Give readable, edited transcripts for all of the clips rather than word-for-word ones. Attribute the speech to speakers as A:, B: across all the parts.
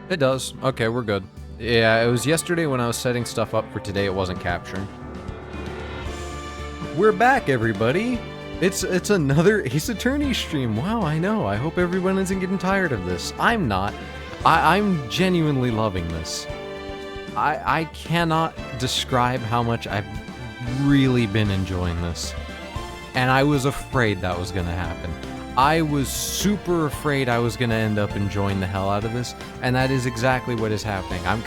A: It does. Okay, we're good. Yeah, it was yesterday when I was setting stuff up for today, it wasn't capturing. We're back, everybody! It's another Ace Attorney stream. Wow, I know. I hope everyone isn't getting tired of this. I'm not. I'm genuinely loving this. I cannot describe how much I've really been enjoying this. And I was afraid that was gonna happen. I was super afraid I was gonna end up enjoying the hell out of this, and that is exactly what is happening. I'm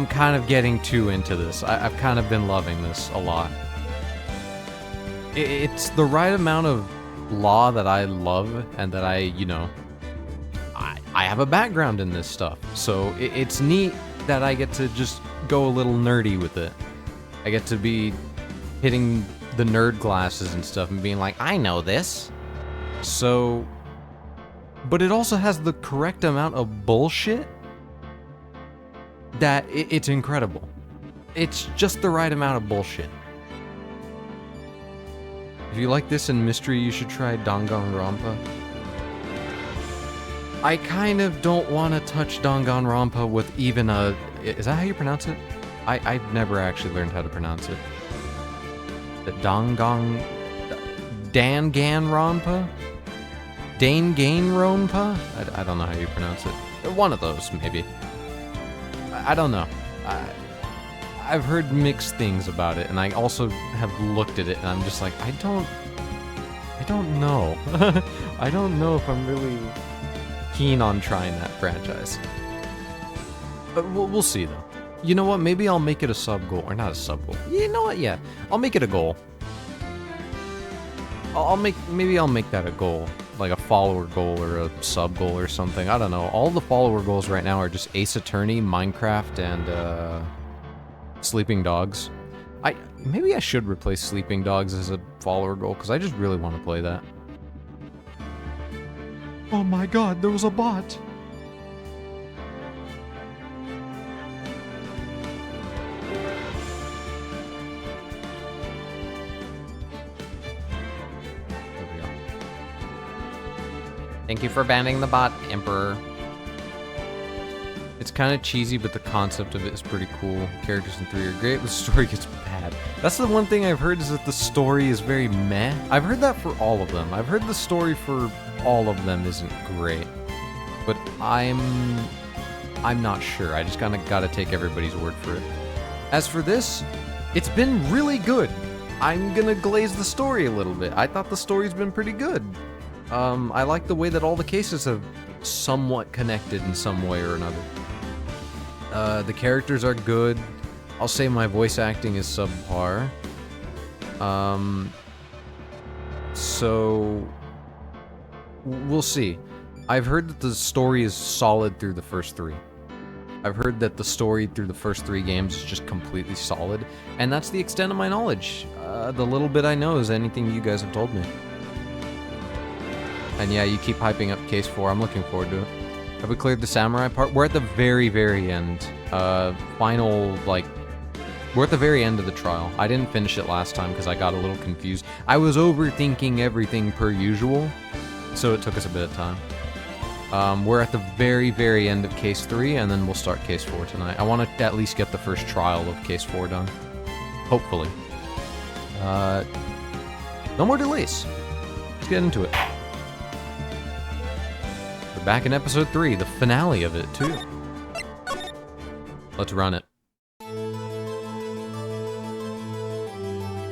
A: kind of getting too into this. I've kind of been loving this a lot. It's the right amount of law that I love, and that I have a background in this stuff, so it's neat that I get to just go a little nerdy with it. I get to be hitting the nerd glasses and stuff and being like, I know this. So, but it also has the correct amount of bullshit that it's incredible. It's just the right amount of bullshit. If you like this in mystery, you should try Danganronpa. I kind of don't want to touch Danganronpa with even a... Is that how you pronounce it? I've never actually learned how to pronounce it. The Danganronpa? Danganronpa? I don't know how you pronounce it. One of those, maybe. I don't know. I've heard mixed things about it, and I also have looked at it, and I'm just like, I don't know. I don't know if I'm really keen on trying that franchise. But we'll see, though. You know what? Maybe I'll make it a sub-goal. Or not a sub-goal. You know what? Yeah. I'll make it a goal. Maybe I'll make that a goal. Like a follower goal or a sub-goal or something. I don't know. All the follower goals right now are just Ace Attorney, Minecraft, and, Sleeping Dogs. Maybe I should replace Sleeping Dogs as a follower goal, because I just really want to play that. Oh my god, there was a bot! There we go. Thank you for banning the bot, Emperor. It's kind of cheesy, but the concept of it is pretty cool. Characters in 3 are great, but the story gets bad. That's the one thing I've heard, is that the story is very meh. I've heard that for all of them. I've heard the story for all of them isn't great. But I'm not sure. I just kinda gotta take everybody's word for it. As for this, it's been really good. I'm gonna glaze the story a little bit. I thought the story's been pretty good. I like the way that all the cases have somewhat connected in some way or another. The characters are good. I'll say my voice acting is subpar. So we'll see. I've heard that the story is solid through the first 3. I've heard that the story through the first 3 games is just completely solid, and that's the extent of my knowledge. The little bit I know is anything you guys have told me. And yeah, you keep hyping up Case 4. I'm looking forward to it. Have we cleared the samurai part? We're at the very, very end. Final, like... We're at the very end of the trial. I didn't finish it last time because I got a little confused. I was overthinking everything per usual, so it took us a bit of time. We're at the very, very end of Case 3, and then we'll start Case 4 tonight. I want to at least get the first trial of Case 4 done. Hopefully. No more delays. Let's get into it. We're back in episode 3, the finale of it, too. Let's run it.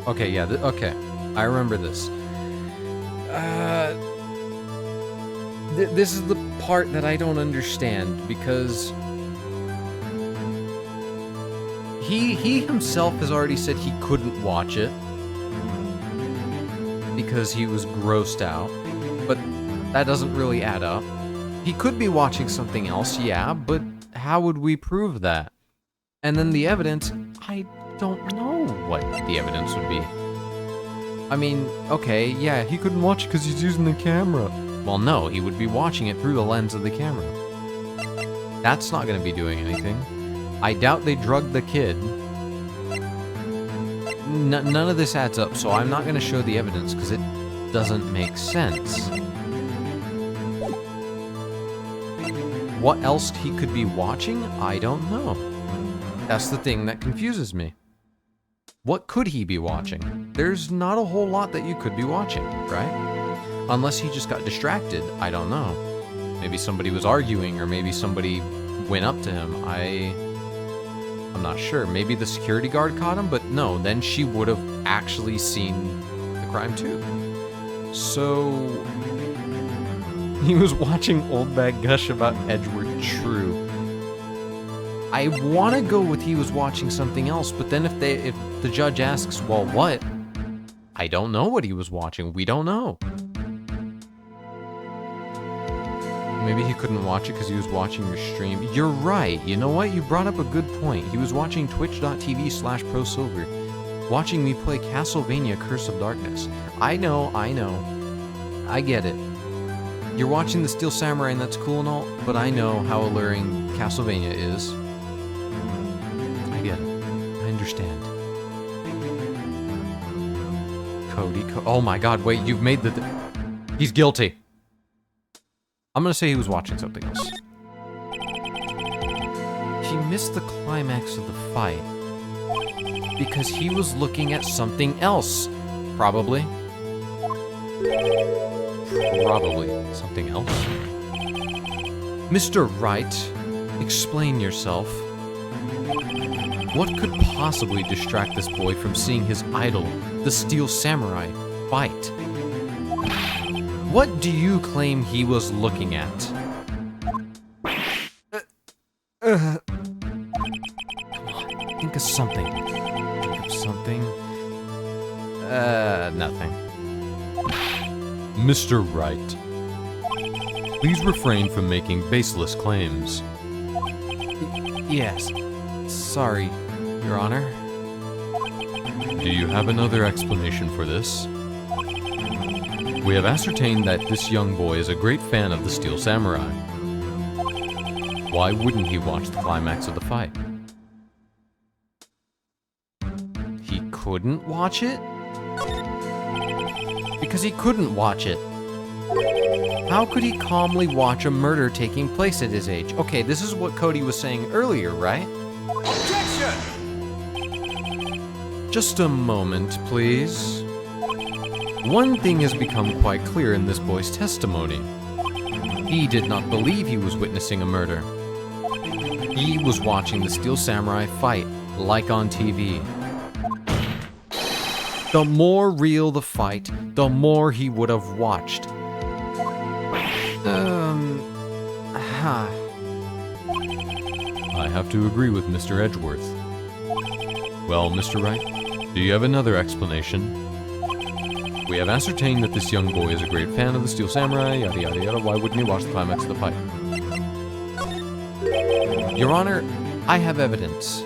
A: Okay, yeah, okay. I remember this. This is the part that I don't understand, because he himself has already said he couldn't watch it because he was grossed out, but that doesn't really add up. He could be watching something else, yeah, but how would we prove that? And then the evidence, I don't know what the evidence would be. I mean, okay, yeah, he couldn't watch it because he's using the camera. Well, no, he would be watching it through the lens of the camera. That's not going to be doing anything. I doubt they drugged the kid. None of this adds up, so I'm not going to show the evidence because it doesn't make sense. what else he could be watching, I don't know. That's the thing that confuses me. What could he be watching? There's not a whole lot that you could be watching, right? Unless he just got distracted, I don't know. Maybe somebody was arguing, or maybe somebody went up to him. I'm not sure. Maybe the security guard caught him, but no, then she would have actually seen the crime too. So he was watching Old Bag gush about Edward. True. I want to go with he was watching something else, but then if the judge asks, well, what? I don't know what he was watching. We don't know. Maybe he couldn't watch it because he was watching your stream. You're right. You know what? You brought up a good point. He was watching twitch.tv/prosilver, watching me play Castlevania Curse of Darkness. I know. I get it. You're watching the Steel Samurai and that's cool and all, but I know how alluring Castlevania is. I get it. I understand. Cody, oh my god, wait, you've made the... He's guilty. I'm gonna say he was watching something else. He missed the climax of the fight because he was looking at something else. Probably something else. Mr. Wright, explain yourself. What could possibly distract this boy from seeing his idol, the Steel Samurai, fight? What do you claim he was looking at? Come on, think of something. Nothing. Mr. Wright, please refrain from making baseless claims. Yes. Sorry, Your Honor. Do you have another explanation for this? We have ascertained that this young boy is a great fan of the Steel Samurai. Why wouldn't he watch the climax of the fight? He couldn't watch it? Because he couldn't watch it. How could he calmly watch a murder taking place at his age? Okay, this is what Cody was saying earlier, right?
B: Objection!
A: Just a moment, please. One thing has become quite clear in this boy's testimony. He did not believe he was witnessing a murder. He was watching the Steel Samurai fight, like on TV. The more real the fight, the more he would have watched. I have to agree with Mr. Edgeworth. Well, Mr. Wright, do you have another explanation? We have ascertained that this young boy is a great fan of the Steel Samurai, yada yada yada. Why wouldn't he watch the climax of the fight? Your Honor, I have evidence.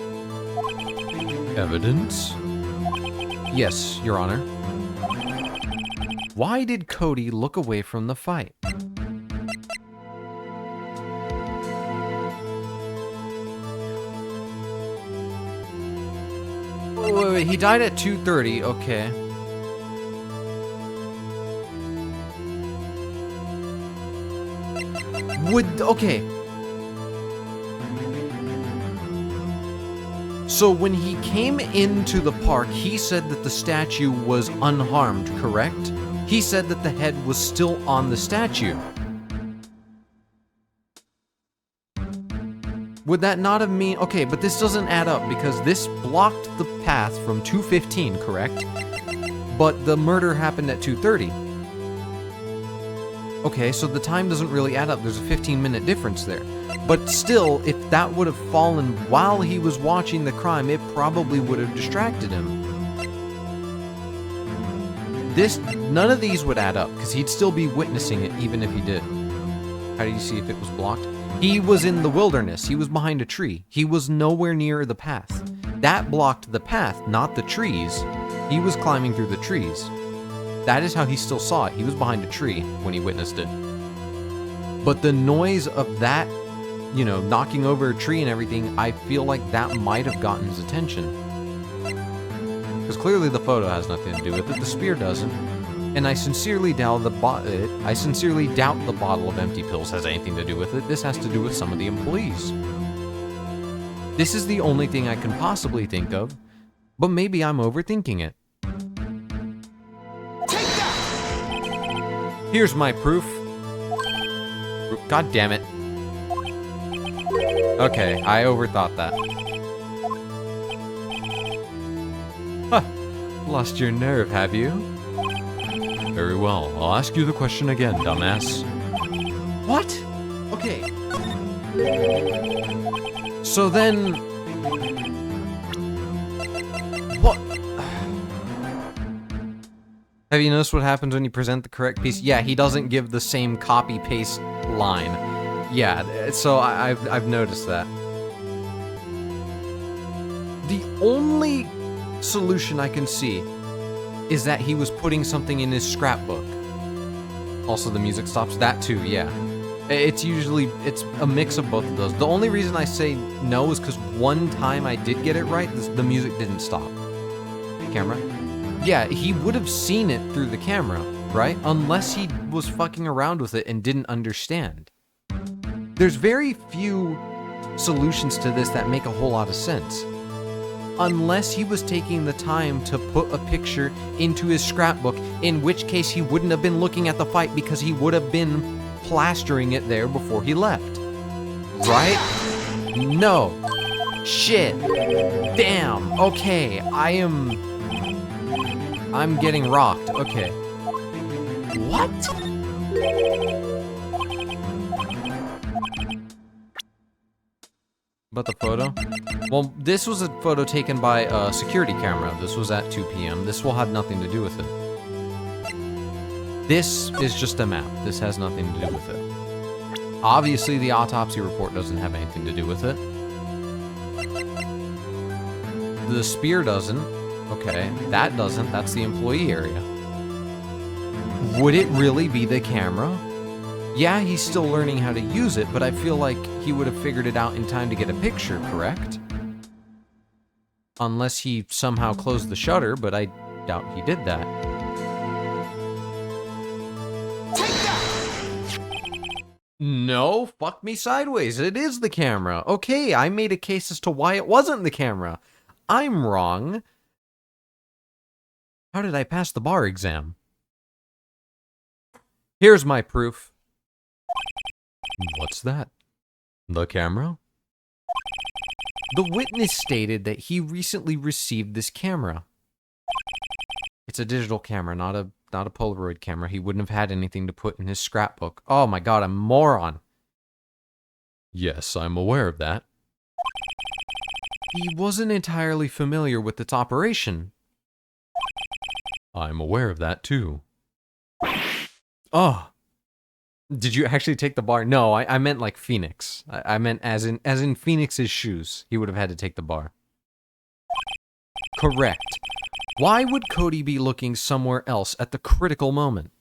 A: Evidence? Yes, Your Honor. Why did Cody look away from the fight? Wait, he died at 2:30, okay. Okay. So when he came into the park, he said that the statue was unharmed, correct? He said that the head was still on the statue. Would that not have mean... Okay, but this doesn't add up because this blocked the path from 2:15, correct? But the murder happened at 2:30. Okay, so the time doesn't really add up. There's a 15-minute difference there. But still, if that would have fallen while he was watching the crime, it probably would have distracted him. None of these would add up, because he'd still be witnessing it even if he did. How do you see if it was blocked? He was in the wilderness. He was behind a tree. He was nowhere near the path. That blocked the path, not the trees. He was climbing through the trees. That is how he still saw it. He was behind a tree when he witnessed it. But the noise of that, you know, knocking over a tree and everything, I feel like that might have gotten his attention. Because clearly the photo has nothing to do with it. The spear doesn't. And I sincerely doubt the bottle of empty pills has anything to do with it. This has to do with some of the employees. This is the only thing I can possibly think of, but maybe I'm overthinking it.
B: Take that!
A: Here's my proof. God damn it. Okay, I overthought that. Huh. Lost your nerve, have you? Very well. I'll ask you the question again, dumbass. What? Okay. So then... What? Have you noticed what happens when you present the correct piece? Yeah, he doesn't give the same copy-paste line. Yeah, so I've noticed that. The only solution I can see is that he was putting something in his scrapbook. Also, the music stops. That too, yeah. It's a mix of both of those. The only reason I say no is because one time I did get it right, the music didn't stop. Camera? Yeah, he would have seen it through the camera, right? Unless he was fucking around with it and didn't understand. There's very few solutions to this that make a whole lot of sense. Unless he was taking the time to put a picture into his scrapbook, in which case he wouldn't have been looking at the fight because he would have been plastering it there before he left. Right? No. Shit. Damn. Okay, I'm getting rocked. Okay. What? About the photo? Well, this was a photo taken by a security camera. This was at 2 p.m. This will have nothing to do with it. This is just a map. This has nothing to do with it. Obviously, the autopsy report doesn't have anything to do with it. The spear doesn't. Okay, that doesn't. That's the employee area. Would it really be the camera? Yeah, he's still learning how to use it, but I feel like he would have figured it out in time to get a picture, correct? Unless he somehow closed the shutter, but I doubt he did that.
B: Take that!
A: No, fuck me sideways. It is the camera. Okay, I made a case as to why it wasn't the camera. I'm wrong. How did I pass the bar exam? Here's my proof. What's that? The camera? The witness stated that he recently received this camera. It's a digital camera, not a Polaroid camera. He wouldn't have had anything to put in his scrapbook. Oh my god, I'm a moron. Yes, I'm aware of that. He wasn't entirely familiar with its operation. I'm aware of that too. Oh. Did you actually take the bar? No, I meant like Phoenix. I meant as in Phoenix's shoes. He would have had to take the bar. Correct. Why would Cody be looking somewhere else at the critical moment?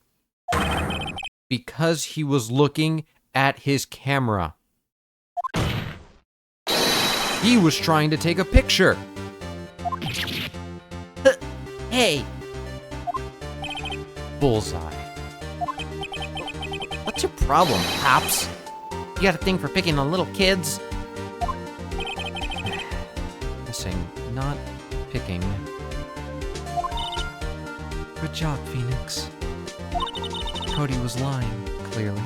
A: Because he was looking at his camera. He was trying to take a picture.
B: Hey!
A: Bullseye.
B: What's your problem, Pops? You got a thing for picking on little kids?
A: Missing, not picking. Good job, Phoenix. Cody was lying, clearly.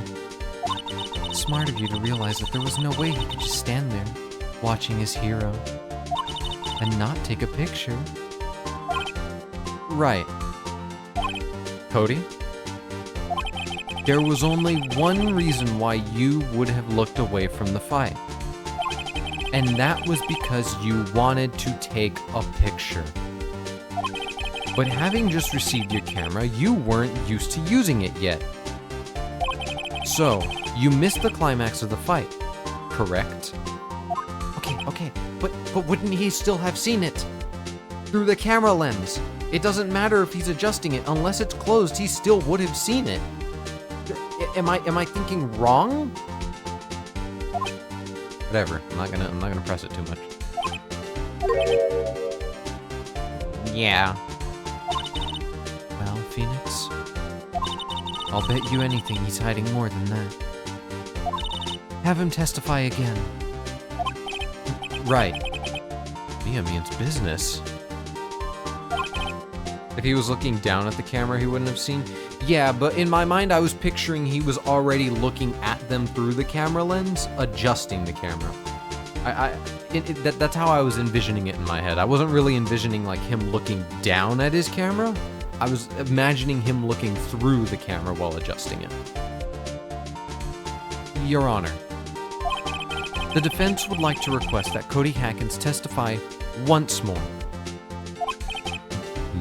A: Smart of you to realize that there was no way he could just stand there, watching his hero, and not take a picture. Right. Cody? There was only one reason why you would have looked away from the fight. And that was because you wanted to take a picture. But having just received your camera, you weren't used to using it yet. So, you missed the climax of the fight, correct?
B: Okay, but wouldn't he still have seen it?
A: Through the camera lens. It doesn't matter if he's adjusting it, unless it's closed, he still would have seen it. Am I thinking wrong? Whatever. I'm not gonna press it too much.
B: Yeah.
A: Well, Phoenix, I'll bet you anything he's hiding more than that. Have him testify again. Right. Mia means business. If he was looking down at the camera, he wouldn't have seen. Yeah, but in my mind, I was picturing he was already looking at them through the camera lens, adjusting the camera. That's how I was envisioning it in my head. I wasn't really envisioning like him looking down at his camera. I was imagining him looking through the camera while adjusting it. Your Honor, the defense would like to request that Cody Hackins testify once more.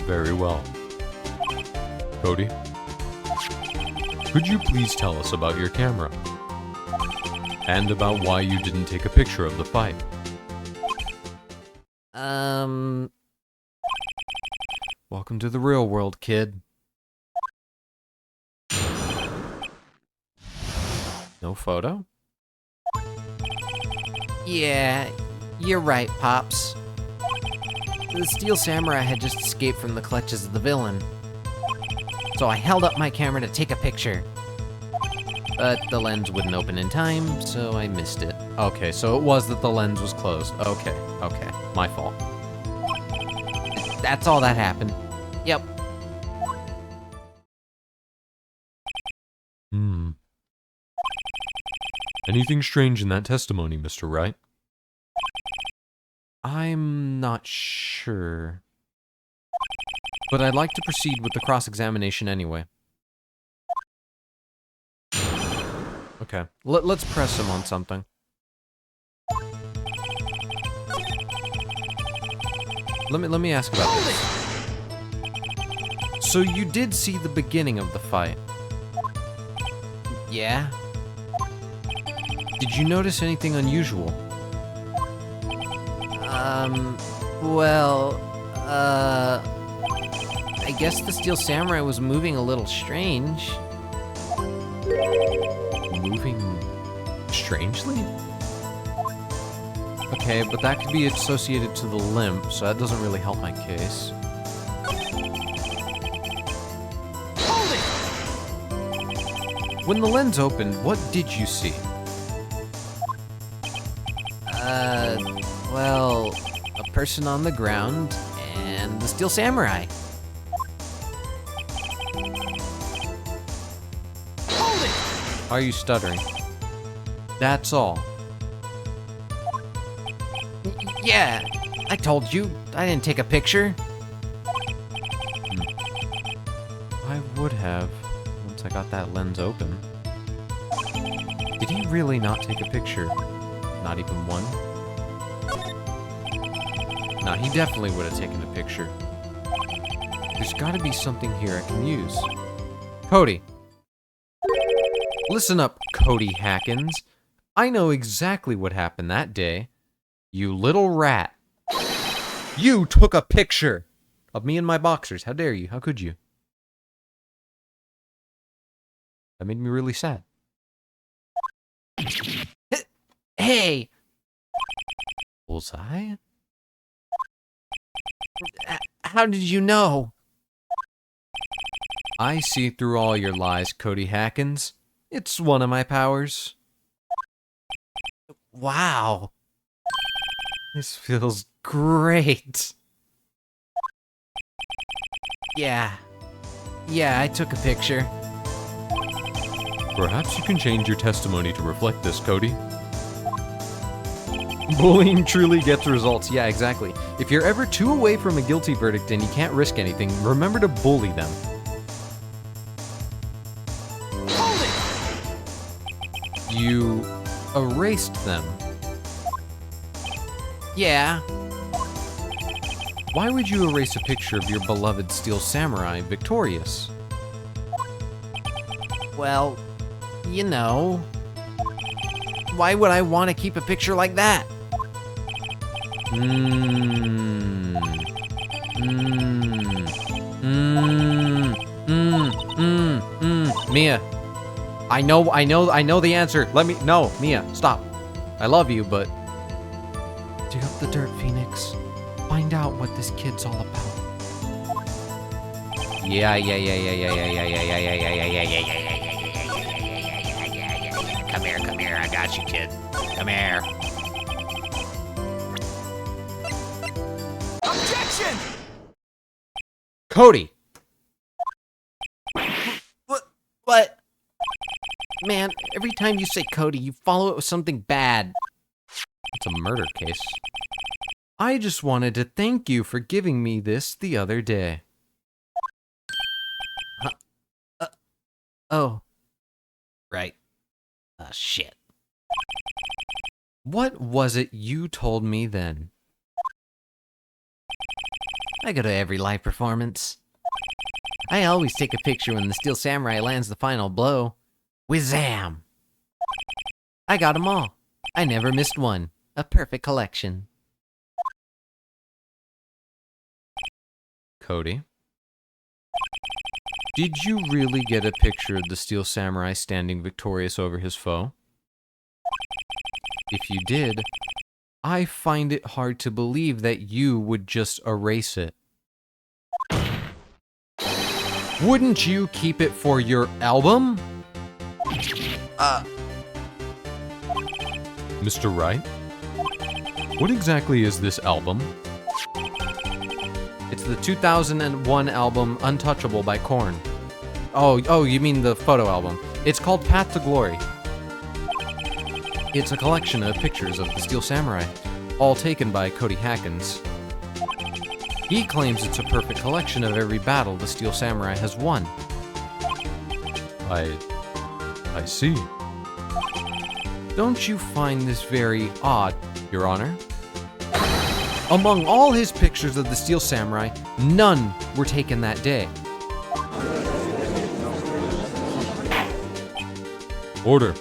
A: Very well. Cody, could you please tell us about your camera? And about why you didn't take a picture of the fight? Welcome to the real world, kid. No photo?
B: Yeah, you're right, Pops. The Steel Samurai had just escaped from the clutches of the villain. So I held up my camera to take a picture. But the lens wouldn't open in time, so I missed it.
A: Okay, so it was that the lens was closed. Okay, my fault.
B: That's all that happened. Yep.
A: Anything strange in that testimony, Mr. Wright? I'm not sure. But I'd like to proceed with the cross-examination anyway. Okay, let's press him on something. Let me ask about this. So you did see the beginning of the fight?
B: Yeah?
A: Did you notice anything unusual?
B: I guess the Steel Samurai was moving a little strange.
A: Moving strangely? Okay, but that could be associated to the limp, so that doesn't really help my case. When the lens opened, what did you see?
B: Well, a person on the ground and the Steel Samurai.
A: Are you stuttering? That's all.
B: Yeah, I told you, I didn't take a picture.
A: I would have, once I got that lens open. Did he really not take a picture? Not even one? Nah, he definitely would have taken a picture. There's gotta be something here I can use. Cody. Listen up, Cody Hackins. I know exactly what happened that day. You little rat. You took a picture of me in my boxers. How dare you? How could you? That made me really sad.
B: Hey!
A: Bullseye?
B: How did you know?
A: I see through all your lies, Cody Hackins. It's one of my powers.
B: Wow.
A: This feels great.
B: Yeah, I took a picture.
A: Perhaps you can change your testimony to reflect this, Cody. Bullying truly gets results. Yeah, exactly. If you're ever too away from a guilty verdict and you can't risk anything, remember to bully them. You erased them.
B: Yeah.
A: Why would you erase a picture of your beloved Steel Samurai victorious?
B: Well, you know. Why would I want to keep a picture like that?
A: Mia, I know the answer. No, Mia, stop. I love you, but dig up the dirt, Phoenix. Find out what this kid's all about.
B: Yeah. Come here, I got you, kid. Come here.
C: Objection!
B: Cody! What? Man, every time you say Cody, you follow it with something bad.
A: It's a murder case.
B: I just wanted to thank you for giving me this the other day. Oh. Right. Shit. What was it you told me then? I go to every live performance. I always take a picture when the Steel Samurai lands the final blow. Whizam! I got 'em all. I never missed one. A perfect collection.
A: Cody? Did you really get a picture of the Steel Samurai standing victorious over his foe? If you did, I find it hard to believe that you would just erase it. Wouldn't you keep it for your album? Mr. Wright? What exactly is this album?
B: It's the 2001 album Untouchable by Korn. Oh, you mean the photo album. It's called Path to Glory. It's a collection of pictures of the Steel Samurai, all taken by Cody Hackins. He claims it's a perfect collection of every battle the Steel Samurai has won.
A: I see.
B: Don't you find this very odd, Your Honor? Among all his pictures of the Steel Samurai, none were taken that day.
A: Order.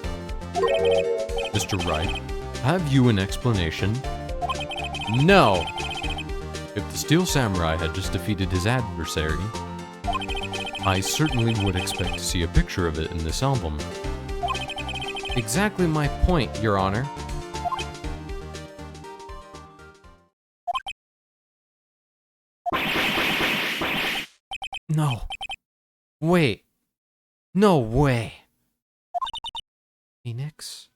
A: Mr. Wright, have you an explanation?
B: No!
A: If the Steel Samurai had just defeated his adversary, I certainly would expect to see a picture of it in this album.
B: Exactly my point, Your Honor. No. Wait. No way. Phoenix?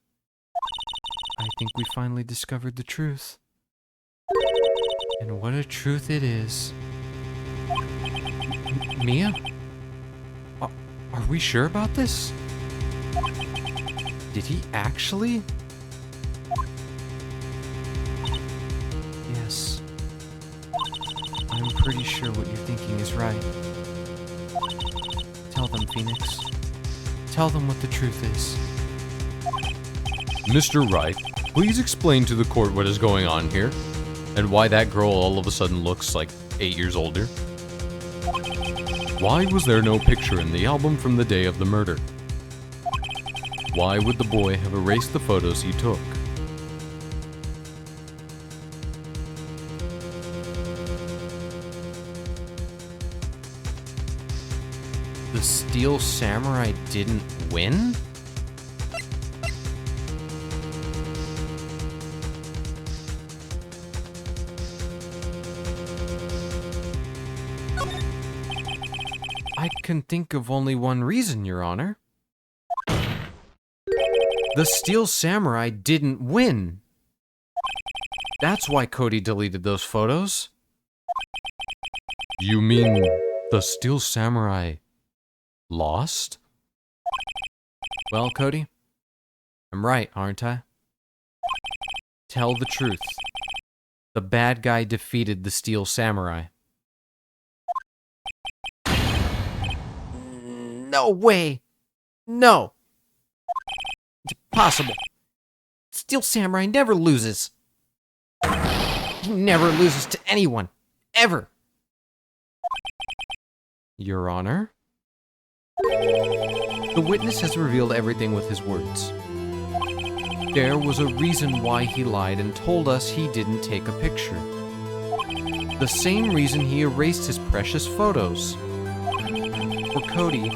B: I think we finally discovered the truth. And what a truth it is. Mia? Are we sure about this? Did he actually? Yes. I'm pretty sure what you're thinking is right. Tell them, Phoenix. Tell them what the truth is.
A: Mr. Wright, please explain to the court what is going on here, and why that girl all of a sudden looks like 8 years older. Why was there no picture in the album from the day of the murder? Why would the boy have erased the photos he took?
B: The Steel Samurai didn't win? I can think of only one reason, Your Honor. The Steel Samurai didn't win. That's why Cody deleted those photos.
A: You mean the Steel Samurai lost?
B: Well, Cody, I'm right, aren't I? Tell the truth. The bad guy defeated the Steel Samurai. No way! No! It's impossible. Steel Samurai never loses. He never loses to anyone. Ever. Your Honor? The witness has revealed everything with his words. There was a reason why he lied and told us he didn't take a picture. The same reason he erased his precious photos. For Cody,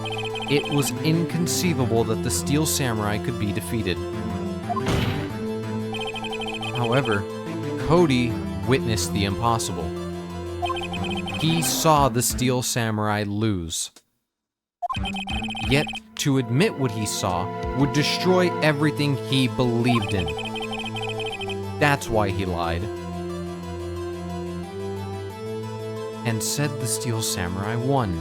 B: it was inconceivable that the Steel Samurai could be defeated. However, Cody witnessed the impossible.
A: He saw the Steel Samurai lose. Yet, to admit what he saw would destroy everything he believed in. That's why he lied. And said the Steel Samurai won.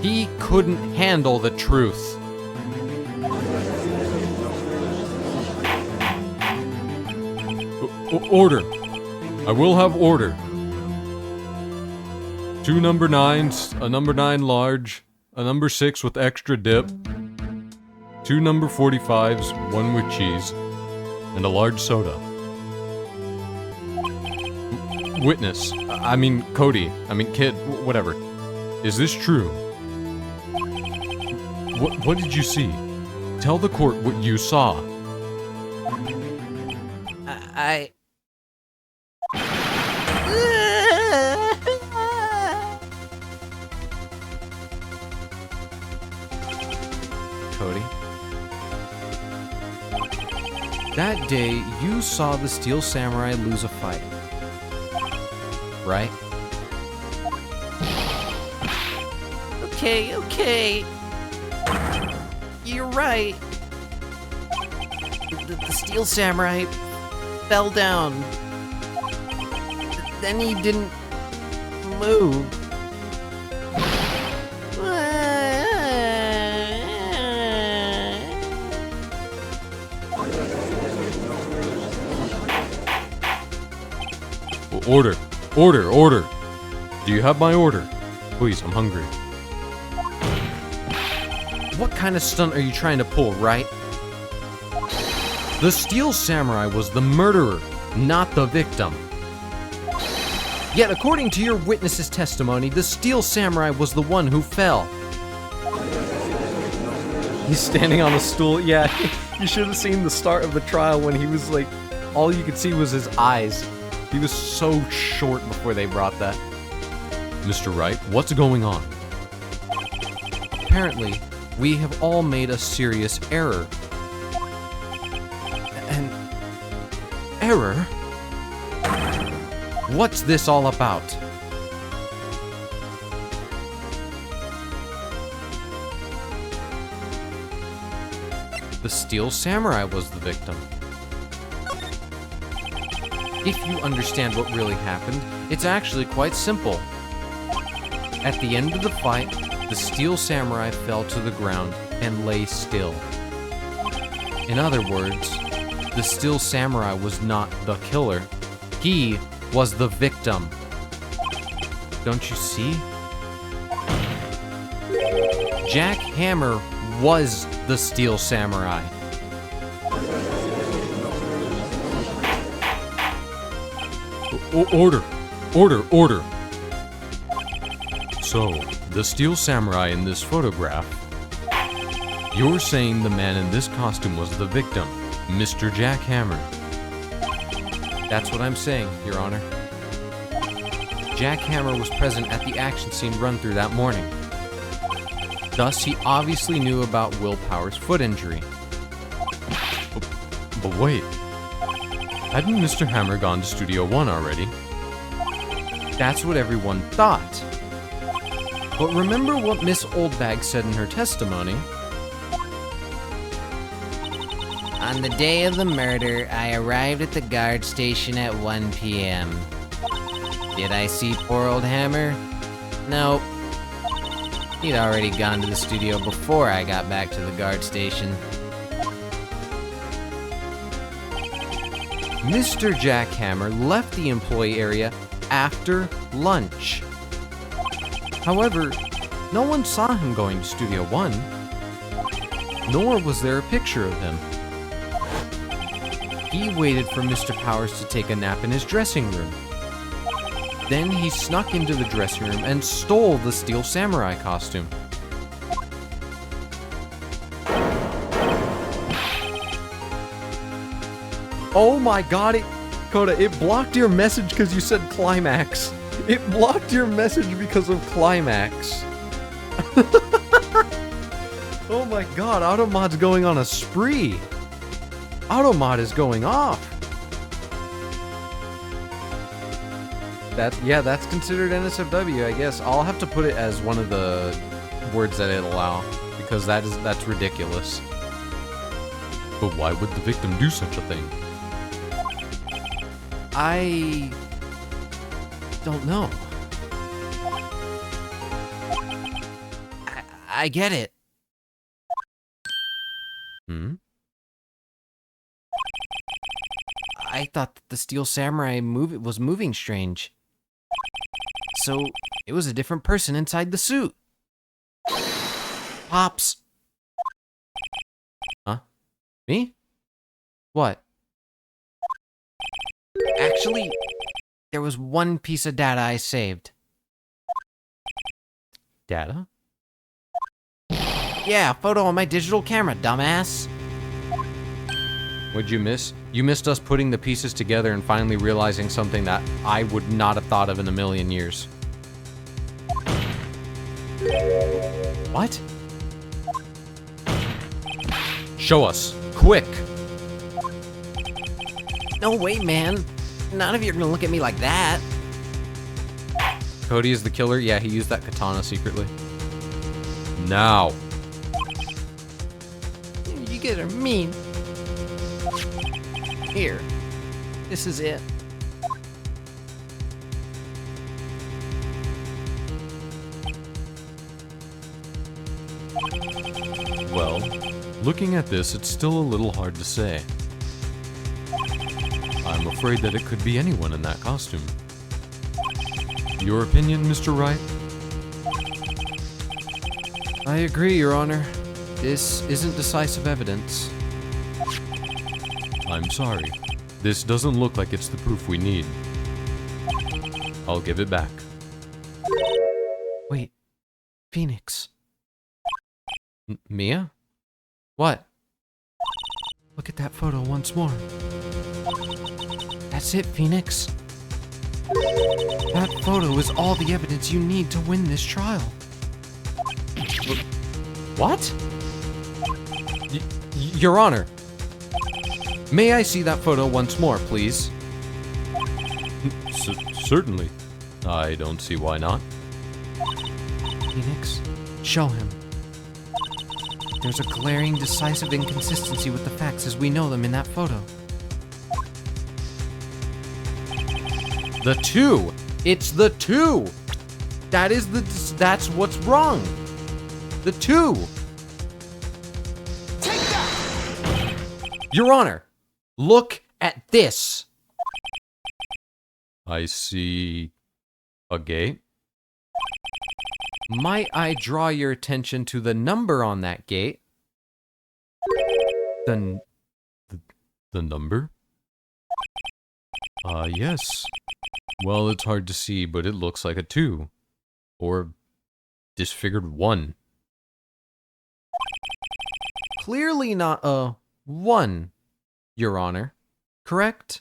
A: He couldn't handle the truth. Order. I will have order. 2 number 9s, a number 9 large, a number 6 with extra dip, 2 number 45s, 1 with cheese, and a large soda. Witness, Cody, kid, whatever. Is this true? What did you see? Tell the court what you saw. Cody. That day, you saw the Steel Samurai lose a fight. Right?
B: Okay. You're right. The Steel Samurai fell down. Then he didn't move. Order. Do you have my order? Please, I'm hungry. What kind of stunt are you trying to pull, right? The Steel Samurai was the murderer, not the victim. Yet, according to your witness's testimony, the Steel Samurai was the one who fell. He's standing on a stool. Yeah, you should have seen the start of the trial when he was like, all you could see was his eyes. He was so short before they brought that. Mr. Wright, what's going on? Apparently, we have all made a serious error. An error? What's this all about? The Steel Samurai was the victim. If you understand what really happened, it's actually quite simple. At the end of the fight, the Steel Samurai fell to the ground and lay still. In other words, the Steel Samurai was not the killer. He was the victim. Don't you see? Jack Hammer was the Steel Samurai. Order. So, the Steel Samurai in this photograph, you're saying the man in this costume was the victim, Mr. Jack Hammer. That's what I'm saying, Your Honor. Jack Hammer was present at the action scene run-through that morning. Thus, he obviously knew about Will Power's foot injury. But wait. Hadn't Mr. Hammer gone to Studio One already? That's what everyone thought. But remember what Miss Oldbag said in her testimony? On the day of the murder, I arrived at the guard station at 1 p.m. Did I see poor old Hammer? Nope. He'd already gone to the studio before I got back to the guard station.
A: Mr. Jack Hammer left the employee area after lunch. However, no one saw him going to Studio One, nor was there a picture of him. He waited for Mr. Powers to take a nap in his dressing room. Then he snuck into the dressing room and stole the Steel Samurai costume. Oh my god, Coda, it blocked your message because you said climax. It blocked your message because of climax. Oh my god, Automod's going on a spree. Automod is going off. That's considered NSFW, I guess. I'll have to put it as one of the words that it allow, because that's ridiculous. But why would the victim do such a thing?
B: I don't know. I get it.
A: Hmm?
B: I thought that the Steel Samurai was moving strange. So, it was a different person inside the suit. Pops.
A: Huh? Me? What?
B: Actually, there was one piece of data I saved.
A: Data?
B: Yeah, a photo on my digital camera, dumbass.
A: What'd you miss? You missed us putting the pieces together and finally realizing something that I would not have thought of in a million years. What? Show us. Quick!
B: No way, man. None of you are gonna look at me like that.
A: Cody is the killer? Yeah, he used that katana secretly. Now.
B: You guys are mean. Here. This is it.
A: Well, looking at this, it's still a little hard to say. I'm afraid that it could be anyone in that costume. Your opinion, Mr. Wright?
B: I agree, Your Honor. This isn't decisive evidence.
A: I'm sorry. This doesn't look like it's the proof we need. I'll give it back.
B: Wait. Phoenix.
A: Mia? What?
B: Look at that photo once more. That's it, Phoenix. That photo is all the evidence you need to win this trial.
A: What? Your Honor. May I see that photo once more, please? Certainly. I don't see why not.
B: Phoenix, show him. There's a glaring, decisive inconsistency with the facts as we know them in that photo.
A: The two! It's the two! That's what's wrong! The two!
B: Take that!
A: Your Honor! Look at this! I see a gate. Might I draw your attention to the number on that gate? The number? Yes. Well, it's hard to see, but it looks like a 2. Or disfigured 1. Clearly not a 1, Your Honor. Correct?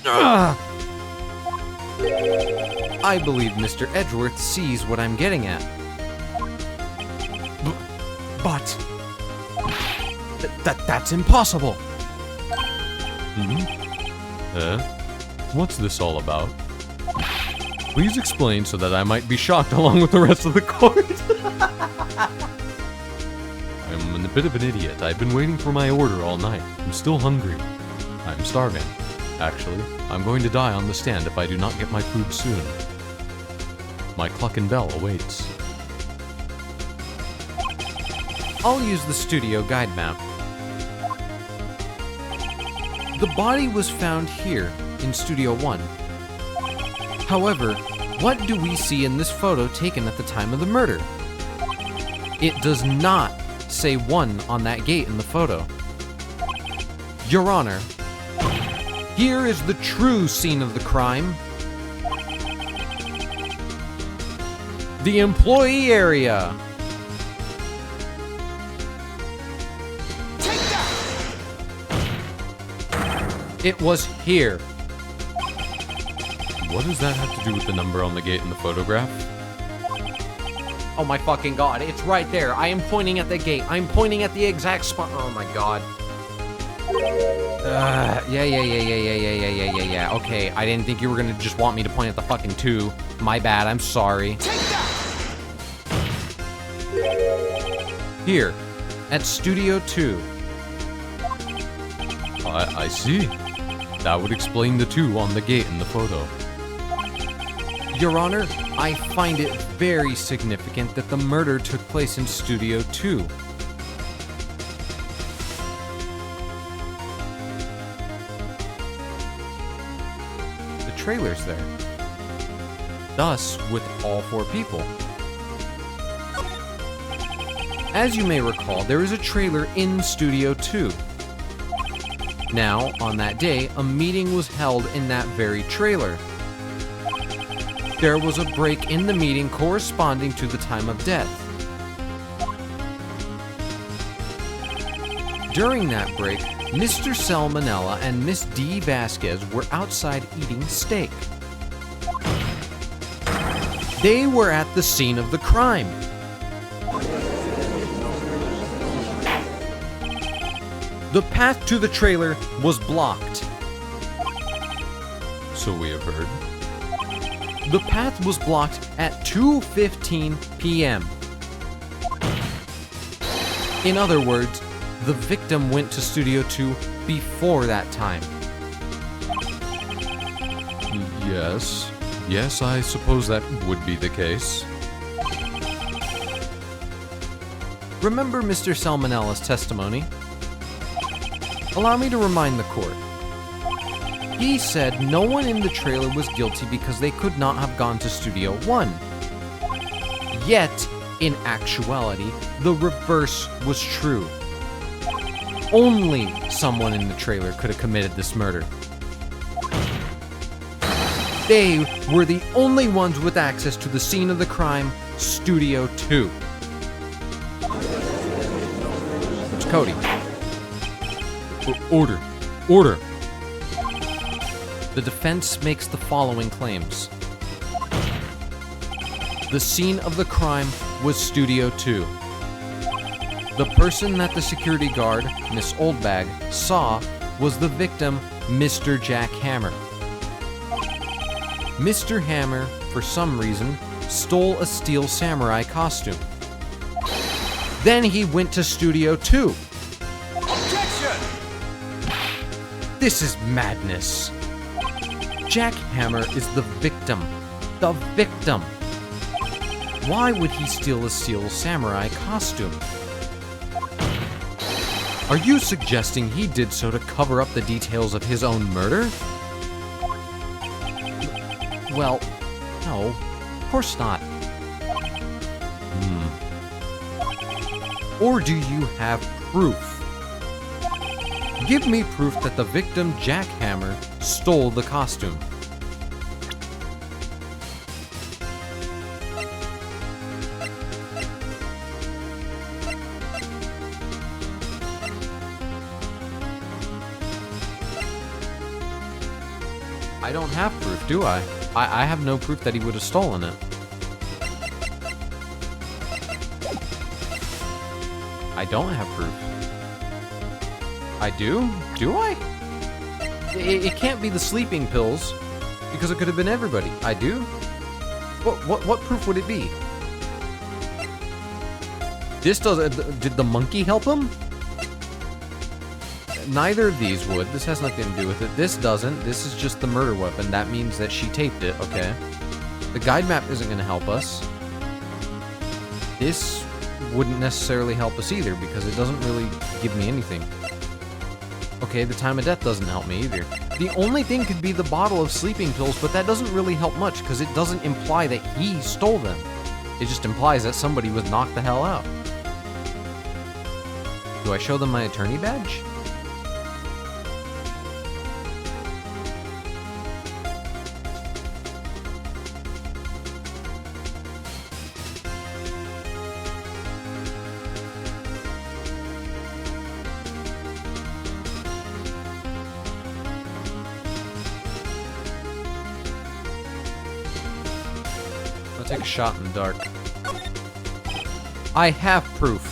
A: Ugh. I believe Mr. Edgeworth sees what I'm getting at. But... That's impossible! What's this all about? Please explain so that I might be shocked along with the rest of the court. I'm a bit of an idiot. I've been waiting for my order all night. I'm still hungry. I'm starving. Actually, I'm going to die on the stand if I do not get my food soon. My cluck and bell awaits. I'll use the studio guide map. The body was found here in Studio 1. However, what do we see in this photo taken at the time of the murder? It does not say 1 on that gate in the photo. Your Honor, here is the true scene of the crime. The employee area.
B: Take that!
A: It was here. What does that have to do with the number on the gate in the photograph? Oh my fucking god, it's right there. I am pointing at the gate. I'm pointing at the exact spot. Oh my god.
B: Yeah. Okay, I didn't think you were gonna just want me to point at the fucking 2. My bad, I'm sorry. Here, at Studio 2.
A: I see. That would explain the 2 on the gate in the photo.
B: Your Honor, I find it very significant that the murder took place in Studio 2. The trailer's there. Thus, with all 4 people. As you may recall, there is a trailer in Studio 2. Now, on that day, a meeting was held in that very trailer. There was a break in the meeting corresponding to the time of death. During that break, Mr. Salmonella and Miss D. Vasquez were outside eating steak. They were at the scene of the crime. The path to the trailer was blocked.
A: So we have heard.
B: The path was blocked at 2:15 p.m. In other words, the victim went to Studio 2 before that time.
A: Yes. Yes, I suppose that would be the case.
B: Remember Mr. Salmonella's testimony? Allow me to remind the court. He said no one in the trailer was guilty because they could not have gone to Studio 1. Yet, in actuality, the reverse was true. Only someone in the trailer could have committed this murder. They were the only ones with access to the scene of the crime, Studio 2. It's Cody.
A: Order. Order.
B: The defense makes the following claims. The scene of the crime was Studio 2. The person that the security guard, Miss Oldbag, saw was the victim, Mr. Jack Hammer. Mr. Hammer, for some reason, stole a steel samurai costume. Then he went to Studio 2.
C: Objection!
B: This is madness. Jack Hammer is the victim. The victim. Why would he steal a steel samurai costume? Are you suggesting he did so to cover up the details of his own murder? Well, no, of course not. Or do you have proof? Give me proof that the victim, Jack Hammer, stole the costume. I don't have proof, do I? I have no proof that he would have stolen it. I don't have proof. I do? Do I? It can't be the sleeping pills, because it could have been everybody. I do? What proof would it be? This doesn't... Did the monkey help him? Neither of these would. This has nothing to do with it. This doesn't. This is just the murder weapon. That means that she taped it, okay. The guide map isn't going to help us. This wouldn't necessarily help us either, because it doesn't really give me anything. Okay, the time of death doesn't help me either. The only thing could be the bottle of sleeping pills, but that doesn't really help much, because it doesn't imply that he stole them. It just implies that somebody was knocked the hell out. Do I show them my attorney badge? Take a shot in the dark. I have proof.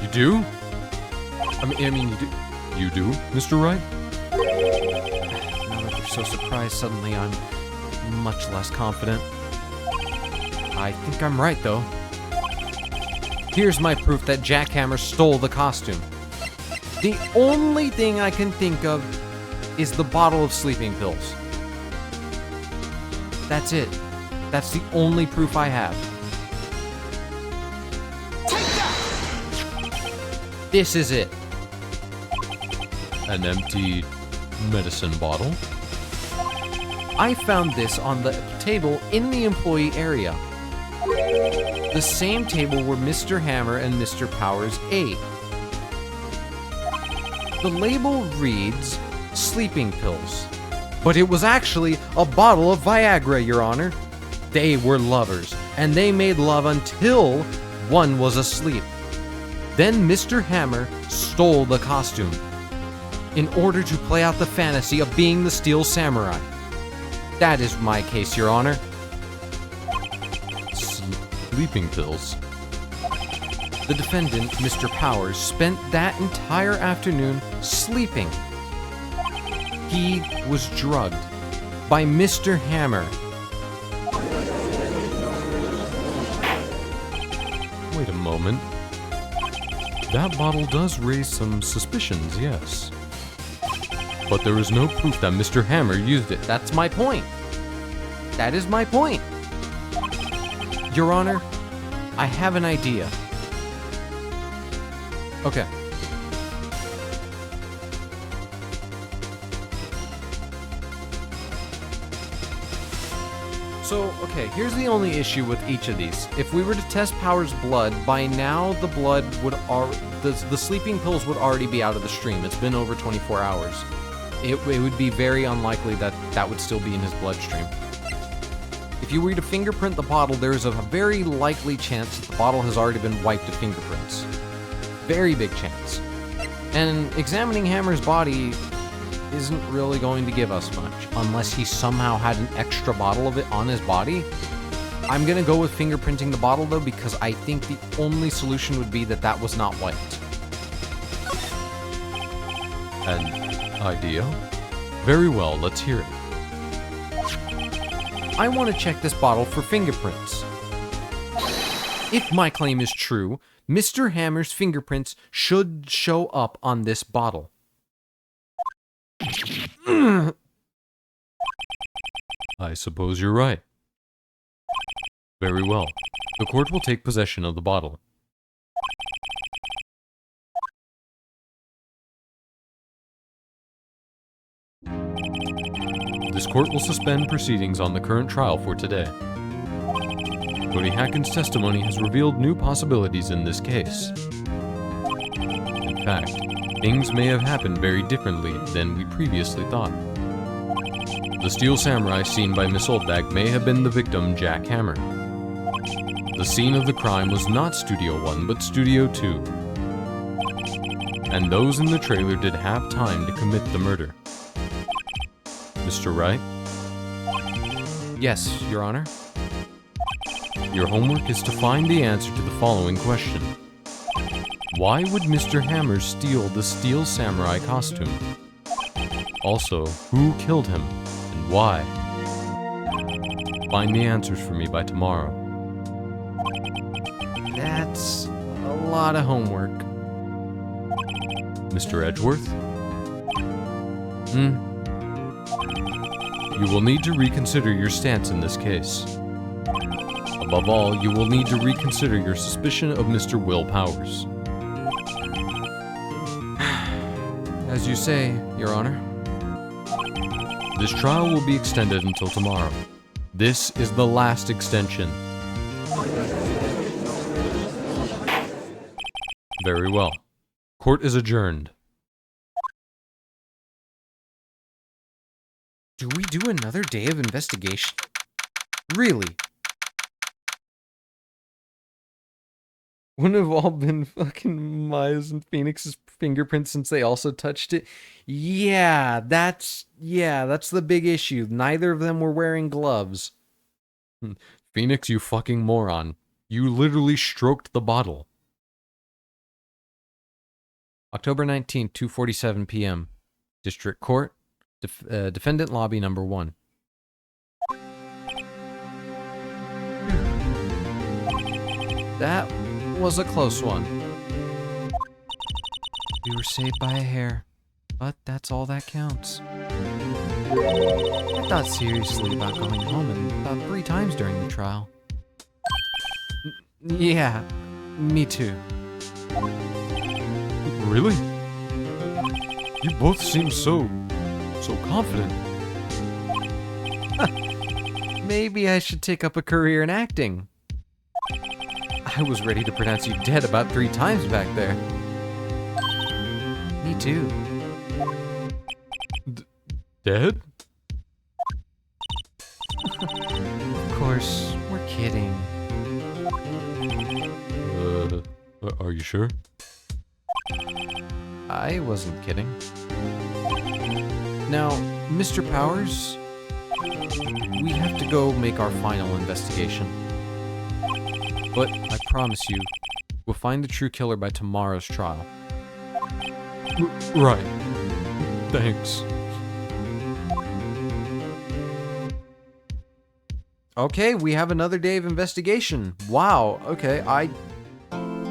A: You do? I mean, you do, Mr. Wright?
B: Now that you're so surprised, suddenly I'm much less confident. I think I'm right, though. Here's my proof that Jackhammer stole the costume. The only thing I can think of is the bottle of sleeping pills. That's it. That's the only proof I have. This is it.
A: An empty medicine bottle?
B: I found this on the table in the employee area. The same table where Mr. Hammer and Mr. Powers ate. The label reads sleeping pills, but it was actually a bottle of Viagra, Your Honor. They were lovers, and they made love until one was asleep. Then Mr. Hammer stole the costume in order to play out the fantasy of being the Steel Samurai. That is my case, Your Honor.
A: Sleeping pills?
B: The defendant, Mr. Powers, spent that entire afternoon sleeping. He was drugged by Mr. Hammer.
A: Wait a moment. That bottle does raise some suspicions, yes. But there is no proof that Mr. Hammer used it.
B: That's my point. That is my point. Your Honor, I have an idea. Okay. So, okay, here's the only issue with each of these. If we were to test Powers' blood, by now the blood would the sleeping pills would already be out of the stream. It's been over 24 hours. It would be very unlikely that that would still be in his bloodstream. If you were to fingerprint the bottle, there is a very likely chance that the bottle has already been wiped of fingerprints. Very big chance. And examining Hammer's body isn't really going to give us much, unless he somehow had an extra bottle of it on his body. I'm gonna go with fingerprinting the bottle though, because I think the only solution would be that that was not wiped.
A: An idea? Very well, let's hear it.
B: I want to check this bottle for fingerprints. If my claim is true, Mr. Hammer's fingerprints should show up on this bottle.
A: I suppose you're right. Very well. The court will take possession of the bottle. This court will suspend proceedings on the current trial for today. Cody Hacken's testimony has revealed new possibilities in this case. In fact, things may have happened very differently than we previously thought. The Steel Samurai seen by Miss Oldbag may have been the victim, Jack Hammer. The scene of the crime was not Studio 1, but Studio 2. And those in the trailer did have time to commit the murder. Mr. Wright?
B: Yes, Your Honor.
A: Your homework is to find the answer to the following question. Why would Mr. Hammer steal the Steel Samurai costume? Also, who killed him, and why? Find the answers for me by tomorrow.
B: That's a lot of homework.
A: Mr. Edgeworth? You will need to reconsider your stance in this case. Above all, you will need to reconsider your suspicion of Mr. Will Powers.
B: As you say, Your Honor.
A: This trial will be extended until tomorrow. This is the last extension. Very well. Court is adjourned.
B: Do we do another day of investigation? Really? Wouldn't have all been fucking Maya's and Phoenix's fingerprints since they also touched it? Yeah, that's the big issue. Neither of them were wearing gloves.
A: Phoenix, you fucking moron. You literally stroked the bottle. October 19th, 2:47 p.m. District Court, Defendant Lobby number 1. That was a close one. We were saved by a hair, but that's all that counts. I thought seriously about going home about 3 times during the trial. Yeah, me too. Really? You both seem so confident. Maybe I should take up a career in acting. I was ready to pronounce you dead about 3 times back there. Me too. Dead? Of course, we're kidding. Are you sure? I wasn't kidding. Now, Mr. Powers, we have to go make our final investigation. But I promise you, we'll find the true killer by tomorrow's trial. Right. Thanks. Okay, we have another day of investigation. Wow, okay, I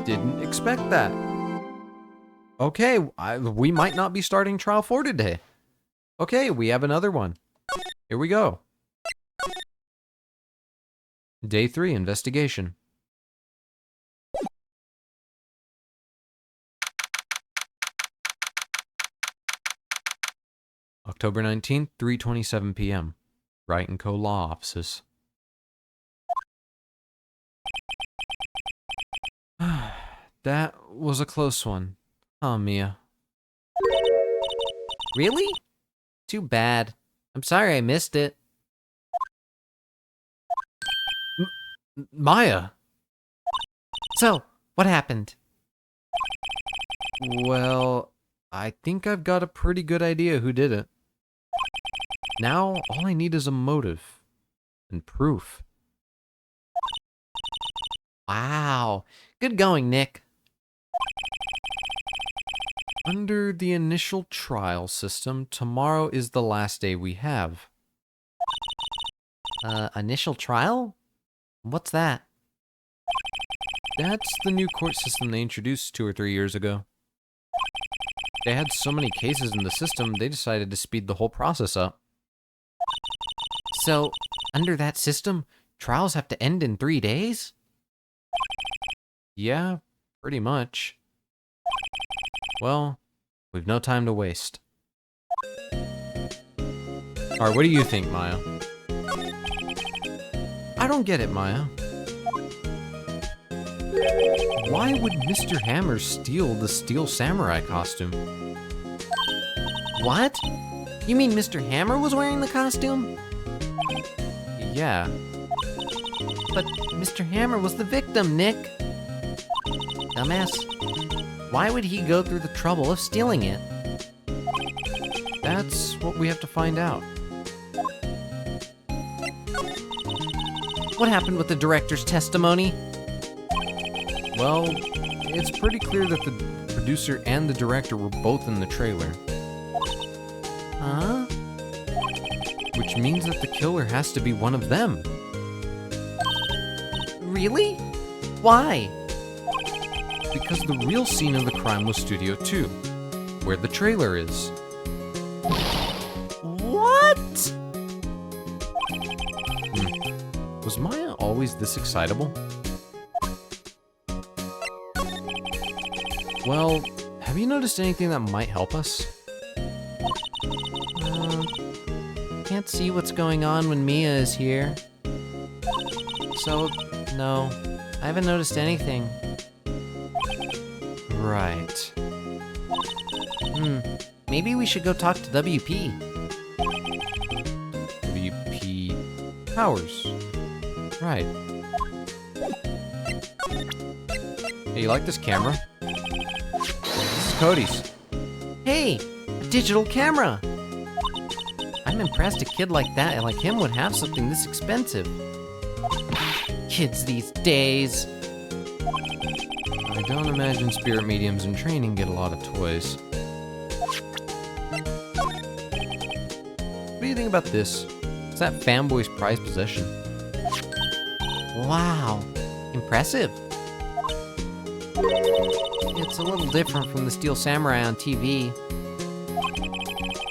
A: didn't expect that. Okay, we might not be starting trial 4 today. Okay, we have another one. Here we go. Day 3, investigation. October 19th, 3:27 p.m. Wright & Co. Law Offices. That was a close one. Huh, Mia?
B: Really? Too bad. I'm sorry I missed it.
A: Maya!
B: So, what happened?
A: Well, I think I've got a pretty good idea who did it. Now, all I need is a motive. And proof.
B: Wow. Good going, Nick.
A: Under the initial trial system, tomorrow is the last day we have.
B: Initial trial? What's that?
A: That's the new court system they introduced 2 or 3 years ago. They had so many cases in the system, they decided to speed the whole process up.
B: So, under that system, trials have to end in 3 days?
A: Yeah, pretty much. Well, we've no time to waste. Alright, what do you think, Maya? I don't get it, Maya. Why would Mr. Hammer steal the Steel Samurai costume?
B: What? You mean Mr. Hammer was wearing the costume?
A: Yeah.
B: But Mr. Hammer was the victim, Nick. Dumbass. Why would he go through the trouble of stealing it?
A: That's what we have to find out.
B: What happened with the director's testimony?
A: Well, it's pretty clear that the producer and the director were both in the trailer.
B: Huh?
A: Which means that the killer has to be one of them.
B: Really? Why?
A: Because the real scene of the crime was Studio 2, where the trailer is.
B: What?
A: Was Maya always this excitable? Well, have you noticed anything that might help us?
B: Can't see what's going on when Mia is here. So, no, I haven't noticed anything.
A: Right.
B: Maybe we should go talk to WP.
A: WP Powers. Right. Hey, you like this camera? This is Cody's.
B: Hey, a digital camera! I'm impressed a kid like him would have something this expensive. Kids these days.
A: I don't imagine spirit mediums in training get a lot of toys. What do you think about this? It's that fanboy's prized possession.
B: Wow, impressive. It's a little different from the Steel Samurai on TV.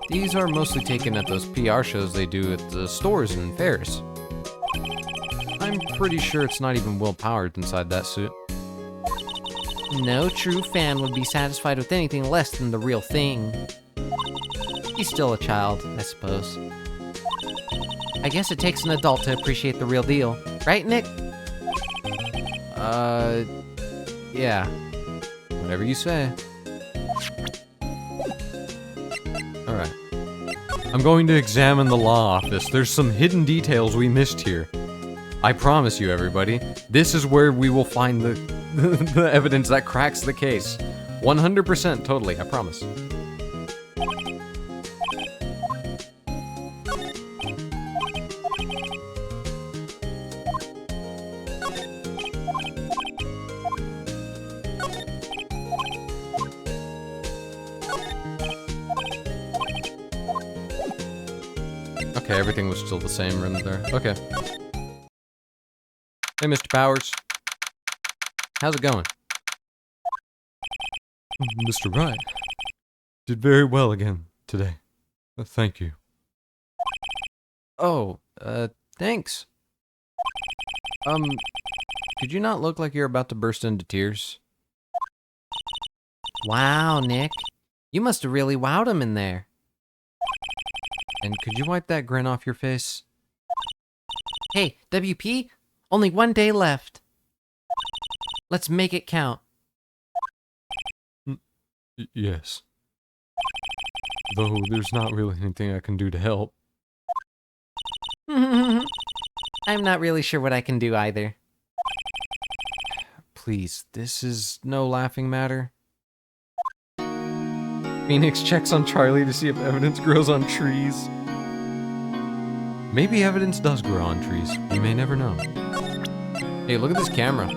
A: These are mostly taken at those PR shows they do at the stores and fairs. I'm pretty sure it's not even well powered inside that suit.
B: No true fan would be satisfied with anything less than the real thing. He's still a child, I suppose. I guess it takes an adult to appreciate the real deal. Right, Nick?
A: Yeah. Whatever you say. Alright. I'm going to examine the law office. There's some hidden details we missed here. I promise you, everybody, this is where we will find the evidence that cracks the case. 100% totally, I promise. Okay, everything was still the same room there. Okay. Hey, Mr. Powers. How's it going? Mr. Wright. Did very well again today. Thank you. Oh, thanks. Could you not look like you're about to burst into tears?
B: Wow, Nick. You must have really wowed him in there.
A: And could you wipe that grin off your face?
B: Hey, WP, only 1 day left. Let's make it count.
A: Yes. Though there's not really anything I can do to help.
B: I'm not really sure what I can do either.
A: Please, this is no laughing matter. Phoenix checks on Charlie to see if evidence grows on trees. Maybe evidence does grow on trees. We may never know. Hey, look at this camera.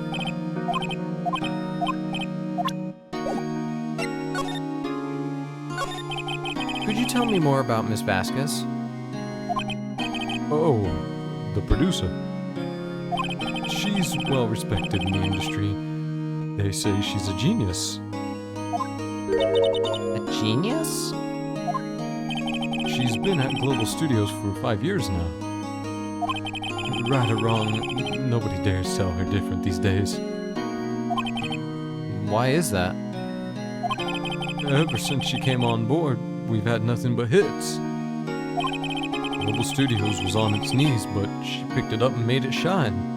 A: Could you tell me more about Miss Vasquez? Oh, the producer. She's well respected in the industry. They say she's a genius.
B: A genius?
A: She's been at Global Studios for 5 years now. Right or wrong, nobody dares tell her different these days. Why is that? Ever since she came on board, we've had nothing but hits. Global Studios was on its knees, but she picked it up and made it shine.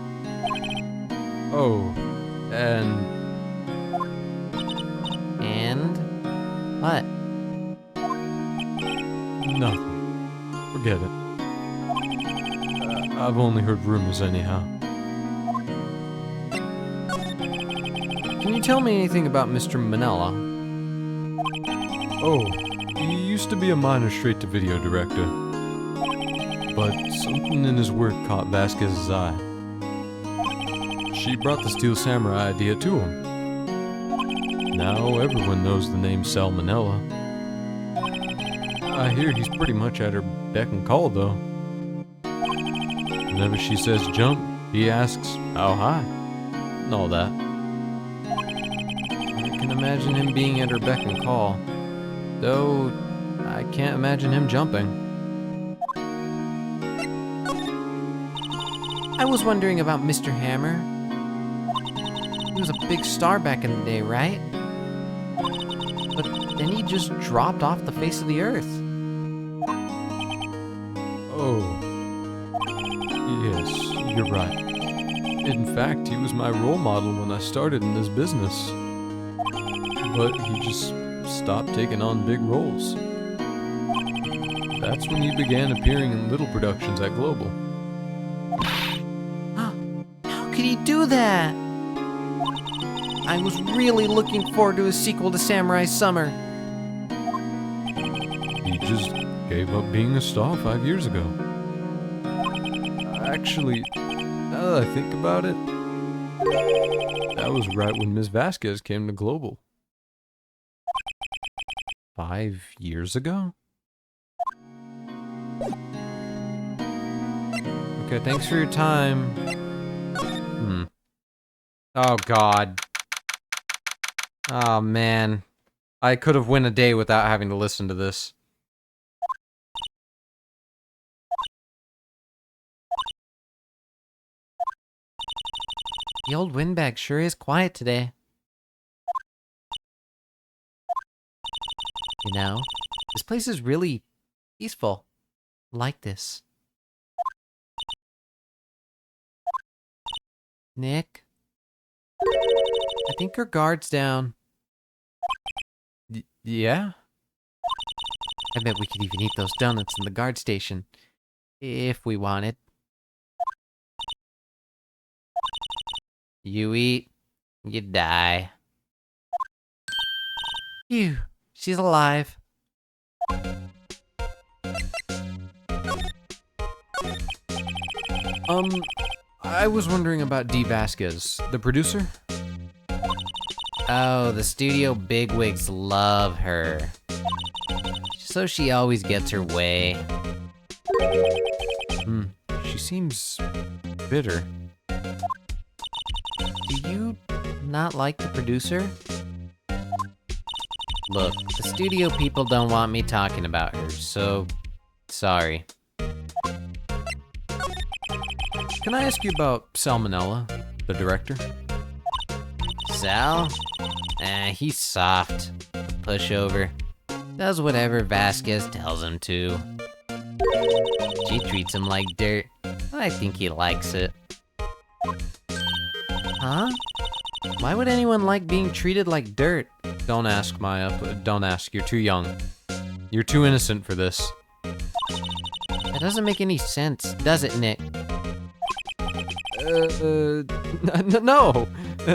A: Oh, and...
B: And? What?
A: Nothing. Forget it. I've only heard rumors anyhow. Can you tell me anything about Mr. Manella? Oh, he used to be a minor straight-to-video director. But something in his work caught Vasquez's eye. She brought the Steel Samurai idea to him. Now everyone knows the name Salmonella. I hear he's pretty much at her beck and call, though. Whenever she says jump, he asks how high, and all that. I can imagine him being at her beck and call, though I can't imagine him jumping.
B: I was wondering about Mr. Hammer. He was a big star back in the day, right? But then he just dropped off the face of the earth.
A: Oh. Yes, you're right. In fact, he was my role model when I started in this business. But he just stopped taking on big roles. That's when he began appearing in little productions at Global.
B: How could he do that? I was really looking forward to a sequel to Samurai Summer.
A: He just gave up being a star 5 years ago. Actually, now that I think about it, That was right when Ms. Vasquez came to Global. 5 years ago? Okay, thanks for your time. Oh, God. Oh, man. I could have went a day without having to listen to this.
B: The old windbag sure is quiet today. You know, this place is really peaceful. I like this. Nick? I think her guard's down.
A: Yeah?
B: I bet we could even eat those donuts in the guard station. If we wanted. You eat, you die. Phew, she's alive.
A: I was wondering about Dee Vasquez, the producer?
B: Oh, the studio bigwigs love her. So she always gets her way.
A: She seems bitter.
B: Do you not like the producer? Look, the studio people don't want me talking about her, so sorry.
A: Can I ask you about Salmonella, the director?
B: Sal? He's soft. Pushover. Does whatever Vasquez tells him to. She treats him like dirt. I think he likes it. Huh? Why would anyone like being treated like dirt?
A: Don't ask, Maya. Don't ask. You're too young. You're too innocent for this.
B: That doesn't make any sense, does it, Nick?
A: No!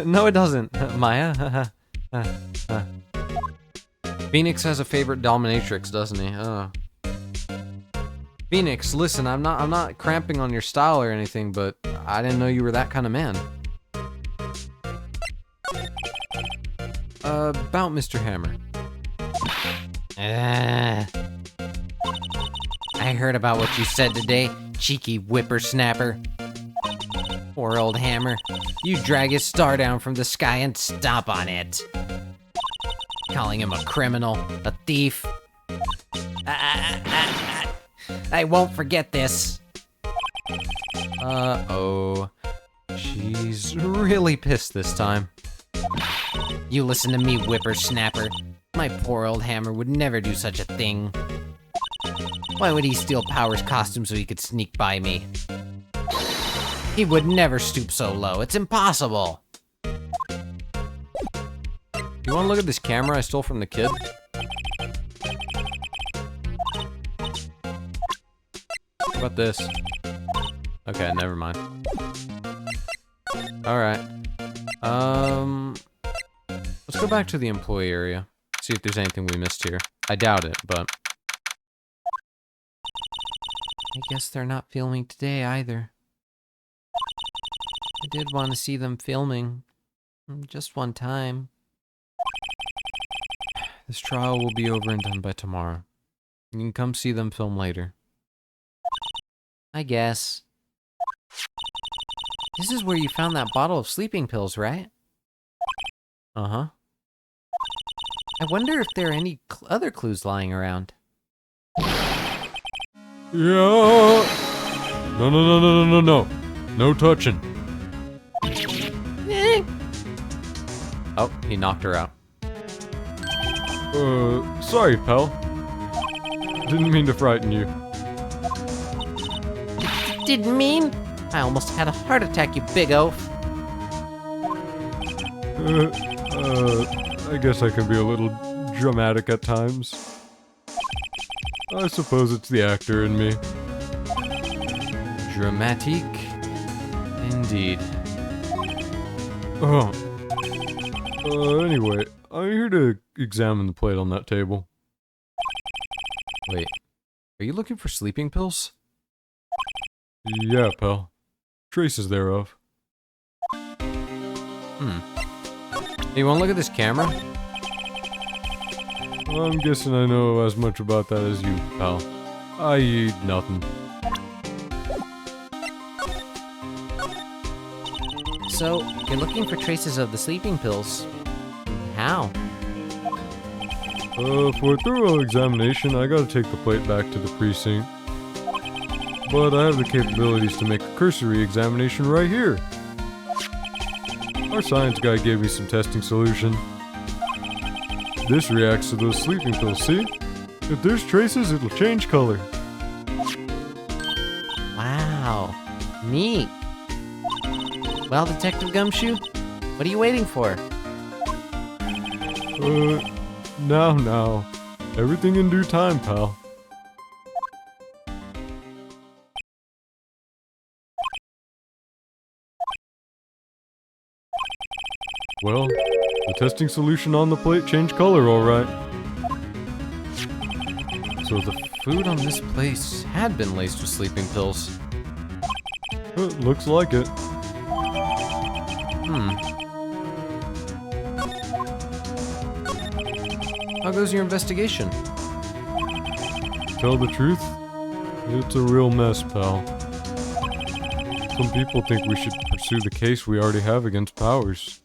A: No, it doesn't, Maya. Phoenix has a favorite dominatrix, doesn't he? Oh. Phoenix, listen, I'm not cramping on your style or anything, but I didn't know you were that kind of man. About Mr. Hammer.
B: I heard about what you said today, cheeky whippersnapper. Poor old Hammer. You drag his star down from the sky and stomp on it. Calling him a criminal, a thief. I won't forget this.
A: Uh-oh. She's really pissed this time.
B: You listen to me, whippersnapper. My poor old Hammer would never do such a thing. Why would he steal Power's costume so he could sneak by me? He would never stoop so low. It's impossible.
A: You wanna look at this camera I stole from the kid? How about this? Okay, never mind. Alright. Let's go back to the employee area. See if there's anything we missed here. I doubt it, but...
B: I guess they're not filming today either. I did want to see them filming. Just one time.
A: This trial will be over and done by tomorrow. You can come see them film later.
B: I guess. This is where you found that bottle of sleeping pills, right?
A: Uh-huh.
B: I wonder if there are any other clues lying around.
A: Yeah. No. No touching. Oh, he knocked her out. Sorry, pal. Didn't mean to frighten you.
B: Didn't mean? I almost had a heart attack, you big oaf.
A: I guess I can be a little dramatic at times. I suppose it's the actor in me. Dramatique, indeed. Oh. Anyway, I'm here to examine the plate on that table. Wait, are you looking for sleeping pills? Yeah, pal. Traces thereof. Hey, you wanna look at this camera? I'm guessing I know as much about that as you, pal. I.e. nothing.
B: So, you're looking for traces of the sleeping pills. How?
A: For a thorough examination, I gotta take the plate back to the precinct. But I have the capabilities to make a cursory examination right here. Our science guy gave me some testing solution. This reacts to those sleeping pills, see? If there's traces, it'll change color.
B: Wow. Neat. Well, Detective Gumshoe, what are you waiting for?
A: Now. Everything in due time, pal. Well, the testing solution on the plate changed color, alright. So the food on this place had been laced with sleeping pills. Looks like it. How goes your investigation? Tell the truth, it's a real mess, pal. Some people think we should pursue the case we already have against Powers.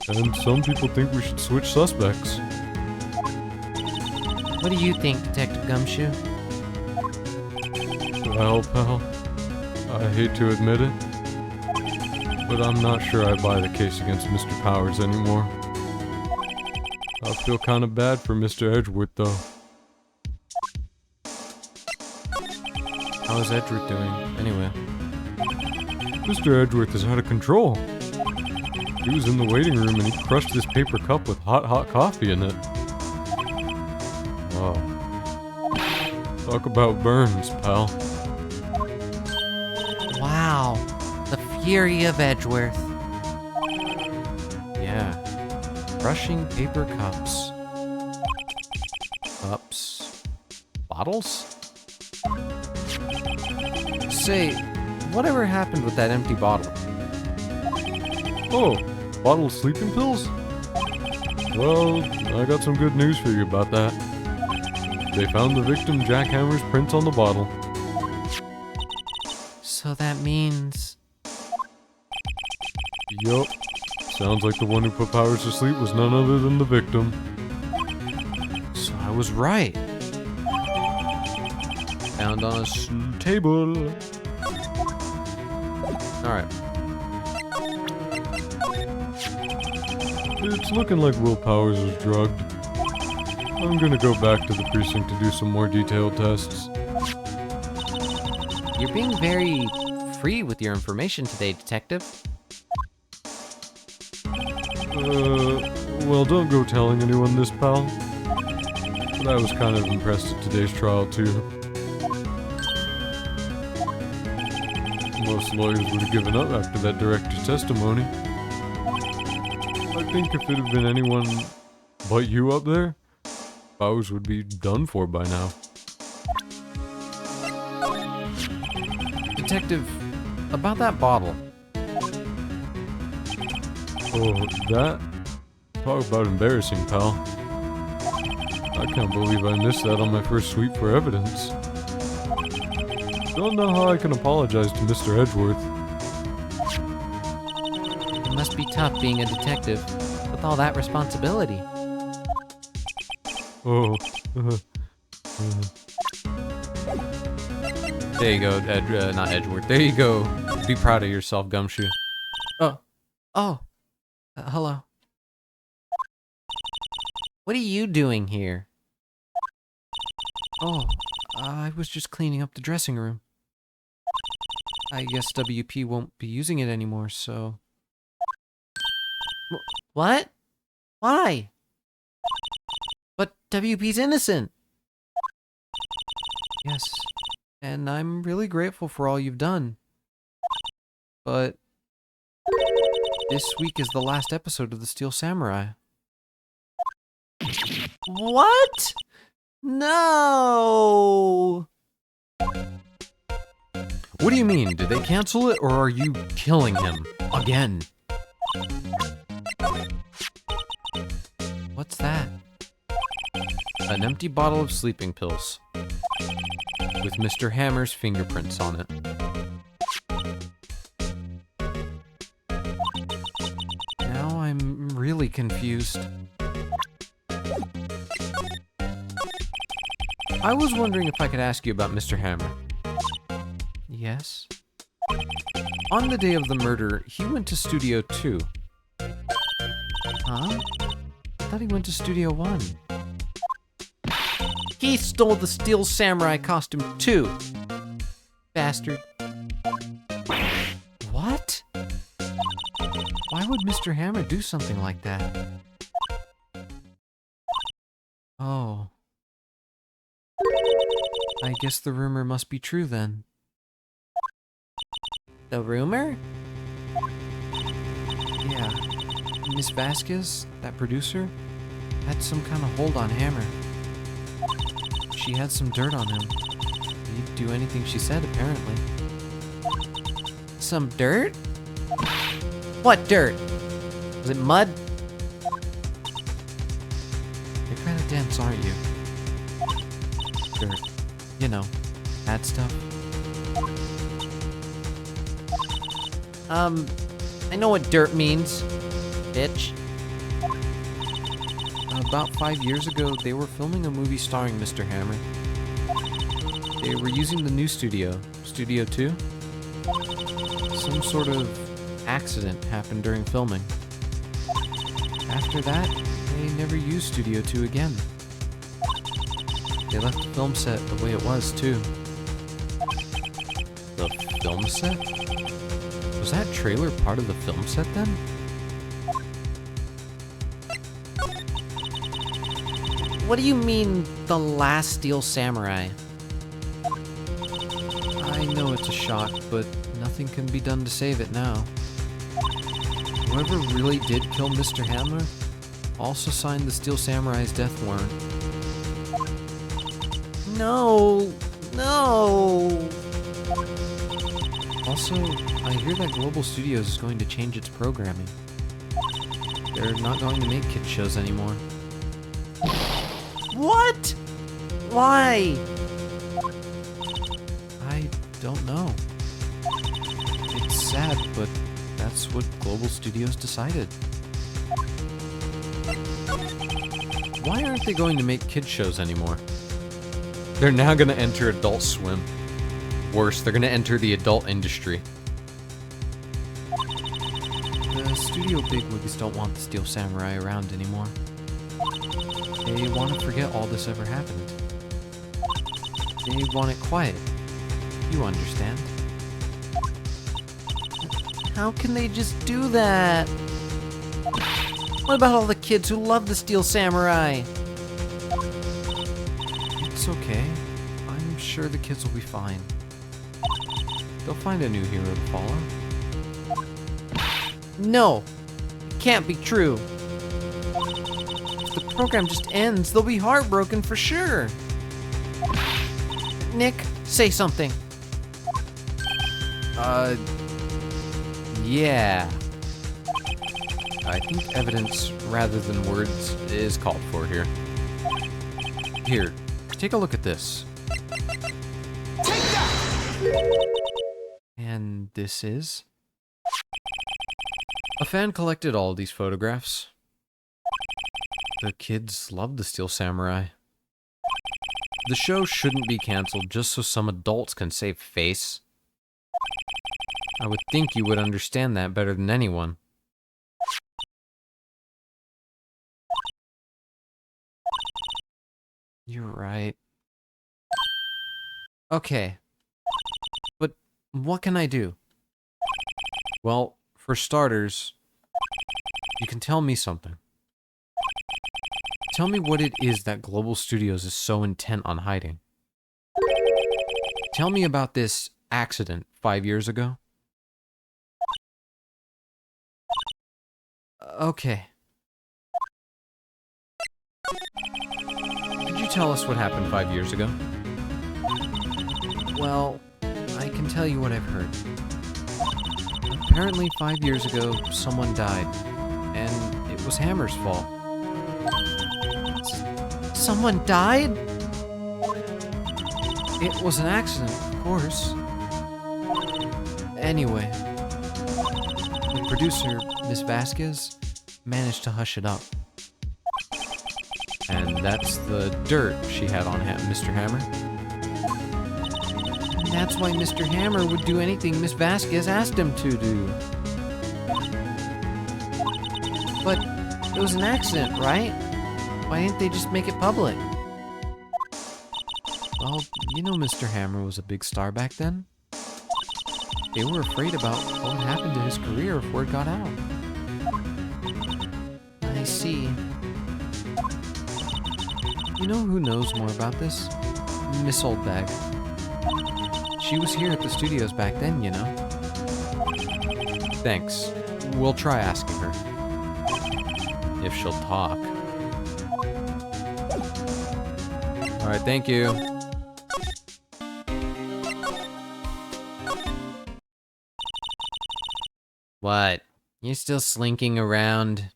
A: And some people think we should switch suspects.
B: What do you think, Detective Gumshoe?
A: Well, pal, I hate to admit it, but I'm not sure I buy the case against Mr. Powers anymore. I feel kind of bad for Mr. Edgeworth, though. How's Edgeworth doing, anyway? Mr. Edgeworth is out of control. He was in the waiting room and he crushed this paper cup with hot coffee in it. Wow. Talk about burns, pal.
B: Wow. The fury of Edgeworth.
A: Yeah. Crushing paper cups. Bottles? Say, whatever happened with that empty bottle? Oh, bottle of sleeping pills? Well, I got some good news for you about that. They found the victim Jackhammer's prints on the bottle.
B: So that means...
A: Yup. Sounds like the one who put Powers to sleep was none other than the victim. So I was right. Found on a table. Alright. It's looking like Will Powers was drugged. I'm gonna go back to the precinct to do some more detailed tests.
B: You're being very free with your information today, Detective.
A: Well, don't go telling anyone this, pal. But I was kind of impressed at today's trial, too. Most lawyers would have given up after that director's testimony. I think if it had been anyone but you up there, Powers would be done for by now. Detective, about that bottle. Oh, that? Talk about embarrassing, pal. I can't believe I missed that on my first sweep for evidence. Don't know how I can apologize to Mr. Edgeworth.
B: It must be tough being a detective with all that responsibility.
A: Oh. There you go, not Edgeworth. There you go. Be proud of yourself, Gumshoe.
B: Oh. Hello. What are you doing here?
A: Oh, I was just cleaning up the dressing room. I guess WP won't be using it anymore, so...
B: What? Why? But WP's innocent.
A: Yes, and I'm really grateful for all you've done. But... this week is the last episode of The Steel Samurai.
B: What? No!
A: What do you mean? Did they cancel it, or are you killing him? Again?
B: What's that?
A: An empty bottle of sleeping pills. With Mr. Hammer's fingerprints on it.
B: Now I'm really confused.
A: I was wondering if I could ask you about Mr. Hammer.
B: Yes?
A: On the day of the murder, he went to Studio 2.
B: Huh? I thought he went to Studio 1. He stole the Steel Samurai costume too! Bastard. What? Why would Mr. Hammer do something like that? Oh. I guess the rumor must be true then. The rumor? Yeah. Miss Vasquez, that producer, had some kind of hold on Hammer. She had some dirt on him. He'd do anything she said, apparently. Some dirt? What dirt? Was it mud? You're kind of dense, aren't you? Dirt. You know, that stuff. I know what dirt means, bitch.
A: About 5 years ago, they were filming a movie starring Mr. Hammer. They were using the new studio, Studio 2. Some sort of accident happened during filming. After that, they never used Studio 2 again. They left the film set the way it was, too. The film set? Was that trailer part of the film set then?
B: What do you mean, the last Steel Samurai?
A: I know it's a shock, but nothing can be done to save it now. Whoever really did kill Mr. Hammer also signed the Steel Samurai's death warrant.
B: No, no.
A: Also, I hear that Global Studios is going to change its programming. They're not going to make kids shows anymore.
B: What? Why?
A: I don't know. It's sad, but that's what Global Studios decided. Why aren't they going to make kids shows anymore? They're now going to enter Adult Swim. Worse, they're going to enter the adult industry. The studio bigwigs don't want the Steel Samurai around anymore. They want to forget all this ever happened. They want it quiet. You understand.
B: How can they just do that? What about all the kids who love the Steel Samurai?
A: It's okay. I'm sure the kids will be fine. They'll find a new hero to follow.
B: No, it can't be true. If the program just ends, they'll be heartbroken for sure. Nick, say something.
A: Yeah. I think evidence rather than words is called for here. Here, take a look at this. And this is? A fan collected all these photographs. The kids love the Steel Samurai. The show shouldn't be canceled just so some adults can save face. I would think you would understand that better than anyone. You're right.
B: Okay. But what can I do?
A: Well, for starters, you can tell me something. Tell me what it is that Global Studios is so intent on hiding. Tell me about this accident 5 years ago.
B: Okay.
A: Could you tell us what happened 5 years ago?
B: Well, I can tell you what I've heard.
A: Apparently 5 years ago, someone died, and it was Hammer's fault.
B: Someone died?
A: It was an accident, of course. Anyway, the producer, Miss Vasquez, managed to hush it up. And that's the dirt she had on Mr. Hammer.
B: And that's why Mr. Hammer would do anything Miss Vasquez asked him to do. But it was an accident, right? Why didn't they just make it public?
A: Well, you know Mr. Hammer was a big star back then. They were afraid about what would happen to his career if word got out.
B: I see.
A: You know who knows more about this? Miss Oldbag. She was here at the studios back then, you know. Thanks. We'll try asking her. If she'll talk. Alright, thank you.
B: What? You're still slinking around?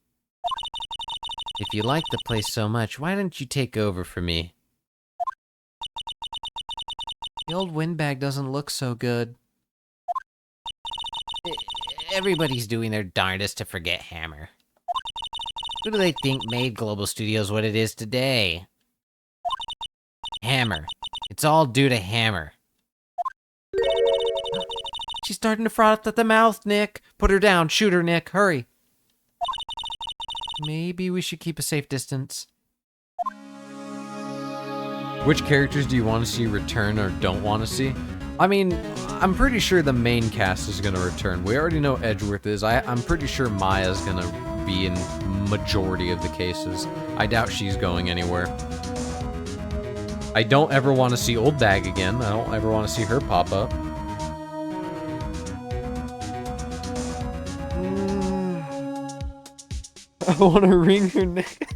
B: If you like the place so much, why don't you take over for me? The old windbag doesn't look so good. Everybody's doing their darndest to forget Hammer. Who do they think made Global Studios what it is today? Hammer. It's all due to Hammer. She's starting to froth at the mouth, Nick. Put her down. Shoot her, Nick. Hurry. Maybe we should keep a safe distance.
A: Which characters do you want to see return or don't want to see? I mean, I'm pretty sure the main cast is going to return. We already know Edgeworth is. I'm pretty sure Maya's going to be in majority of the cases. I doubt she's going anywhere. I don't ever want to see Oldbag again. I don't ever want to see her pop up. I want to wring her neck.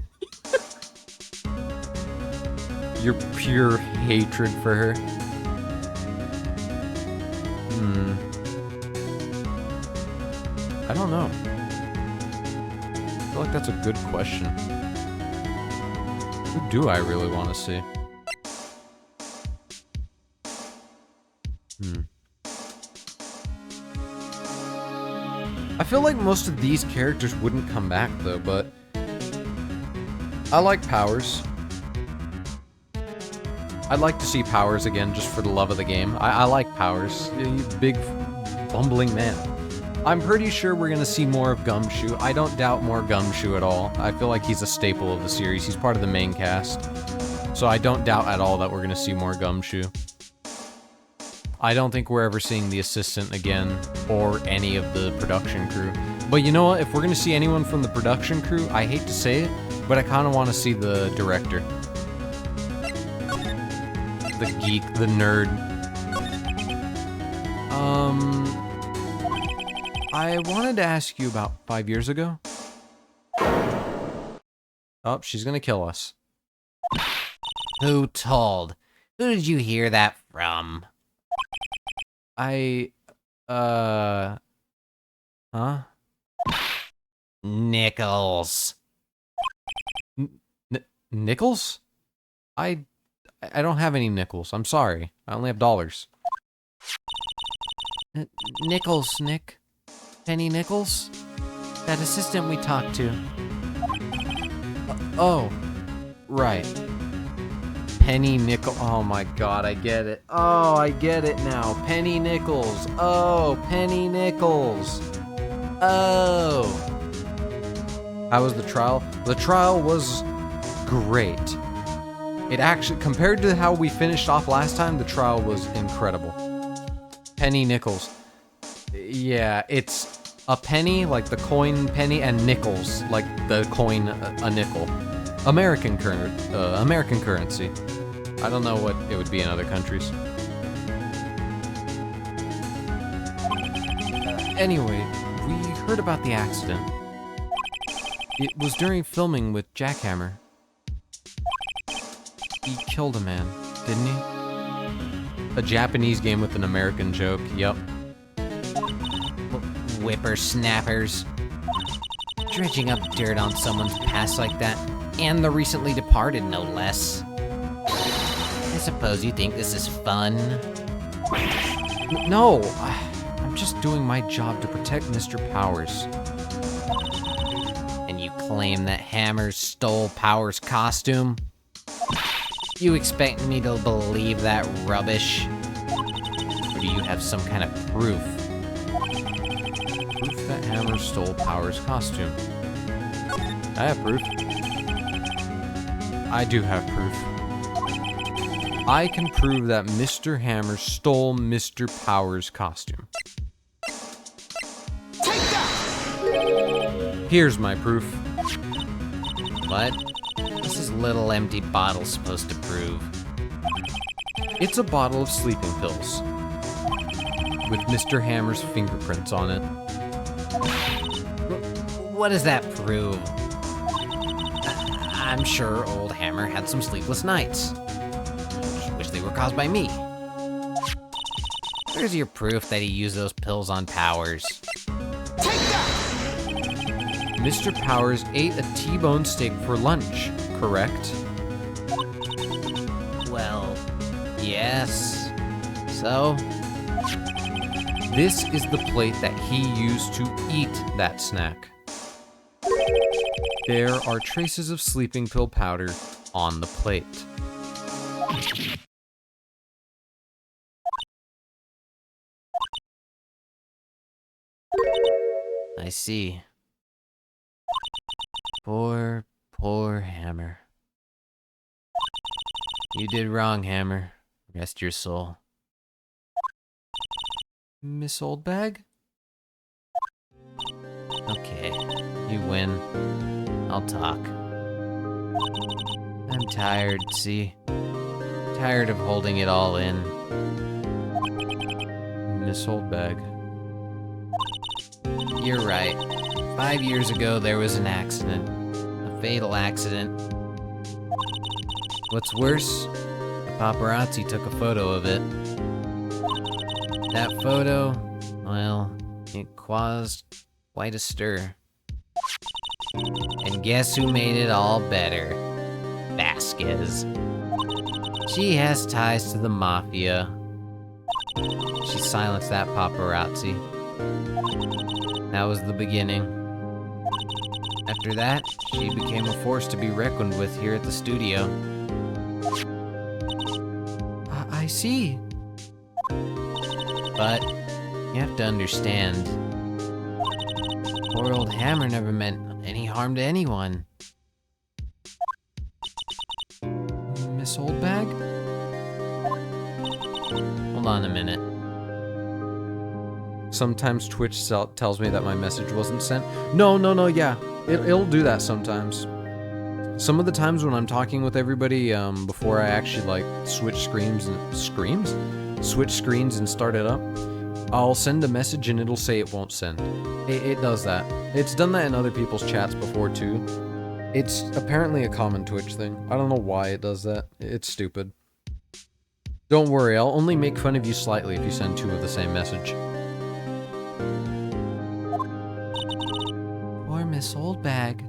A: Your pure hatred for her. I don't know. I feel like that's a good question. Who do I really want to see? I feel like most of these characters wouldn't come back though, but I like Powers. I'd like to see Powers again just for the love of the game. I like Powers. You big bumbling man. I'm pretty sure we're gonna see more of Gumshoe. I don't doubt more Gumshoe at all. I feel like he's a staple of the series. He's part of the main cast. So I don't doubt at all that we're gonna see more Gumshoe. I don't think we're ever seeing the assistant again, or any of the production crew. But you know what? If we're gonna see anyone from the production crew, I hate to say it, but I kinda wanna see the director. The geek, the nerd. I wanted to ask you about 5 years ago. Oh, she's gonna kill us.
B: Who told? Who did you hear that from?
A: Huh?
B: Nichols.
A: Nickels? I don't have any nickels. I'm sorry. I only have dollars.
B: Nichols, Nick. Penny Nichols? That assistant we talked to.
A: Oh, right. Penny Nichols. Oh my god, I get it. Oh, I get it now. Penny Nichols. Oh, Penny Nichols. Oh. How was the trial? The trial was great. It actually, compared to how we finished off last time, the trial was incredible. Penny Nichols. Yeah, it's a penny, like the coin penny, and nickels, like the coin a nickel. American currency. I don't know what it would be in other countries. Anyway, we heard about the accident. It was during filming with Jackhammer. He killed a man, didn't he? A Japanese game with an American joke, yep.
B: whippersnappers. Dredging up dirt on someone's past like that, and the recently departed, no less. I suppose you think this is fun?
A: No, I'm just doing my job to protect Mr. Powers.
B: And you claim that Hammer stole Powers' costume? You expect me to believe that rubbish? Or do you have some kind of proof?
A: Proof that Hammer stole Powers' costume. I have proof. I do have proof. I can prove that Mr. Hammer stole Mr. Powers' costume.
C: Take that!
A: Here's my proof.
B: What? What's this little empty bottle supposed to prove?
A: It's a bottle of sleeping pills with Mr. Hammer's fingerprints on it.
B: What does that prove? I'm sure old Hammer had some sleepless nights. Wish they were caused by me. Where's your proof that he used those pills on Powers?
C: Take that!
A: Mr. Powers ate a T-bone steak for lunch, correct?
B: Well, yes. So?
A: This is the plate that he used to eat that snack. There are traces of sleeping pill powder on the plate.
B: I see. Poor, poor Hammer. You did wrong, Hammer. Rest your soul.
A: Miss Oldbag?
B: Okay, you win. I'll talk. I'm tired, see? Tired of holding it all in.
A: Miss Oldbag.
B: You're right. 5 years ago, there was an accident. A fatal accident. What's worse, the paparazzi took a photo of it. That photo, well, it caused quite a stir. And guess who made it all better? Vasquez. She has ties to the mafia. She silenced that paparazzi. That was the beginning. After that, she became a force to be reckoned with here at the studio.
A: I see.
B: But you have to understand, poor old Hammer never meant any harm to anyone.
A: Miss Oldbag?
B: Hold on a minute.
A: Sometimes Twitch tells me that my message wasn't sent. No, yeah. It'll do that sometimes. Some of the times when I'm talking with everybody, before I actually, like, switch screens and start it up, I'll send a message and it'll say it won't send. It does that. It's done that in other people's chats before, too. It's apparently a common Twitch thing. I don't know why it does that. It's stupid. Don't worry, I'll only make fun of you slightly if you send two of the same message.
B: Poor Miss Oldbag.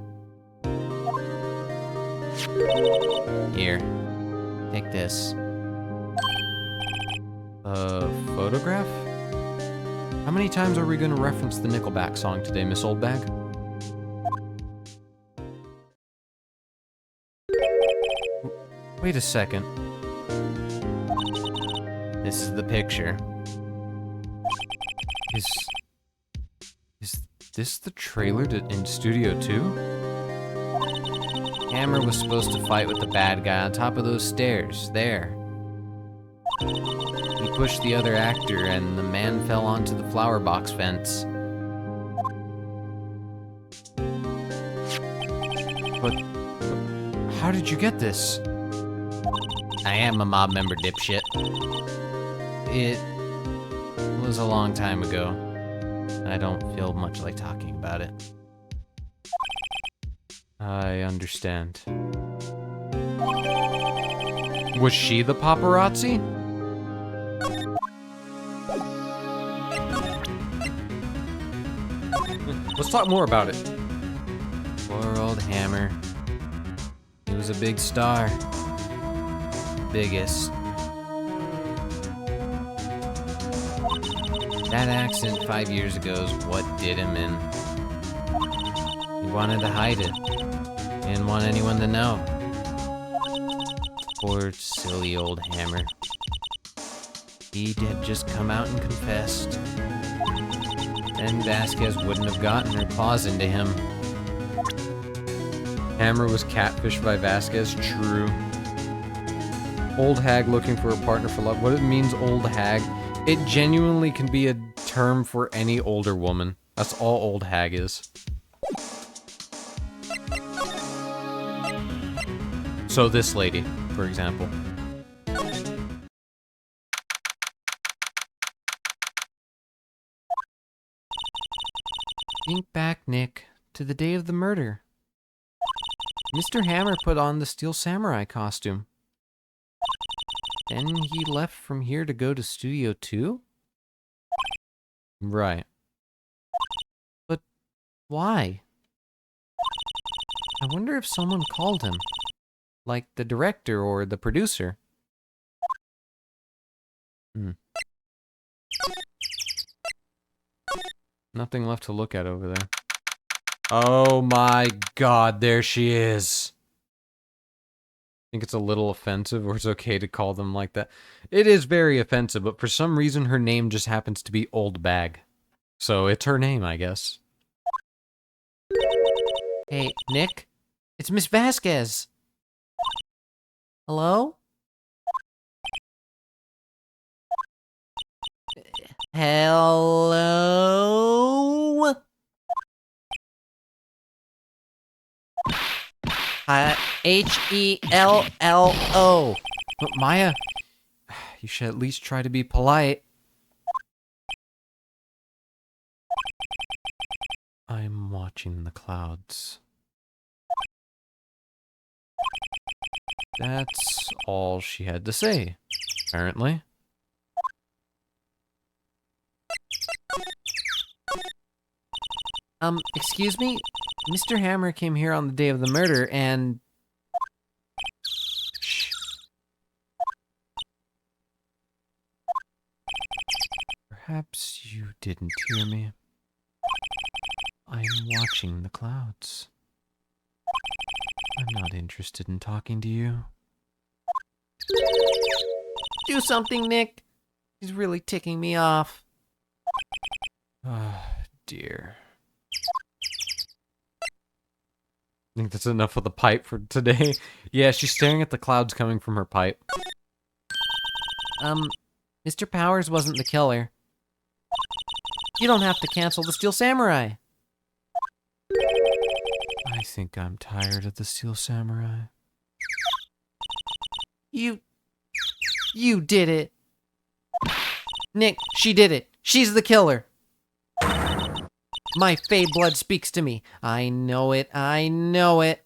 B: Here, take this.
A: A photograph? How many times are we going to reference the Nickelback song today, Miss Oldbag? Wait a second.
B: This is the picture.
A: Is this the trailer in Studio 2?
B: Hammer was supposed to fight with the bad guy on top of those stairs, there. He pushed the other actor and the man fell onto the flower box fence.
A: But how did you get this?
B: I am a mob member, dipshit. It was a long time ago. I don't feel much like talking about it.
A: I understand. Was she the paparazzi? Let's talk more about it.
B: Poor old Hammer. He was a big star. Biggest. That accident 5 years ago is what did him in. He wanted to hide it. Didn't want anyone to know. Poor silly old Hammer. He had just come out and confessed. And Vasquez wouldn't have gotten her claws into him.
A: Hammer was catfished by Vasquez, true. Old hag looking for a partner for love. What it means, old hag? It genuinely can be a term for any older woman. That's all old hag is. So this lady, for example.
B: Think back, Nick, to the day of the murder. Mr. Hammer put on the Steel Samurai costume. Then he left from here to go to Studio 2?
A: Right.
B: But why? I wonder if someone called him. Like the director or the producer.
A: Nothing left to look at over there. Oh my god, there she is. I think it's a little offensive, or it's okay to call them like that. It is very offensive, but for some reason her name just happens to be Old Bag. So it's her name, I guess.
B: Hey, Nick? It's Miss Vasquez. Hello? Hello? Hello.
A: But Maya, you should at least try to be polite. I'm watching the clouds. That's all she had to say, apparently.
B: Excuse me? Mr. Hammer came here on the day of the murder and...
A: Shh. Perhaps you didn't hear me. I'm watching the clouds. I'm not interested in talking to you.
B: Do something, Nick. He's really ticking me off.
A: Ah, dear. I think that's enough of the pipe for today. Yeah, she's staring at the clouds coming from her pipe.
B: Mr. Powers wasn't the killer. You don't have to cancel the Steel Samurai.
A: I think I'm tired of the Steel Samurai.
B: You did it. Nick, she did it. She's the killer. My Fey blood speaks to me. I know it. I know it.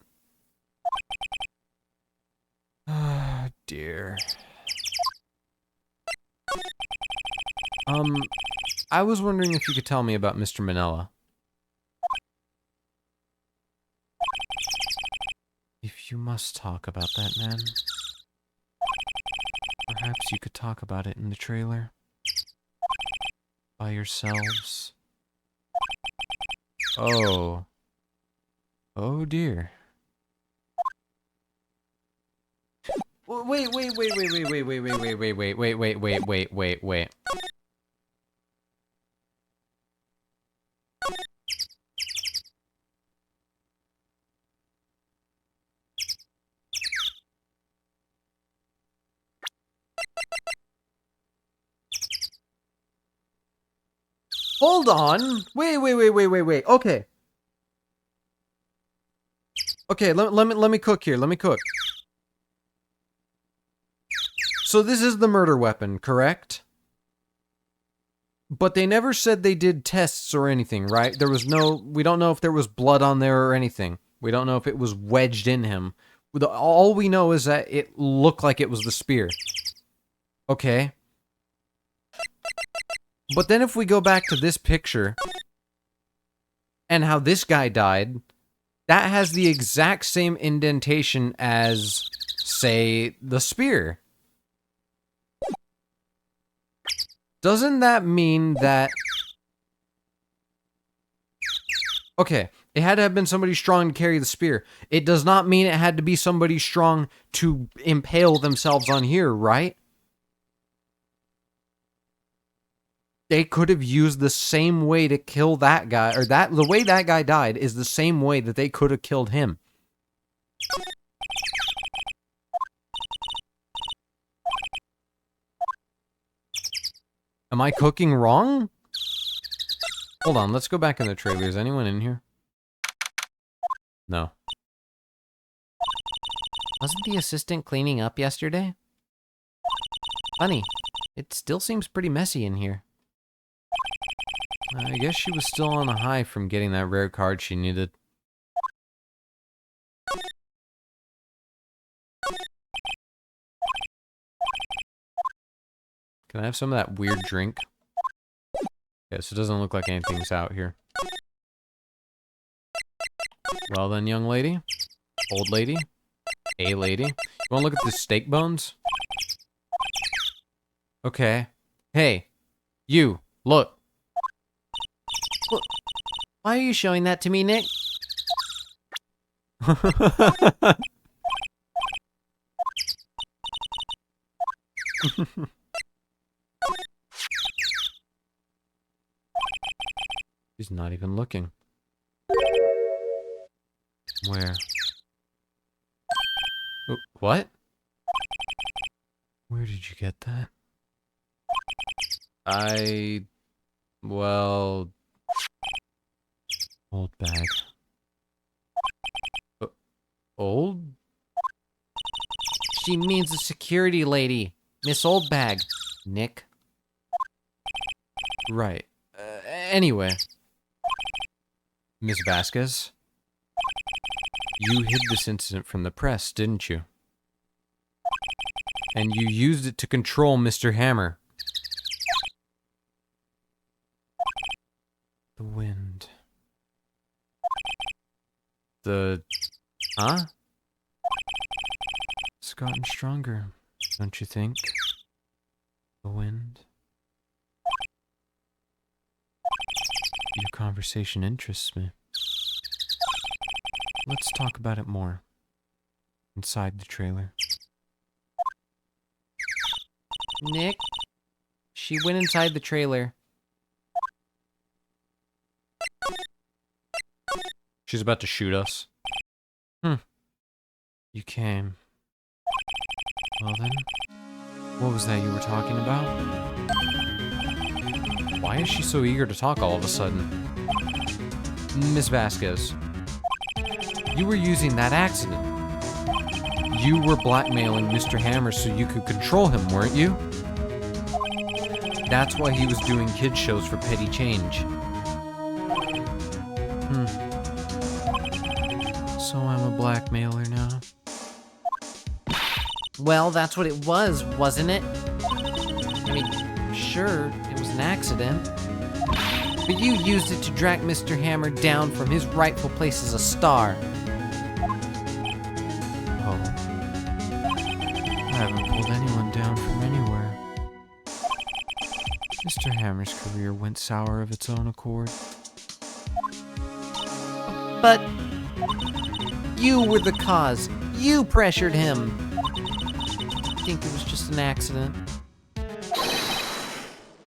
A: Ah, dear. I was wondering if you could tell me about Mr. Manella. If you must talk about that man, perhaps you could talk about it in the trailer. By yourselves. Oh. Oh dear. Wait. Hold on. Wait. Okay. Okay, let me cook here. Let me cook. So this is the murder weapon, correct? But they never said they did tests or anything, right? There was no... We don't know if there was blood on there or anything. We don't know if it was wedged in him. All we know is that it looked like it was the spear. Okay. But then if we go back to this picture... and how this guy died, that has the exact same indentation as, say, the spear. Doesn't that mean that... Okay, it had to have been somebody strong to carry the spear. It does not mean it had to be somebody strong to impale themselves on here, right? They could have used the same way to kill that guy, or the way that guy died is the same way that they could have killed him. Am I cooking wrong? Hold on, let's go back in the trailer. Is anyone in here? No.
B: Wasn't the assistant cleaning up yesterday? Funny, it still seems pretty messy in here.
A: I guess she was still on a high from getting that rare card she needed. Can I have some of that weird drink? Yes, it doesn't look like anything's out here. Well then, young lady. Old lady. A lady. You wanna look at the steak bones? Okay. Hey. You. Look.
B: Why are you showing that to me, Nick?
A: She's not even looking. Where? Oh, what? Where did you get that? Well... Old bag. Old?
B: She means the security lady, Miss Oldbag, Nick.
A: Right. Anyway. Miss Vasquez? You hid this incident from the press, didn't you? And you used it to control Mr. Hammer. The wind. Huh? It's gotten stronger, don't you think? The wind. Your conversation interests me. Let's talk about it more. Inside the trailer.
B: Nick, she went inside the trailer.
A: She's about to shoot us. You came. Well then, what was that you were talking about? Why is she so eager to talk all of a sudden? Miss Vasquez, you were using that accident. You were blackmailing Mr. Hammer so you could control him, weren't you? That's why he was doing kids shows for petty change. So I'm a blackmailer now.
B: Well, that's what it was, wasn't it? I mean, sure, it was an accident. But you used it to drag Mr. Hammer down from his rightful place as a star.
A: Oh. I haven't pulled anyone down from anywhere. Mr. Hammer's career went sour of its own accord.
B: But you were the cause. You pressured him. I think it was just an accident.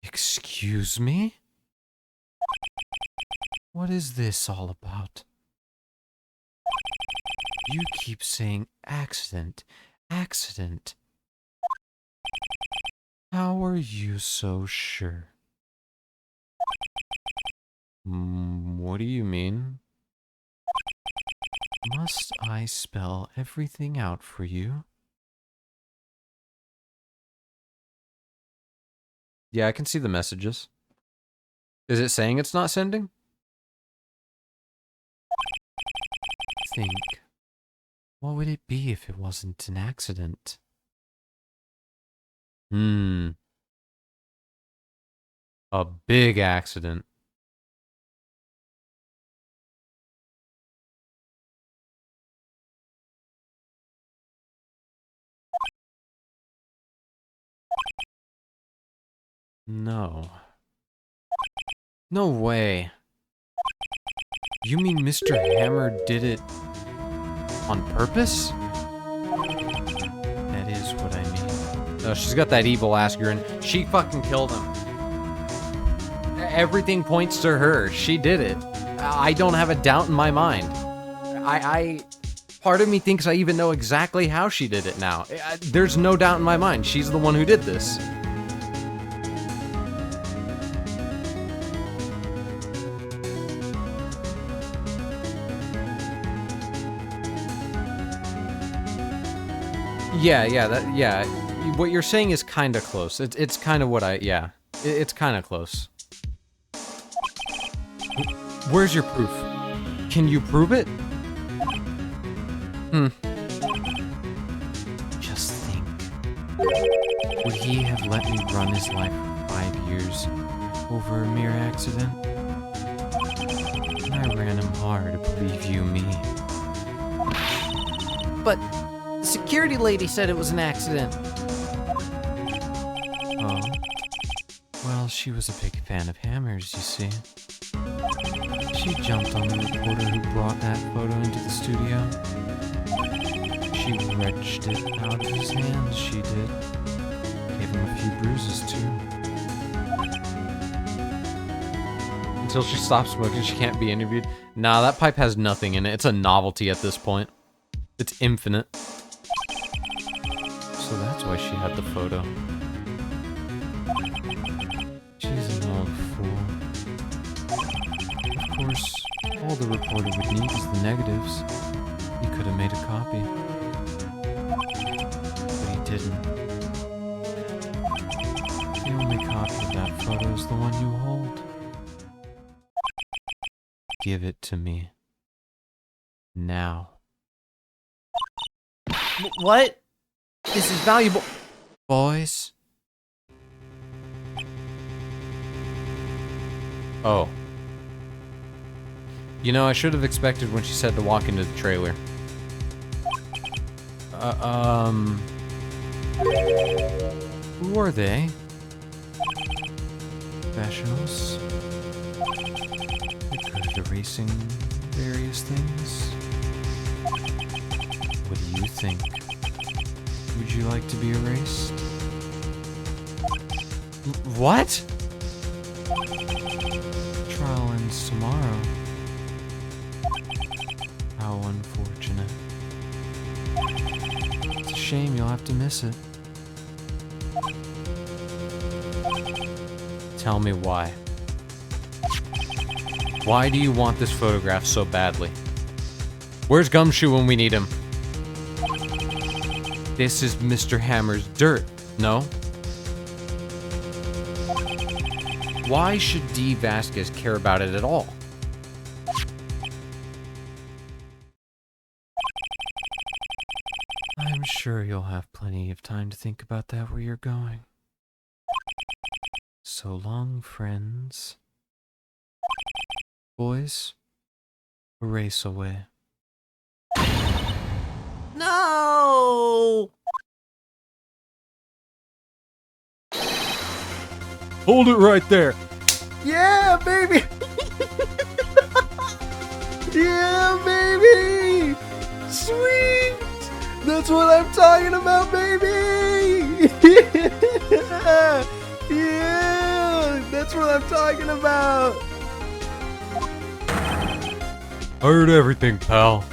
A: Excuse me? What is this all about? You keep saying accident, accident. How are you so sure? What do you mean? Must I spell everything out for you? Yeah, I can see the messages. Is it saying it's not sending? Think. What would it be if it wasn't an accident? A big accident. No. No way. You mean Mr. Hammer did it on purpose? That is what I mean. Oh, she's got that evil ass grin. She fucking killed him. Everything points to her. She did it. I don't have a doubt in my mind. Part of me thinks I even know exactly how she did it now. There's no doubt in my mind. She's the one who did this. Yeah. What you're saying is kind of close. It's kind of what it's kind of close. Where's your proof? Can you prove it? Just think. Would he have let me run his life for 5 years over a mere accident? I ran him hard, believe you me.
B: But the security lady said it was an accident.
A: Oh? Well, she was a big fan of hammers, you see. She jumped on the reporter who brought that photo into the studio. She wrenched it out of his hands, she did. Gave him a few bruises, too. Until she stops smoking, she can't be interviewed. Nah, that pipe has nothing in it. It's a novelty at this point. It's infinite. So that's why she had the photo. She's an old fool. Of course, all the reporter would need is the negatives. He could have made a copy. But he didn't. The only copy of that photo is the one you hold. Give it to me. Now.
B: What? This is valuable.
A: Boys? Oh. You know, I should have expected when she said to walk into the trailer. Who are they? Professionals? They're good at erasing various things. What do you think? Would you like to be erased? What? Trial ends tomorrow. How unfortunate. It's a shame you'll have to miss it. Tell me why. Why do you want this photograph so badly? Where's Gumshoe when we need him? This is Mr. Hammer's dirt, no? Why should D. Vasquez care about it at all? I'm sure you'll have plenty of time to think about that where you're going. So long, friends. Boys, erase away.
B: No!
A: Hold it right there. Yeah, baby. Yeah, baby. Sweet. That's what I'm talking about, baby. Yeah, that's what I'm talking about. Heard everything, pal.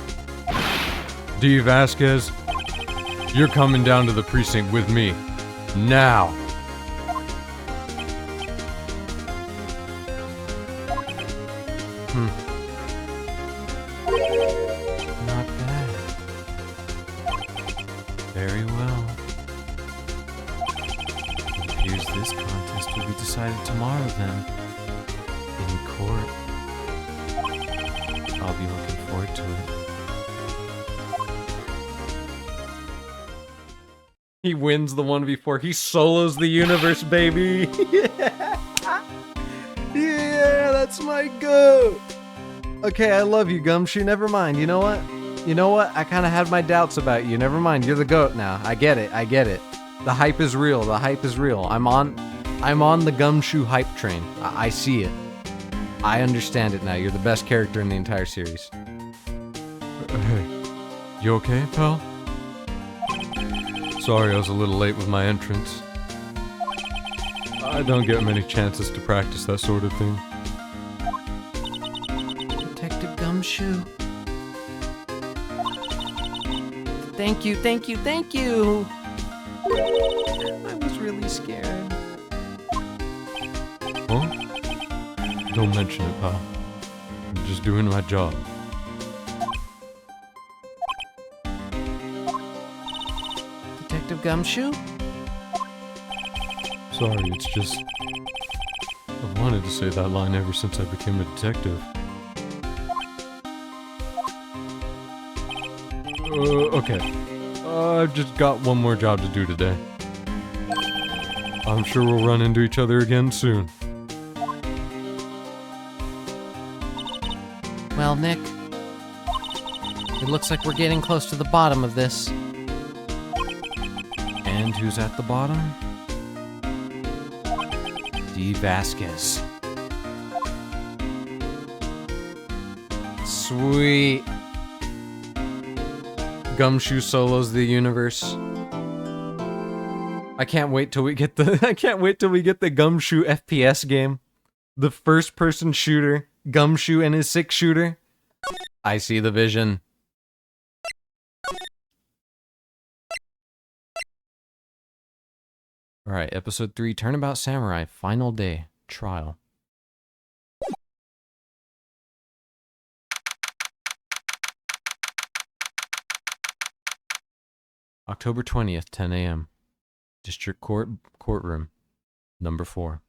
A: D. Vasquez, you're coming down to the precinct with me. Now. Not bad. Very well. It appears this contest will be decided tomorrow then. In court. I'll be looking forward to it. He wins the 1v4. He solos the universe, baby. Yeah, that's my goat. Okay, I love you, Gumshoe. Never mind. You know what? I kind of had my doubts about you. Never mind. You're the goat now. I get it. The hype is real. I'm on I'm on the Gumshoe hype train. I see it. I understand it now. You're the best character in the entire series. Hey, you okay, pal? Sorry I was a little late with my entrance. I don't get many chances to practice that sort of thing.
B: Detective Gumshoe. Thank you, thank you, thank you! I was really scared.
A: Huh? Don't mention it, pal. I'm just doing my job.
B: Detective Gumshoe?
A: Sorry, it's just... I've wanted to say that line ever since I became a detective. Okay. I've just got one more job to do today. I'm sure we'll run into each other again soon.
B: Well, Nick, it looks like we're getting close to the bottom of this.
A: And who's at the bottom? D. Vasquez. Sweet. Gumshoe solos the universe. I can't wait till we get the Gumshoe FPS game. The first person shooter, Gumshoe and his 6-shooter. I see the vision. Alright, episode 3, Turnabout Samurai, final day, trial. October 20th, 10 a.m. District Court, courtroom, number 4.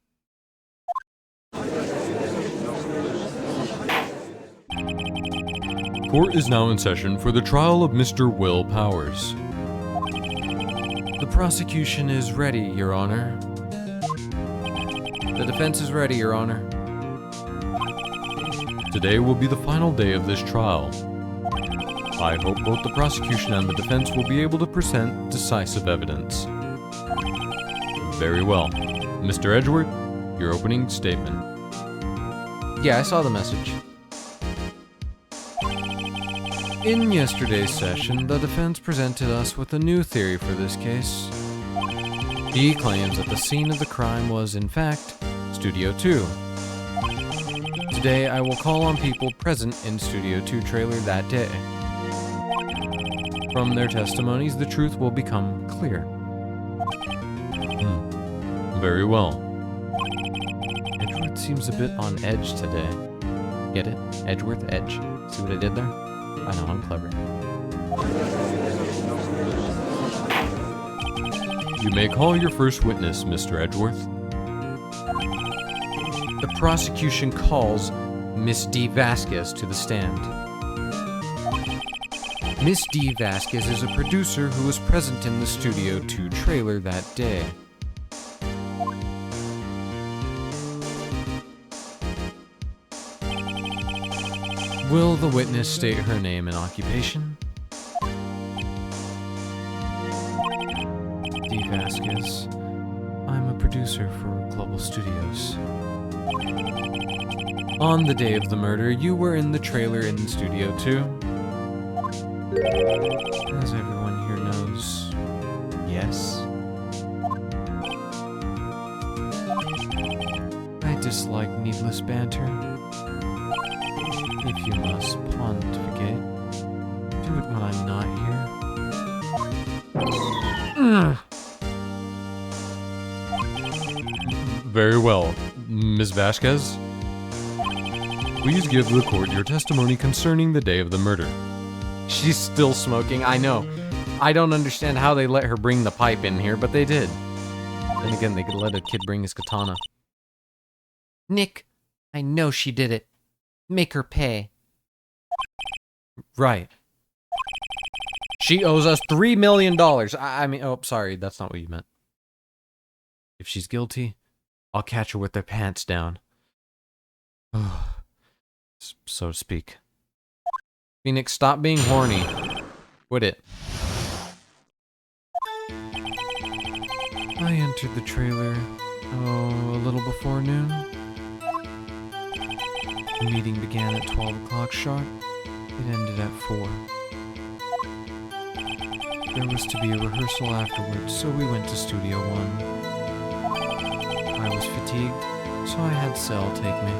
A: Court is now in session for the trial of Mr. Will Powers. The prosecution is ready, Your Honor. The defense is ready, Your Honor. Today will be the final day of this trial. I hope both the prosecution and the defense will be able to present decisive evidence. Very well. Mr. Edgeworth, your opening statement. Yeah, I saw the message. In yesterday's session, the defense presented us with a new theory for this case. He claims that the scene of the crime was, in fact, Studio 2. Today, I will call on people present in Studio 2 trailer that day. From their testimonies, the truth will become clear. Very well. Edgeworth seems a bit on edge today. Get it? Edgeworth, edge. See what I did there? I know, I'm clever. You may call your first witness, Mr. Edgeworth. The prosecution calls Miss D. Vasquez to the stand. Miss D. Vasquez is a producer who was present in the Studio 2 trailer that day. Will the witness state her name and occupation? D. Vasquez. I'm a producer for Global Studios. On the day of the murder, you were in the trailer in Studio 2. As everyone here knows, yes. I dislike needless banter. If you must pontificate, do it when I'm not here. Very well. Ms. Vasquez? Please give the court your testimony concerning the day of the murder. She's still smoking, I know. I don't understand how they let her bring the pipe in here, but they did. Then again, they could let a kid bring his katana.
B: Nick, I know she did it. Make her pay.
A: Right. She owes us $3 million. I mean, oh, sorry, that's not what you meant. If she's guilty, I'll catch her with their pants down. So to speak. Phoenix, stop being horny. Quit it. I entered the trailer Oh, a little before noon? The meeting began at 12 o'clock sharp. It ended at 4. There was to be a rehearsal afterwards, so we went to Studio 1. I was fatigued, so I had Cell take me.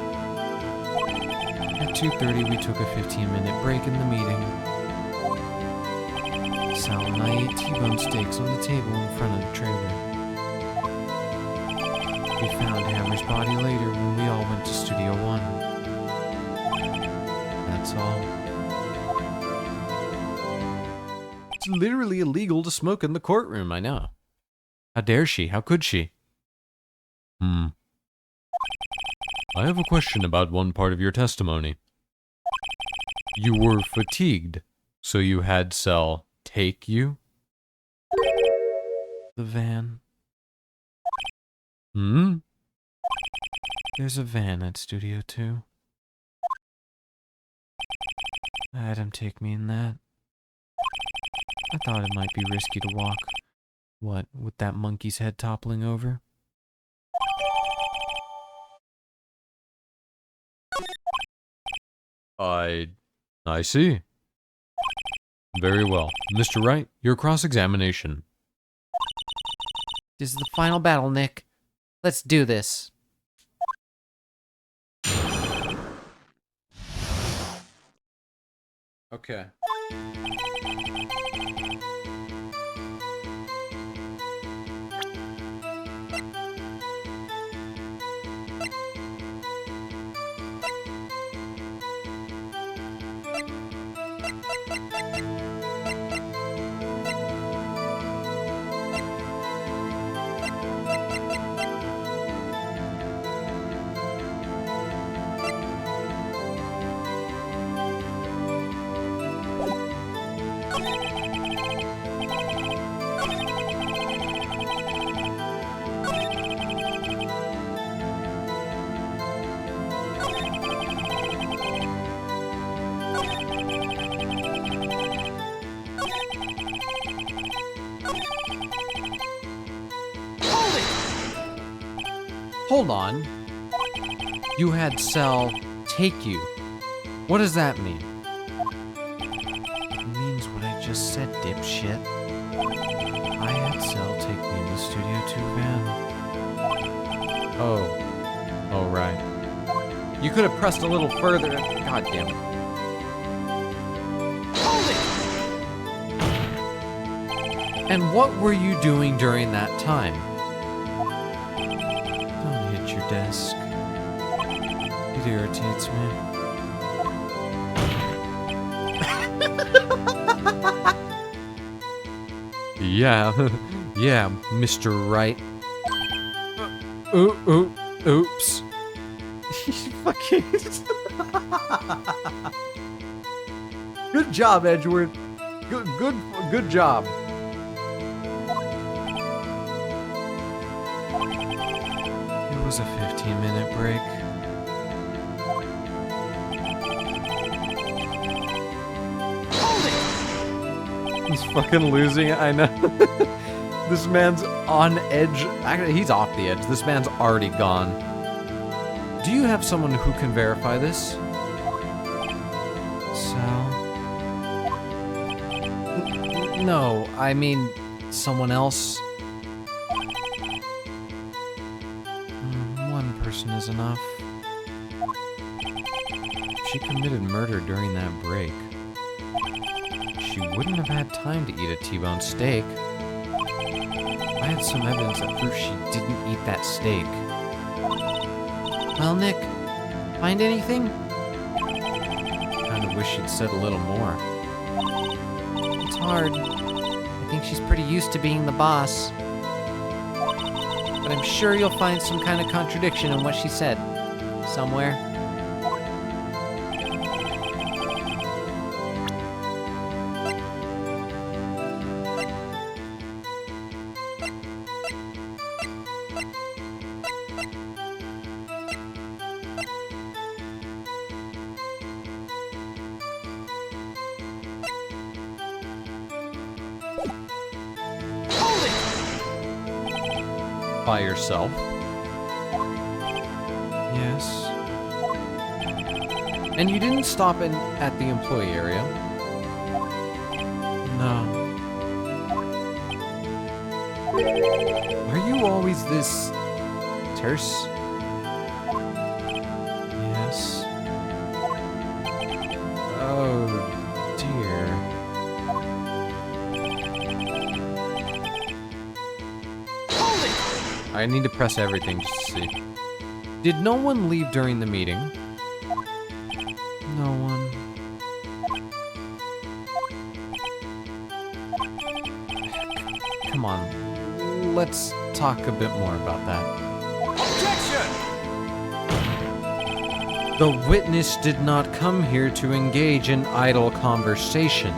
A: At 2:30 we took a 15-minute break in the meeting. Sal and I ate T-bone steaks on the table in front of the trailer. We found Hammer's body later when we all went to Studio 1. That's all. It's literally illegal to smoke in the courtroom, I know. How dare she? How could she? I have a question about one part of your testimony. You were fatigued, so you had Cell take you? The van. There's a van at Studio 2. I had him take me in that. I thought it might be risky to walk. What, with that monkey's head toppling over? I see. Very well. Mr. Wright, your cross-examination.
B: This is the final battle, Nick. Let's do this.
A: Okay. Hold on. You had Cell take you. What does that mean?
B: It means what I just said, dipshit. I had Cell take me in the Studio 2 van.
A: Oh. Oh, right. You could have pressed a little further. God damn it. And what were you doing during that time?
B: Don't hit your desk. It irritates me.
A: Yeah, yeah, Mr. Wright. Oops. Fucking. Good job, Edgeworth. Good job.
B: It was a 15-minute break.
A: He's fucking losing it, I know. This man's on edge. Actually, he's off the edge. This man's already gone. Do you have someone who can verify this?
B: Sal? No, I mean, someone else. One person is enough.
A: She committed murder during that break. She wouldn't have had time to eat a T-bone steak. I had some evidence that proves she didn't eat that steak.
B: Well, Nick, find anything?
A: Kind of wish she'd said a little more.
B: It's hard. I think she's pretty used to being the boss. But I'm sure you'll find some kind of contradiction in what she said. Somewhere.
A: By yourself? And you didn't stop at the employee area? No. Are you always this terse? Yes. Oh, dear.
C: Hold it!
A: I need to press everything just to see. Did no one leave during the meeting? No one. Come on. Let's talk a bit more about that.
C: Objection!
A: The witness did not come here to engage in idle conversation.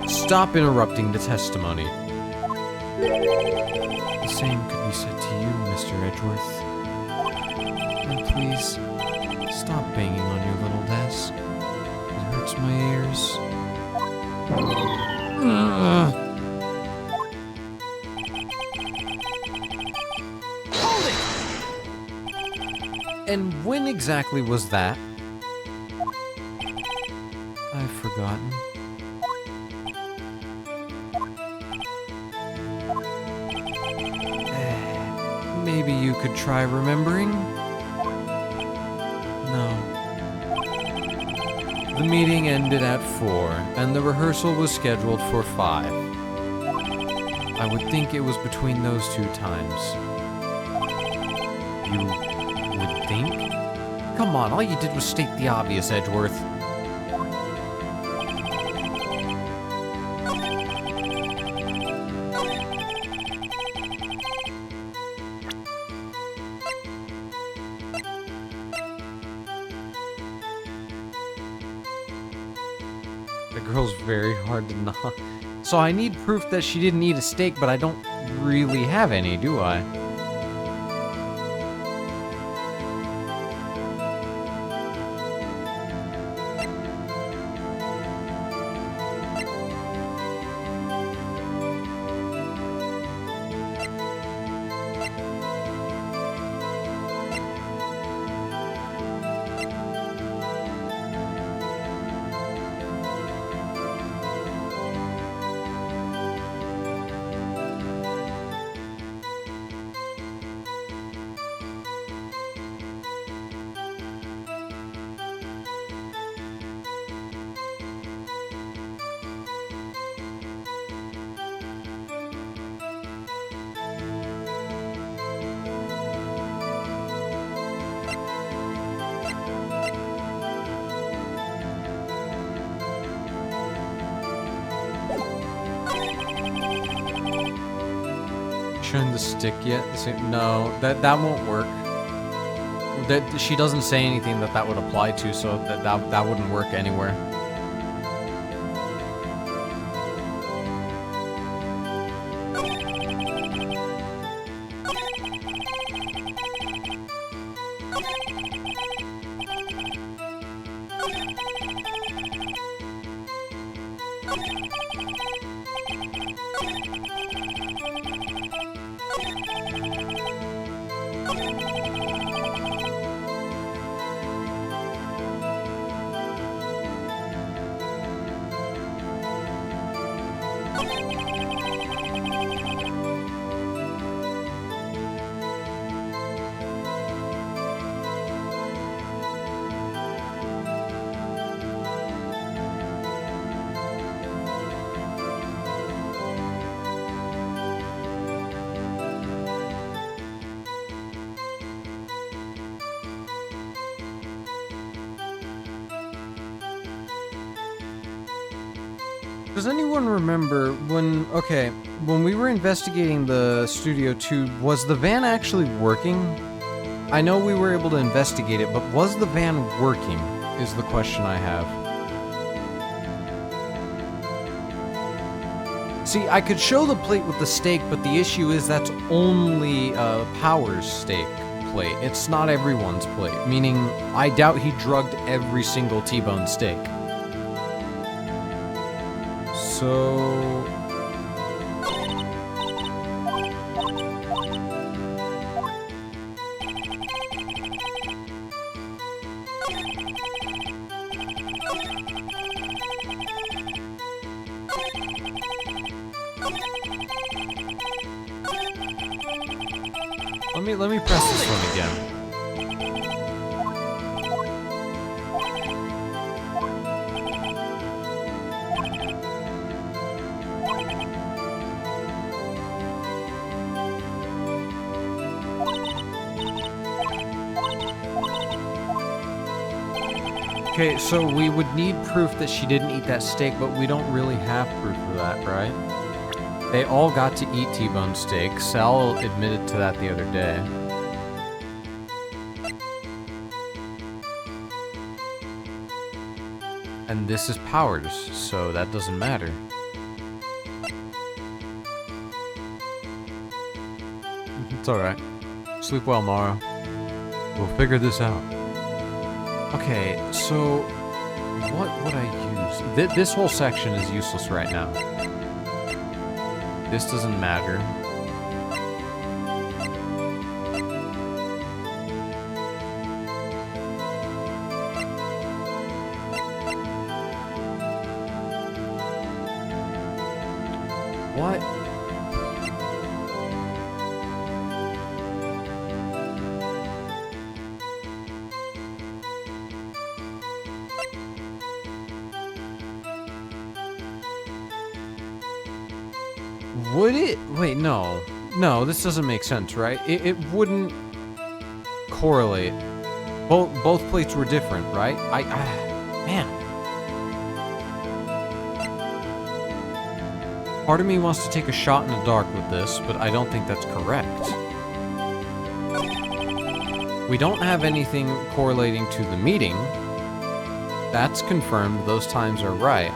A: Stop interrupting the testimony. The same could be said to you, Mr. Edgeworth. And please, stop banging on your little desk. It hurts my ears.
C: Hold it!
A: And when exactly was that? I've forgotten. Maybe you could try remembering? No. The meeting ended at 4, and the rehearsal was scheduled for 5. I would think it was between those two times. You would think? Come on, all you did was state the obvious, Edgeworth. The girl's very hard to knock. So I need proof that she didn't eat a steak, but I don't really have any, do I? Turn the stick yet? No, that won't work. That she doesn't say anything that would apply to, so that wouldn't work anywhere. Does anyone remember when we were investigating the Studio 2, was the van actually working? I know we were able to investigate it, but was the van working, is the question I have. See, I could show the plate with the steak, but the issue is that's only Power's steak plate. It's not everyone's plate, meaning I doubt he drugged every single T-bone steak. So... Let me press this one again. Okay, so we would need proof that she didn't eat that steak, but we don't really have proof of that, right? They all got to eat T-bone steak. Sal admitted to that the other day. And this is Powers, so that doesn't matter. It's alright. Sleep well, Mara. We'll figure this out. Okay, so what would I use? This whole section is useless right now. This doesn't matter. What? Would it? Wait, no. No, this doesn't make sense, right? It wouldn't correlate. Both plates were different, right? Man. Part of me wants to take a shot in the dark with this, but I don't think that's correct. We don't have anything correlating to the meeting. That's confirmed. Those times are right.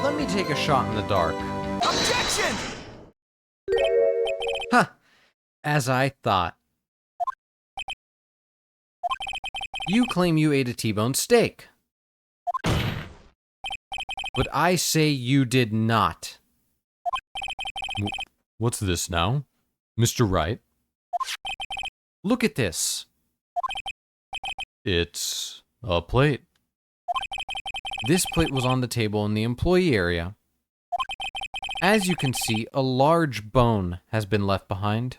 A: Let me take a shot in the dark.
C: Objection!
A: Huh. As I thought. You claim you ate a T-bone steak. But I say you did not. What's this now? Mr. Wright? Look at this. It's a plate. This plate was on the table in the employee area. As you can see, a large bone has been left behind.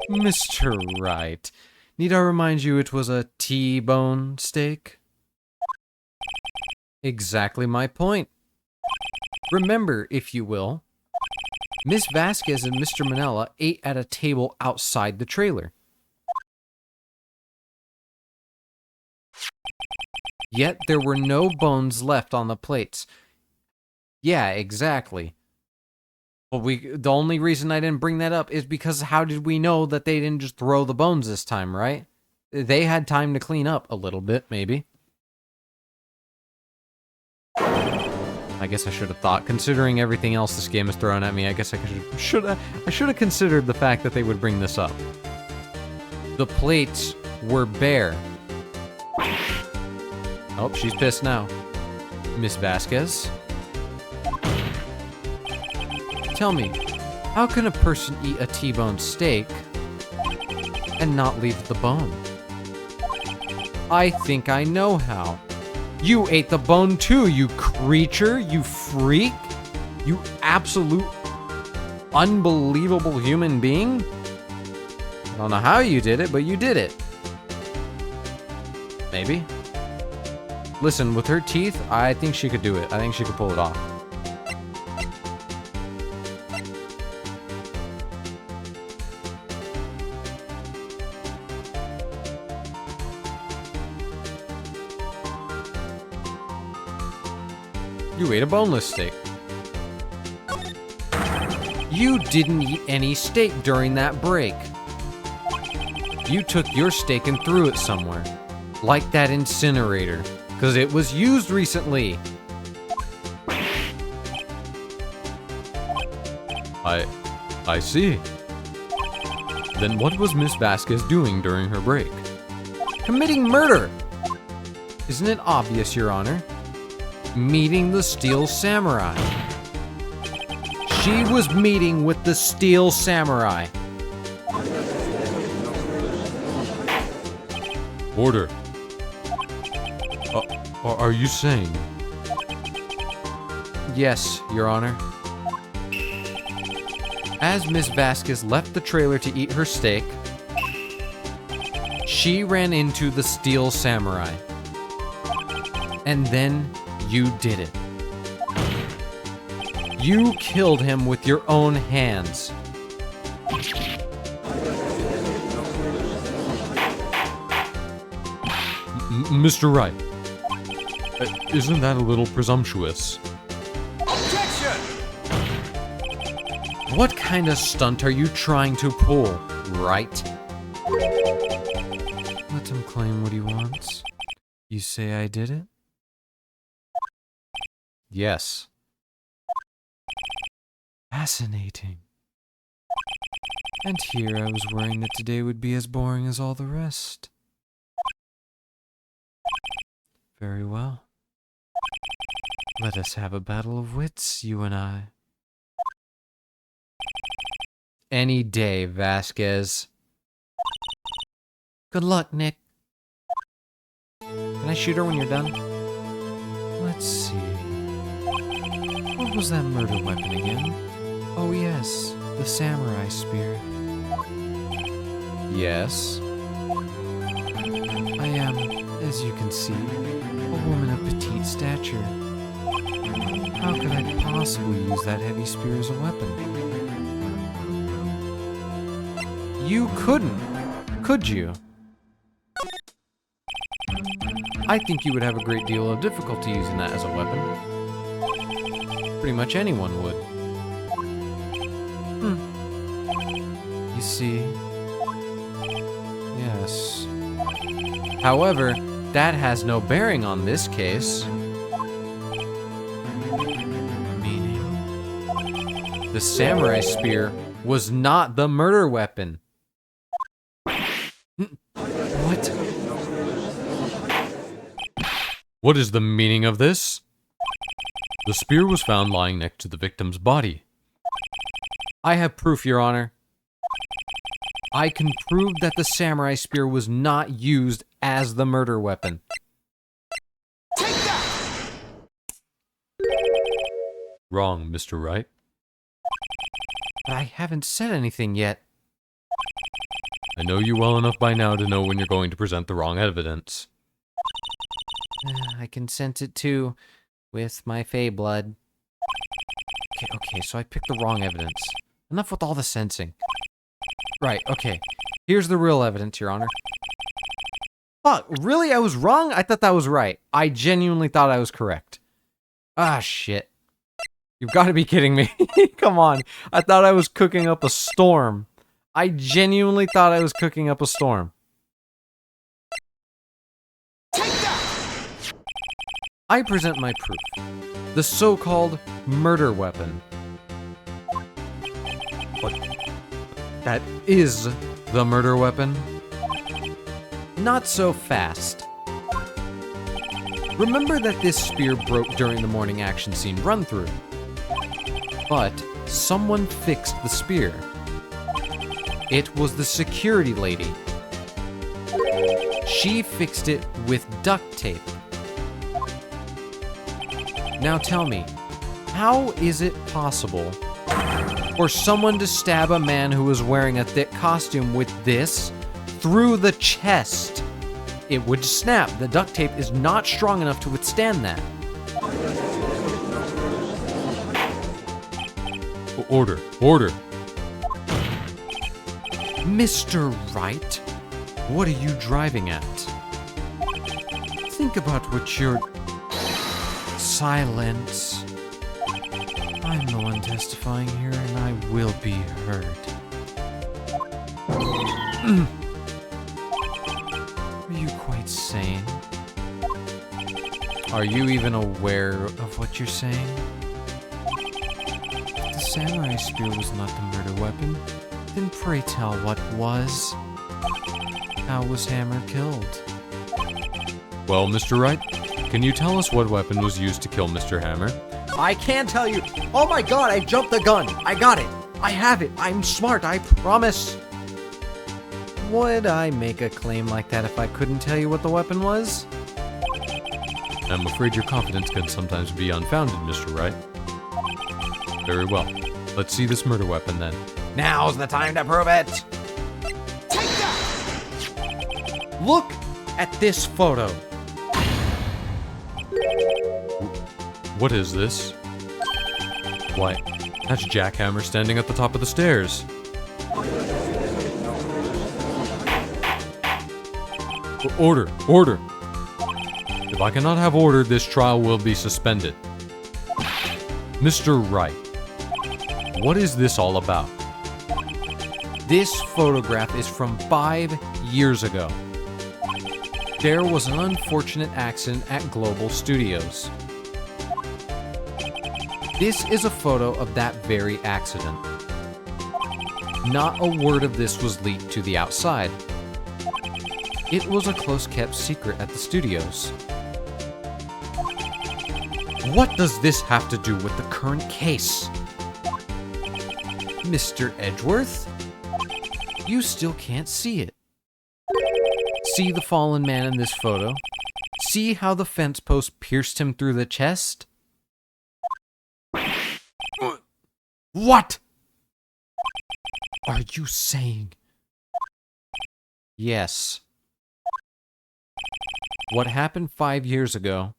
A: Mr. Wright, need I remind you it was a T-bone steak? Exactly my point. Remember, if you will, Miss Vasquez and Mr. Manella ate at a table outside the trailer. Yet there were no bones left on the plates. Yeah, exactly. But the only reason I didn't bring that up is because how did we know that they didn't just throw the bones this time, right? They had time to clean up a little bit, maybe. I guess I should have thought, considering everything else this game has thrown at me, I guess I should have considered the fact that they would bring this up. The plates were bare. Oh, she's pissed now. Miss Vasquez? Tell me, how can a person eat a T-bone steak and not leave the bone? I think I know how. You ate the bone too, you creature, you freak, you absolute unbelievable human being. I don't know how you did it, but you did it. Maybe. Listen, with her teeth, I think she could do it. I think she could pull it off. You ate a boneless steak.
B: You didn't eat any steak during that break.
A: You took your steak and threw it somewhere. Like that incinerator, because it was used recently. I see. Then what was Miss Vasquez doing during her break?
B: Committing murder! Isn't it obvious, Your Honor? Meeting the Steel Samurai. She was meeting with the Steel Samurai.
A: Order. Are you saying?
B: Yes, Your Honor. As Miss Vasquez left the trailer to eat her steak, she ran into the Steel Samurai. And then you did it. You killed him with your own hands.
A: Mr. Wright, isn't that a little presumptuous?
C: Objection!
B: What kind of stunt are you trying to pull, Wright?
A: Let him claim what he wants. You say I did it?
B: Yes.
A: Fascinating. And here I was worrying that today would be as boring as all the rest. Very well. Let us have a battle of wits, you and I.
B: Any day, Vasquez. Good luck, Nick. Can I shoot her when you're done?
A: Let's see. What was that murder weapon again? Oh yes, the samurai spear.
B: Yes.
A: I am, as you can see, a woman of petite stature. How could I possibly use that heavy spear as a weapon?
B: You couldn't, could you? I think you would have a great deal of difficulty using that as a weapon. Pretty much anyone would.
A: You see? Yes.
B: However, that has no bearing on this case.
A: Meaning?
B: The samurai spear was not the murder weapon.
A: What? What is the meaning of this? The spear was found lying next to the victim's body.
B: I have proof, Your Honor. I can prove that the samurai spear was not used as the murder weapon.
C: Take that!
A: Wrong, Mr. Wright.
B: But I haven't said anything yet.
A: I know you well enough by now to know when you're going to present the wrong evidence.
B: I can sense it too, with my fey blood. Okay, so I picked the wrong evidence. Enough with all the sensing. Right, okay. Here's the real evidence, Your Honor. Fuck, really? I was wrong? I thought that was right. I genuinely thought I was correct. Ah, shit. You've got to be kidding me. Come on. I thought I was cooking up a storm. I genuinely thought I was cooking up a storm.
C: Take that!
B: I present my proof. The so-called murder weapon. What? That is the murder weapon? Not so fast. Remember that this spear broke during the morning action scene run-through. But someone fixed the spear. It was the security lady. She fixed it with duct tape. Now tell me, how is it possible for someone to stab a man who was wearing a thick costume with this through the chest? It would snap. The duct tape is not strong enough to withstand that.
A: Order, order.
B: Mr. Wright, what are you driving at? Think about what you're
A: Silence. I'm the one testifying here, and I will be heard. Are you quite sane? Are you even aware of what you're saying? If the samurai spear was not the murder weapon, then pray tell what was. How was Hammer killed? Well, Mr. Wright, can you tell us what weapon was used to kill Mr. Hammer?
B: I can tell you. Oh my god, I jumped the gun. I got it. I have it. I'm smart, I promise. Would I make a claim like that if I couldn't tell you what the weapon was?
A: I'm afraid your confidence can sometimes be unfounded, Mr. Wright. Very well. Let's see this murder weapon then.
B: Now's the time to prove it.
C: Take that!
B: Look at this photo.
A: What is this? Why, that's Jack Hammer standing at the top of the stairs. Order! Order! If I cannot have order, this trial will be suspended. Mr. Wright, what is this all about?
B: This photograph is from 5 years ago. There was an unfortunate accident at Global Studios. This is a photo of that very accident. Not a word of this was leaked to the outside. It was a close-kept secret at the studios. What does this have to do with the current case? Mr. Edgeworth? You still can't see it. See the fallen man in this photo? See how the fence post pierced him through the chest? What are you saying? Yes. What happened 5 years ago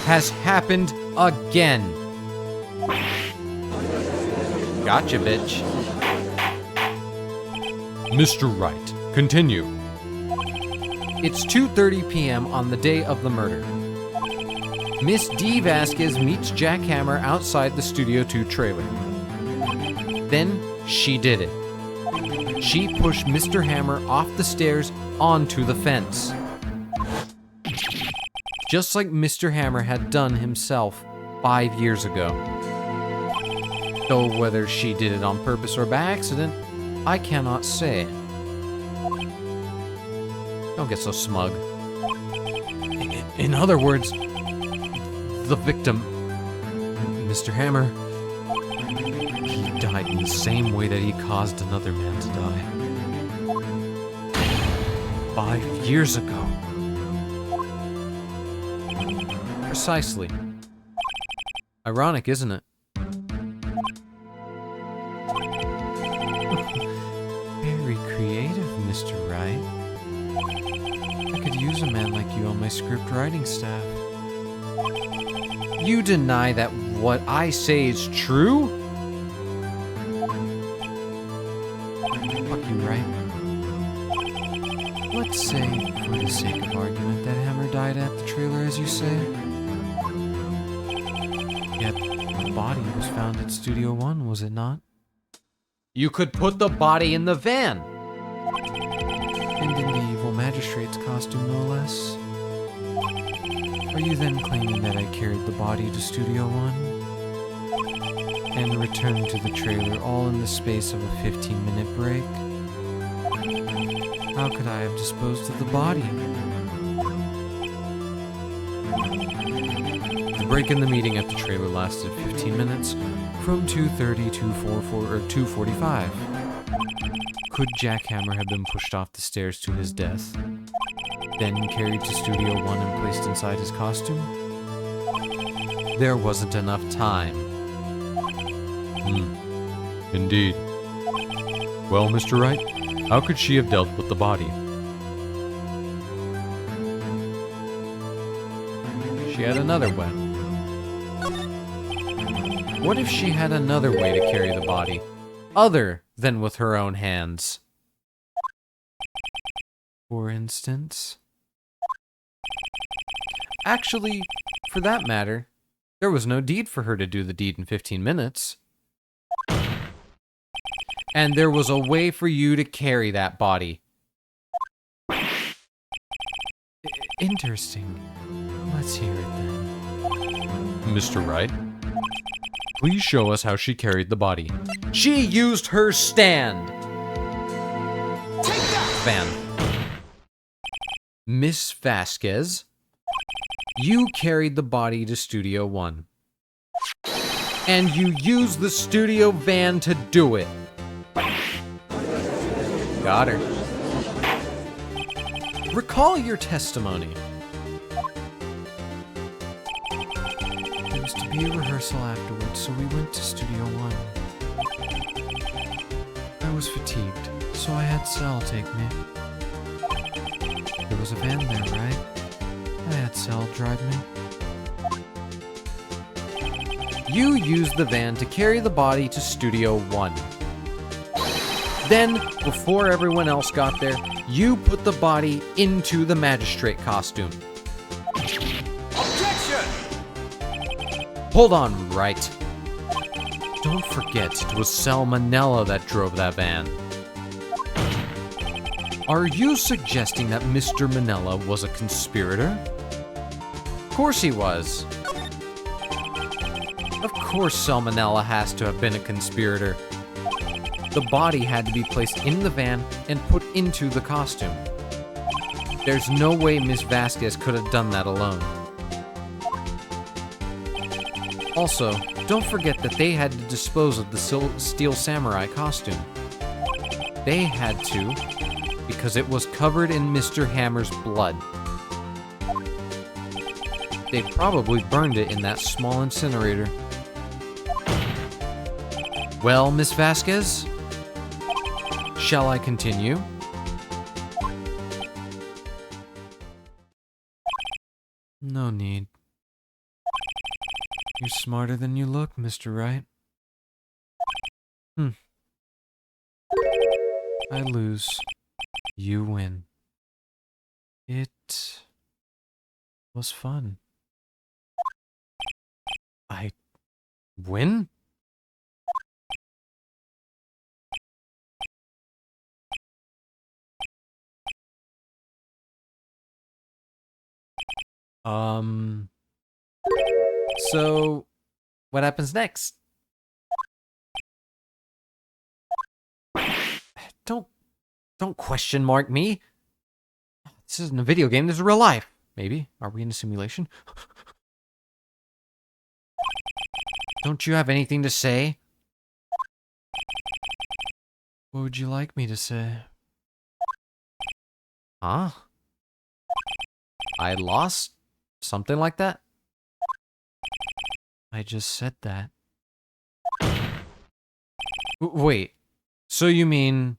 B: has happened again. Gotcha, bitch.
A: Mr. Wright, continue.
B: It's 2:30 p.m. on the day of the murder. Miss D. Vasquez meets Jack Hammer outside the Studio 2 trailer. Then she did it. She pushed Mr. Hammer off the stairs onto the fence. Just like Mr. Hammer had done himself 5 years ago. Though whether she did it on purpose or by accident, I cannot say. Don't get so smug. In other words, the victim, Mr. Hammer, he died in the same way that he caused another man to die. 5 years ago. Precisely. Ironic, isn't it? Very creative, Mr. Wright. I could use a man like you on my script writing staff. You deny that what I say is true? Fuck you, Wright. Let's say, for the sake of argument, that Hammer died at the trailer, as you say. Yet, the body was found at Studio 1, was it not? You could put the body in the van! And in the evil magistrate's costume, no less. Are you then claiming that I carried the body to Studio 1? And returned to the trailer all in the space of a 15-minute break? How could I have disposed of the body? The break in the meeting at the trailer lasted 15 minutes, from 2:30 to 2:45. Could Jack Hammer have been pushed off the stairs to his death, then carried to Studio 1 and placed inside his costume? There wasn't enough time.
A: Indeed. Well, Mr. Wright, how could she have dealt with the body?
B: She had another way. What if she had another way to carry the body, other than with her own hands?
A: For instance? Actually, for that matter, there was no deed for her to do the deed in 15 minutes. And there was a way for you to carry that body. Interesting. Let's hear it then. Mr. Wright, please show us how she carried the body. She used her stand.
C: Take that!
A: Van. Miss Vasquez, you carried the body to Studio One. And you used the studio van to do it. Got her. Recall your testimony. There was to be a rehearsal afterwards, so we went to Studio One. I was fatigued, so I had Sal take me. There was a van there, right? I had Sal drive me. You used the van to carry the body to Studio One. Then, before everyone else got there, you put the body into the magistrate costume.
C: Objection!
A: Hold on, Wright. Don't forget, it was Salmonella that drove that van. Are you suggesting that Mr. Manella was a conspirator? Of course he was. Of course Salmonella has to have been a conspirator. The body had to be placed in the van and put into the costume. There's no way Miss Vasquez could have done that alone. Also, don't forget that they had to dispose of the Steel Samurai costume. They had to, because it was covered in Mr. Hammer's blood. They probably burned it in that small incinerator. Well, Miss Vasquez? Shall I continue? No need. You're smarter than you look, Mr. Wright. I lose. You win. It was fun. I win? So, what happens next? Don't question mark me. This isn't a video game, this is real life. Maybe. Are we in a simulation? Don't you have anything to say? What would you like me to say? Huh? I lost? Something like that? I just said that. Wait. So you mean...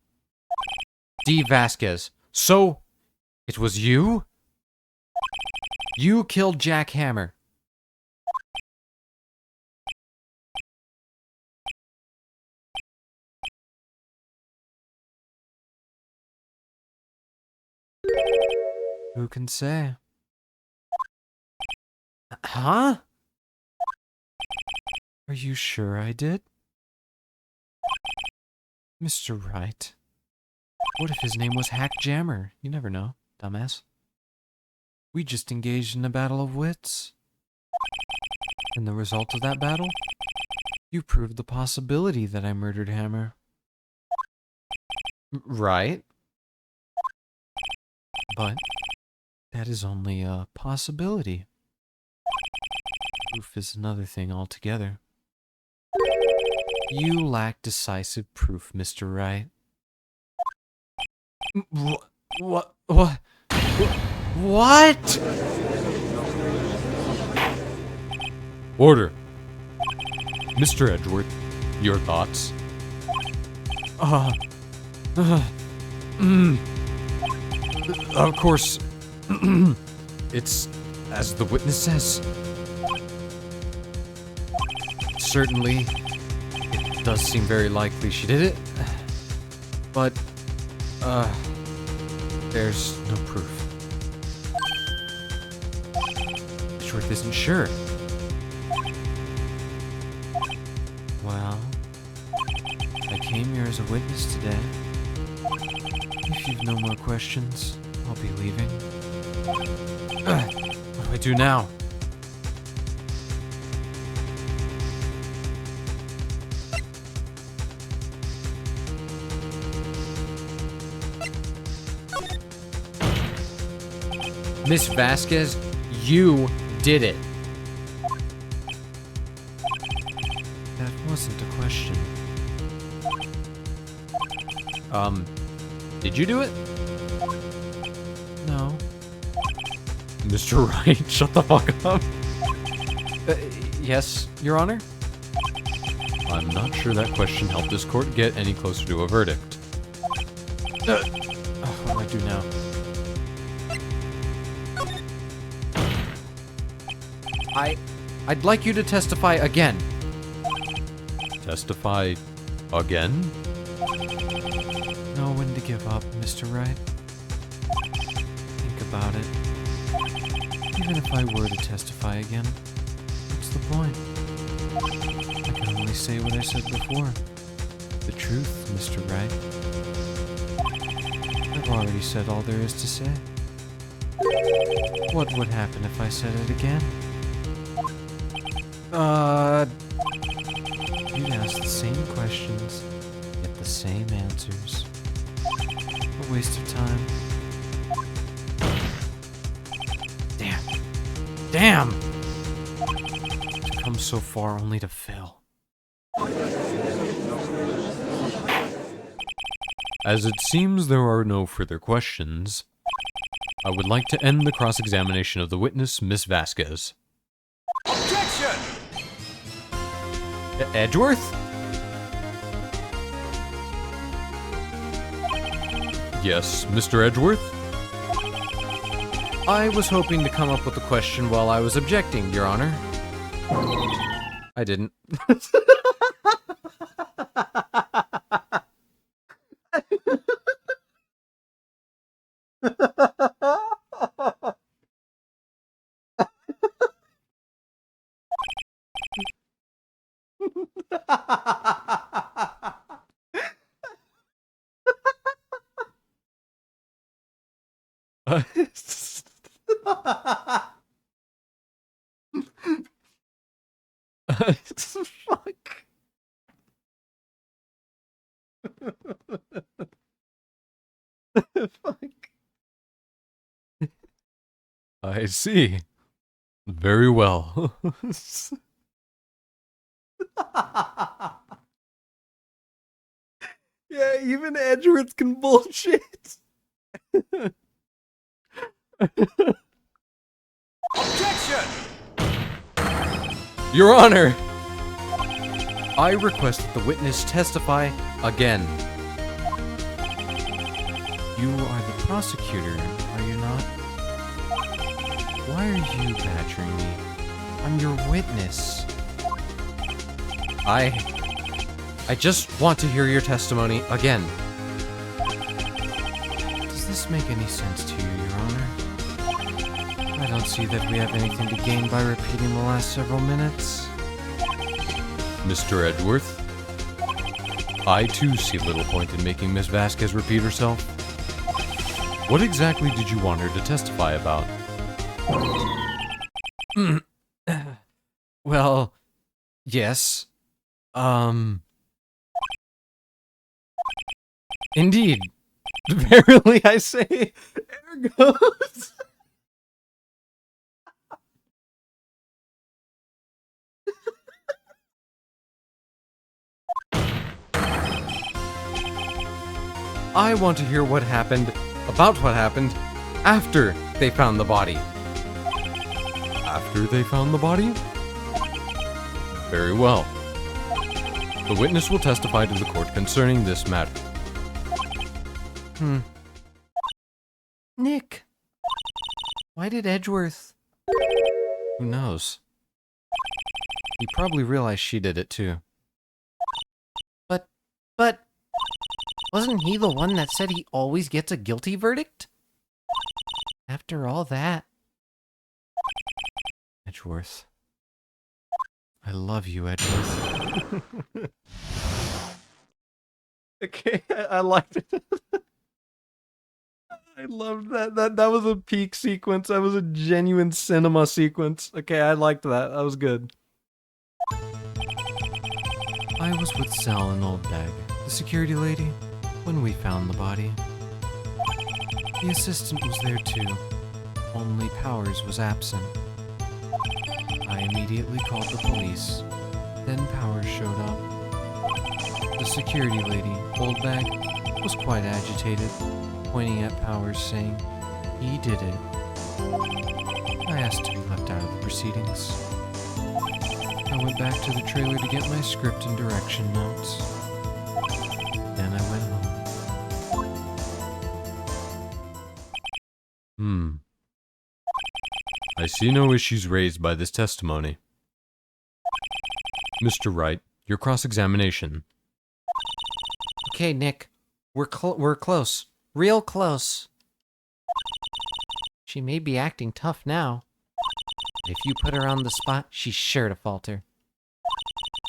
A: D. Vasquez. So... it was you? You killed Jack Hammer. Who can say? Huh? Are you sure I did? Mr. Wright. What if his name was Hack Jammer? You never know, dumbass. We just engaged in a battle of wits. And the result of that battle? You proved the possibility that I murdered Hammer. Right. But that is only a possibility. Proof is another thing altogether. You lack decisive proof, Mr. Wright. What? Order. Mr. Edgeworth, your thoughts? Of course, it's as the witness says. Certainly, it does seem very likely she did it. But, There's no proof. Edgeworth isn't sure. Well, I came here as a witness today. If you've no more questions, I'll be leaving. What do I do now?
B: Miss Vasquez, you did it.
A: That wasn't a question. Did you do it? No. Mr. Wright, shut the fuck up.
B: Yes, Your Honor?
A: I'm not sure that question helped this court get any closer to a verdict.
B: What do I do now? I'd like you to testify again.
A: Testify again?
B: Know when to give up, Mr. Wright. Think about it. Even if I were to testify again, what's the point? I can only say what I said before. The truth, Mr. Wright. I've already said all there is to say. What would happen if I said it again? You'd ask the same questions, get the same answers. A waste of time. Damn! To come so far only to fail.
A: As it seems there are no further questions, I would like to end the cross-examination of the witness, Miss Vasquez.
C: Objection!
A: Edgeworth? Yes, Mr. Edgeworth?
B: I was hoping to come up with a question while I was objecting, Your Honor.
A: I didn't. Fuck. Fuck. I see. Very well. Yeah, even Edgeworth can bullshit.
C: Objection!
A: Your Honor!
B: I request that the witness testify again. You are the prosecutor, are you not? Why are you badgering me? I'm your witness. I just want to hear your testimony again. Does this make any sense to you, Your Honor? I don't see that we have anything to gain by repeating the last several minutes.
A: Mr. Edgeworth, I too see little point in making Miss Vasquez repeat herself. What exactly did you want her to testify about?
B: Well, yes. Indeed.
A: Verily I say, ergos.
B: I want to hear what happened, about what happened, after they found the body.
A: After they found the body? Very well. The witness will testify to the court concerning this matter.
B: Nick. Why did Edgeworth?
A: Who knows?
B: He probably realized she did it too. But, wasn't he the one that said he always gets a guilty verdict? After all that.
A: Edgeworth. I love you, Edgeworth. Okay, I liked it. I loved that. That was a peak sequence. That was a genuine cinema sequence. Okay, I liked that. That was good. I was with Sal and Old Bag, the security lady, when we found the body. The assistant was there too, only Powers was absent. I immediately called the police. Then Powers showed up. The security lady, Old Bag, was quite agitated, pointing at Powers saying, "He did it." I asked to be left out of the proceedings. I went back to the trailer to get my script and direction notes. Then I went home. I see no issues raised by this testimony. Mr. Wright, your cross-examination.
B: Okay, Nick. We're close. Real close. She may be acting tough now. If you put her on the spot, she's sure to falter.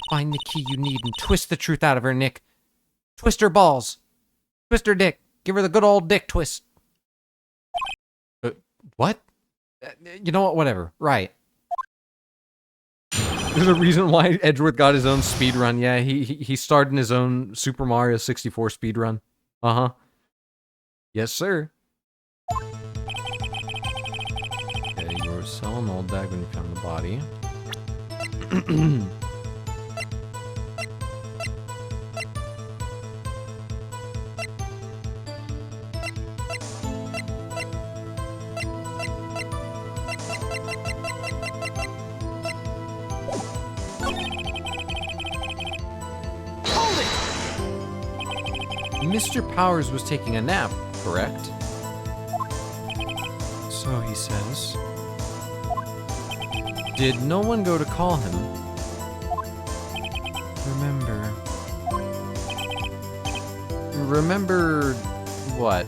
B: Find the key you need and twist the truth out of her, Nick. Twist her balls. Twist her dick. Give her the good old dick twist.
A: What?
B: You know what? Whatever. Right.
A: There's a reason why Edgeworth got his own speedrun. Yeah, he starred in his own Super Mario 64 speedrun. Uh-huh. Yes, sir. Okay, you were selling Old Bag when you found the body. Mr. Powers was taking a nap, correct? So he says. Did no one go to call him? Remember what?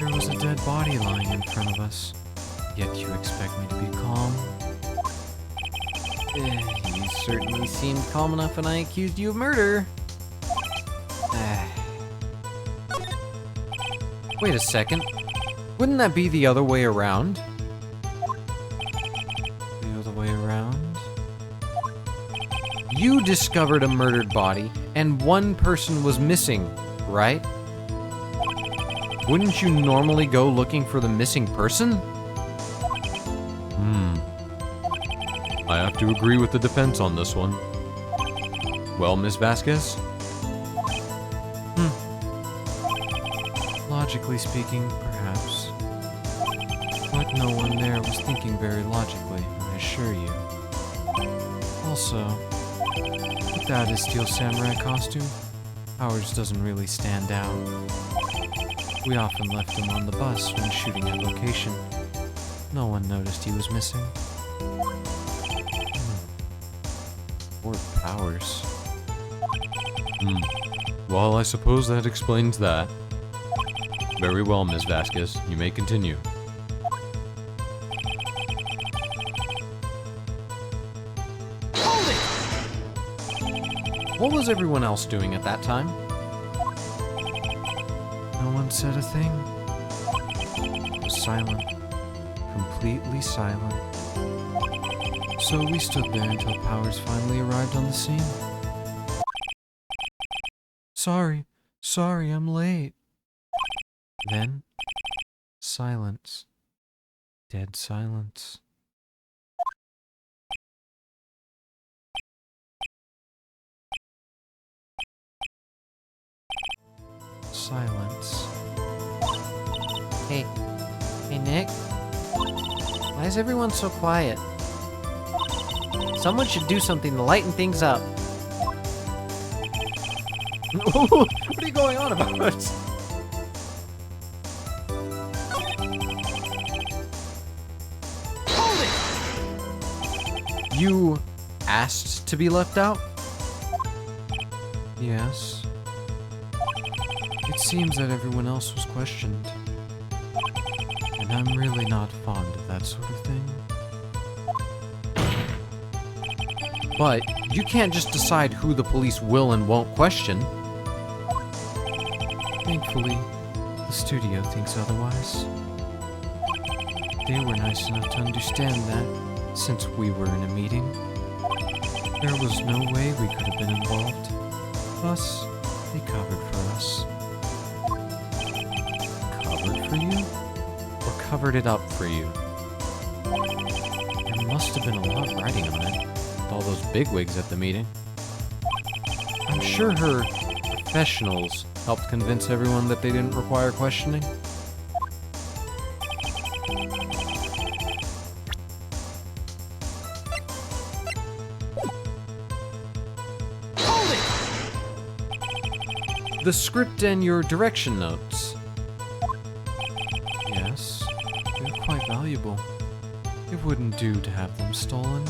A: There was a dead body lying in front of us. Yet you expect me to be calm?
B: You certainly seemed calm enough when I accused you of murder.
A: Wait a second. Wouldn't that be the other way around?
B: The other way around?
A: You discovered a murdered body, and one person was missing, right? Wouldn't you normally go looking for the missing person? I have to agree with the defense on this one. Well, Miss Vasquez?
B: Logically speaking, perhaps. But no one there was thinking very logically, I assure you. Also, without his steel samurai costume, Powers doesn't really stand out. We often left him on the bus when shooting at location. No one noticed he was missing.
A: Poor Powers. Well, I suppose that explains that. Very well, Ms. Vasquez. You may continue.
B: Hold it!
A: What was everyone else doing at that time?
B: No one said a thing. It was silent. Completely silent. So we stood there until Powers finally arrived on the scene. Sorry, I'm late. Then, silence. Dead silence. Silence. Hey, Nick? Why is everyone so quiet? Someone should do something to lighten things up.
A: What are you going on about? You asked to be left out?
B: Yes. It seems that everyone else was questioned.
A: I'm really not fond of that sort of thing.
B: But you can't just decide who the police will and won't question.
A: Thankfully, the studio thinks otherwise. They were nice enough to understand that, since we were in a meeting. There was no way we could have been involved. Plus, they covered for us.
B: Covered for you? Or covered it up for you?
A: There must have been a lot riding on it, with all those bigwigs at the meeting. I'm sure her professionals helped convince everyone that they didn't require questioning. The script and your direction notes. Yes, they're quite valuable. It wouldn't do to have them stolen.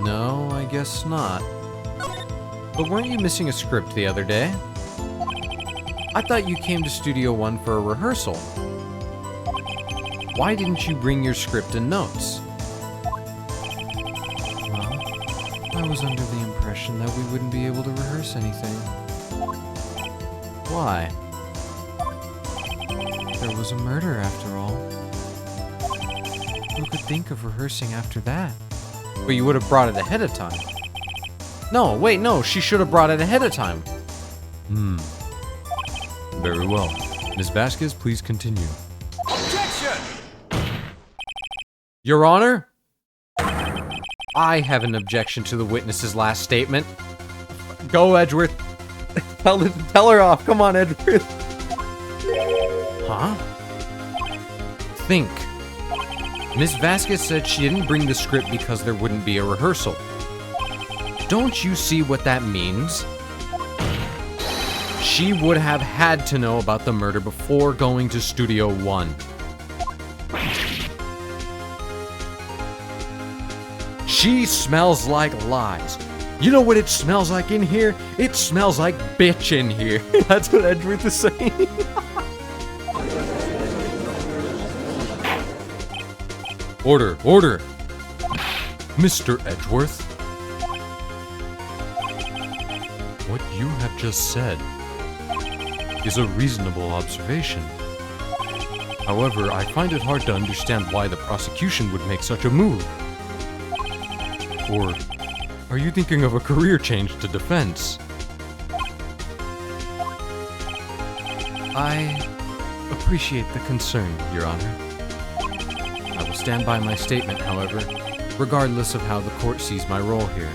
A: No, I guess not. But weren't you missing a script the other day? I thought you came to Studio One for a rehearsal. Why didn't you bring your script and notes? Well, I was under the impression that we wouldn't be able to rehearse anything. Why? There was a murder after all. Who could think of rehearsing after that?
B: But you would have brought it ahead of time. No, wait, no, she should have brought it ahead of time.
A: Very well. Ms. Vasquez, please continue.
C: Objection!
B: Your Honor? I have an objection to the witness's last statement. Go, Edgeworth. Tell her off. Come on, Edgeworth.
A: Huh?
B: Think. Ms. Vasquez said she didn't bring the script because there wouldn't be a rehearsal. Don't you see what that means? She would have had to know about the murder before going to Studio One. She smells like lies. You know what it smells like in here? It smells like bitch in here. That's what Edgeworth is saying.
A: Order, order! Mr. Edgeworth. What you have just said is a reasonable observation. However, I find it hard to understand why the prosecution would make such a move. Or are you thinking of a career change to defense? I appreciate the concern, Your Honor. I will stand by my statement, however, regardless of how the court sees my role here.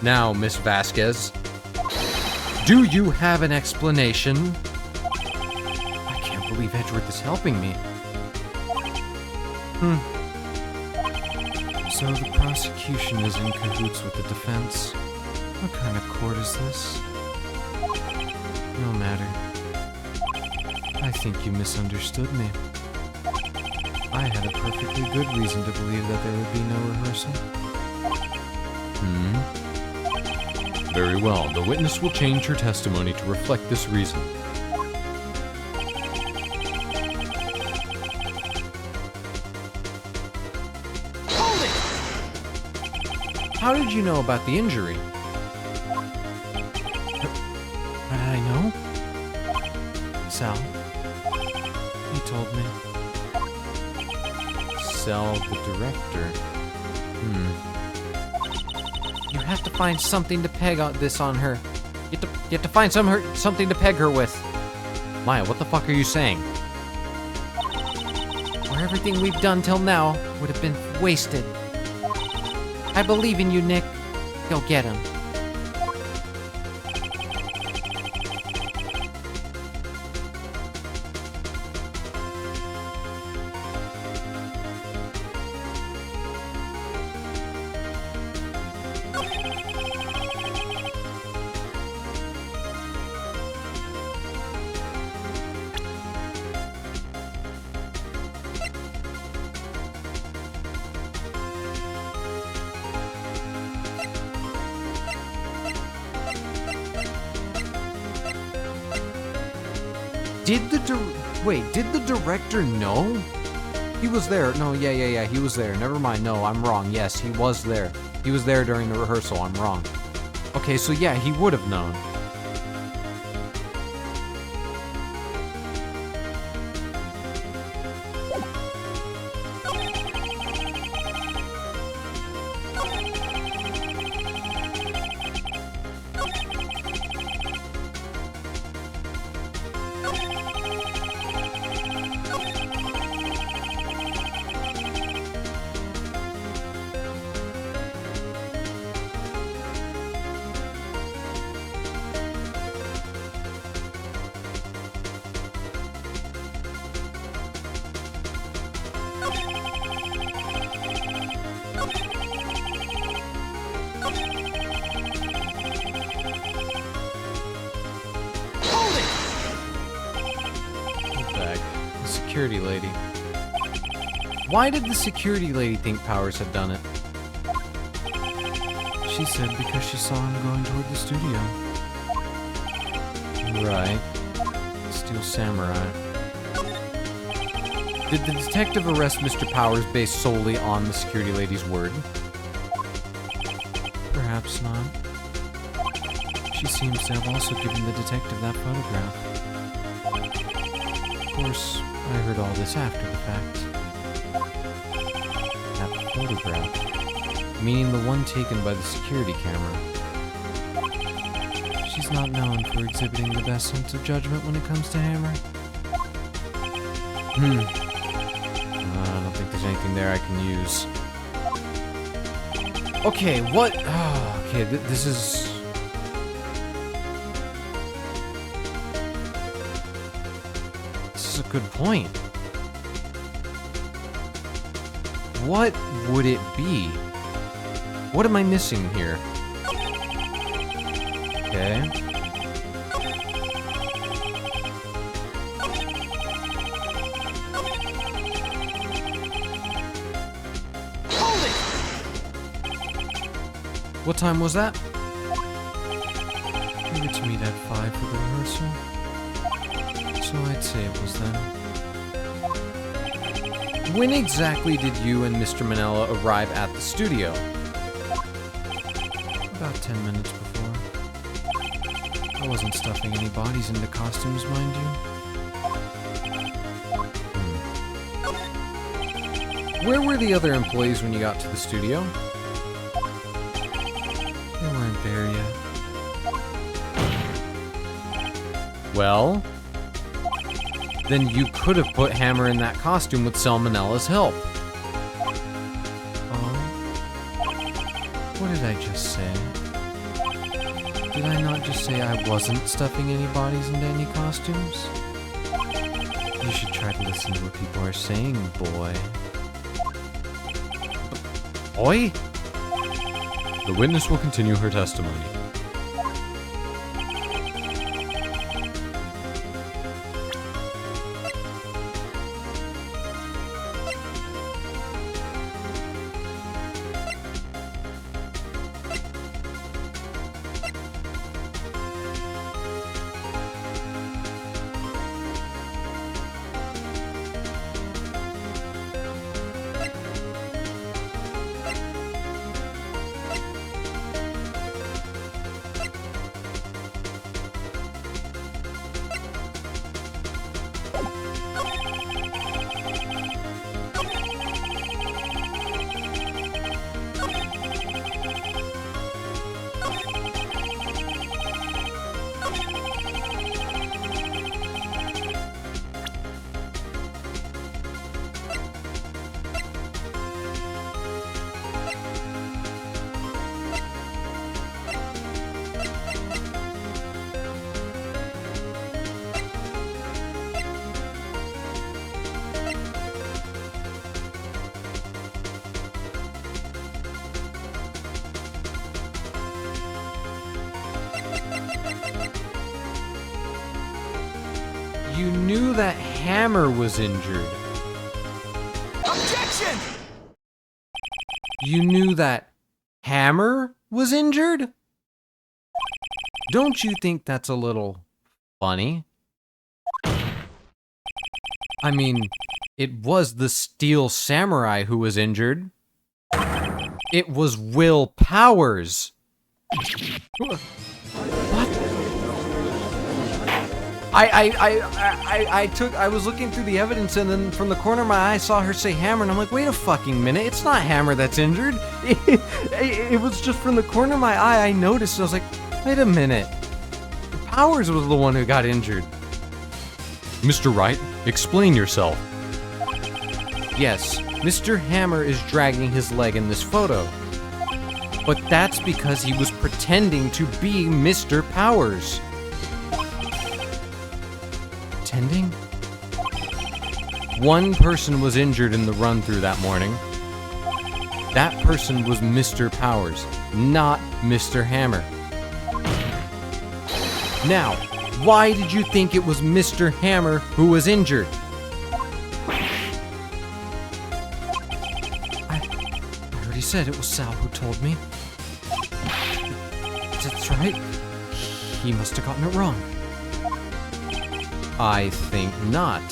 B: Now, Miss Vasquez, do you have an explanation?
A: I can't believe Edgeworth is helping me. So the prosecution is in cahoots with the defense. What kind of court is this? No matter. I think you misunderstood me. I had a perfectly good reason to believe that there would be no rehearsal.
D: Very well. The witness will change her testimony to reflect this reason.
B: How did you know about the injury?
A: How did I know? Sal. He told me.
B: Sal, the director. You have to find something to peg this on her. You have to find something to peg her with. Maya, what the fuck are you saying? Or everything we've done till now would have been wasted. I believe in you, Nick. Go get him.
A: Did the director know? He was there. No, yeah, he was there. Never mind. No, I'm wrong. Yes, he was there. He was there during the rehearsal. I'm wrong. Okay, so yeah, he would have known. Security lady. Why did the security lady think Powers had done it? She said because she saw him going toward the studio. Right. Steel Samurai. Did the detective arrest Mr. Powers based solely on the security lady's word? Perhaps not. She seems to have also given the detective that photograph. Of course, I heard all this after the fact. That photograph. Meaning the one taken by the security camera. She's not known for exhibiting the best sense of judgment when it comes to Hammer. I don't think there's anything there I can use. Okay, what? Oh, okay, this is... This is a good point. What would it be? What am I missing here? Okay.
C: Hold it!
A: What time was that? We were to meet at 5 for the rehearsal. So I'd say it was then. When exactly did you and Mr. Manella arrive at the studio? About 10 minutes before. I wasn't stuffing any bodies into costumes, mind you. Where were the other employees when you got to the studio? They weren't there yet. Well, then you could have put Hammer in that costume with Salmonella's help. Oh? What did I just say? Did I not just say I wasn't stuffing any bodies into any costumes? You should try to listen to what people are saying, boy. Boy?
D: The witness will continue her testimony.
A: You knew that Hammer was injured.
C: Objection!
A: You knew that Hammer was injured? Don't you think that's a little funny? I mean, it was the Steel Samurai who was injured. It was Will Powers. What? I was looking through the evidence, and then from the corner of my eye I saw her say Hammer, and I'm like, wait a fucking minute, it's not Hammer that's injured. It was just from the corner of my eye I noticed, and I was like, wait a minute. Powers was the one who got injured.
D: Mr. Wright, explain yourself.
A: Yes, Mr. Hammer is dragging his leg in this photo. But that's because he was pretending to be Mr. Powers. Pretending? One person was injured in the run-through that morning. That person was Mr. Powers, not Mr. Hammer. Now, why did you think it was Mr. Hammer who was injured? I already said it was Sal who told me. That's right. He must have gotten it wrong. I think not.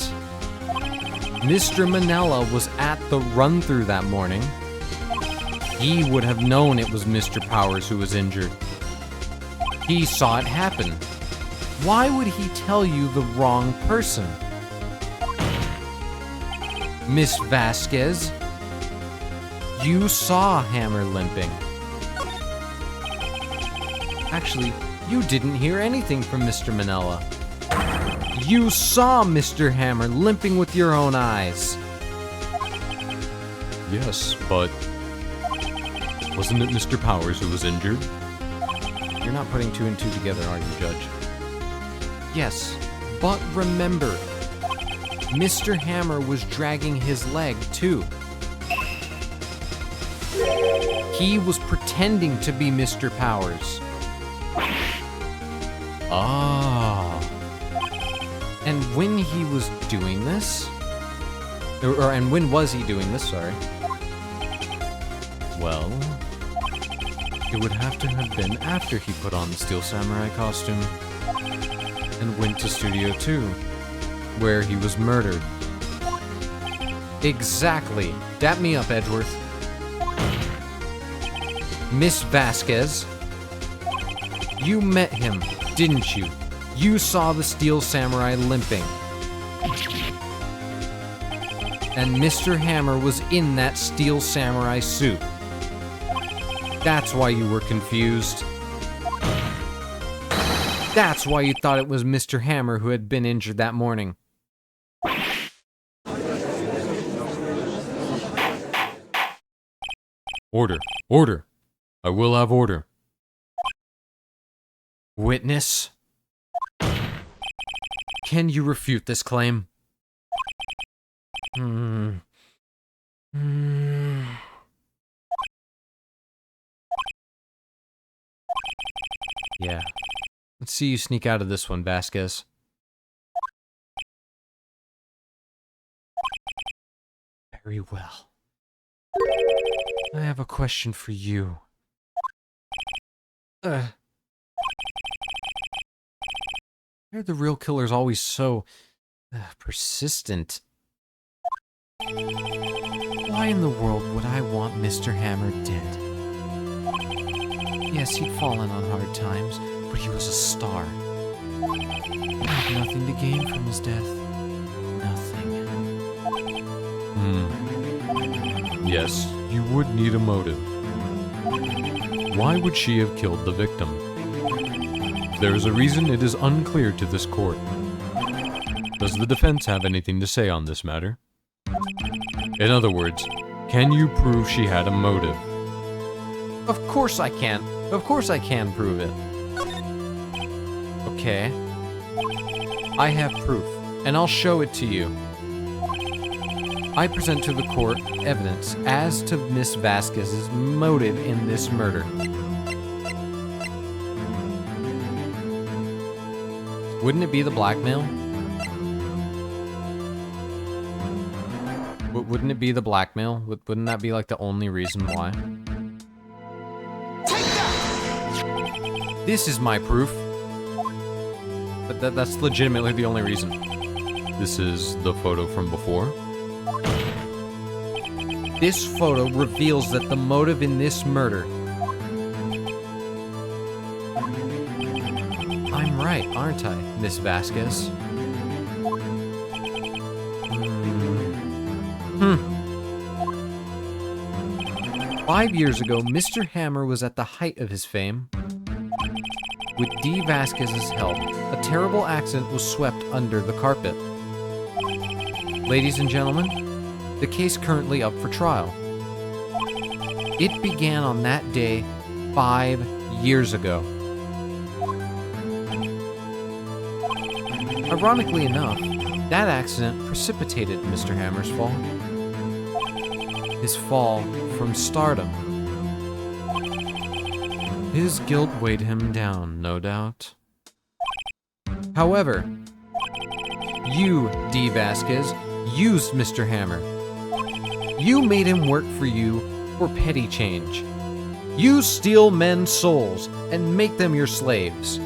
A: Mr. Manella was at the run-through that morning. He would have known it was Mr. Powers who was injured. He saw it happen. Why would he tell you the wrong person? Miss Vasquez, you saw Hammer limping. Actually, you didn't hear anything from Mr. Manella. You saw Mr. Hammer limping with your own eyes.
D: Yes, but wasn't it Mr. Powers who was injured?
A: You're not putting two and two together, are you, Judge? Yes, but remember, Mr. Hammer was dragging his leg, too. He was pretending to be Mr. Powers.
D: Ah.
A: And when he was doing this, and when was he doing this, sorry? Well, it would have to have been after he put on the Steel Samurai costume and went to Studio 2, where he was murdered. Exactly. Dap me up, Edgeworth. Miss Vasquez, you met him, didn't you? You saw the Steel Samurai limping. And Mr. Hammer was in that Steel Samurai suit. That's why you were confused. That's why you thought it was Mr. Hammer who had been injured that morning.
D: Order. Order. I will have order.
A: Witness? Can you refute this claim? Yeah. Let's see you sneak out of this one, Vasquez. Very well. I have a question for you. Why are the real killers always so persistent? Why in the world would I want Mr. Hammer dead? Yes, he'd fallen on hard times, but he was a star. I have nothing to gain from his death. Nothing.
D: Yes, you would need a motive. Why would she have killed the victim? There is a reason it is unclear to this court. Does the defense have anything to say on this matter? In other words, can you prove she had a motive?
A: Of course I can. Of course I can prove it. Okay. I have proof, and I'll show it to you. I present to the court evidence as to Miss Vasquez's motive in this murder. Wouldn't it be the blackmail? Wouldn't it be the blackmail? Wouldn't that be like the only reason why? This is my proof. But that's legitimately the only reason.
D: This is the photo from before.
A: This photo reveals that the motive in this murder... I'm right, aren't I, Miss Vasquez? 5 years ago, Mr. Hammer was at the height of his fame. With D. Vasquez's help, a terrible accident was swept under the carpet. Ladies and gentlemen, the case currently up for trial. It began on that day 5 years ago. Ironically enough, that accident precipitated Mr. Hammer's fall. His fall from stardom. His guilt weighed him down, no doubt. However, you, D. Vasquez, used Mr. Hammer. You made him work for you for petty change. You steal men's souls and make them your slaves.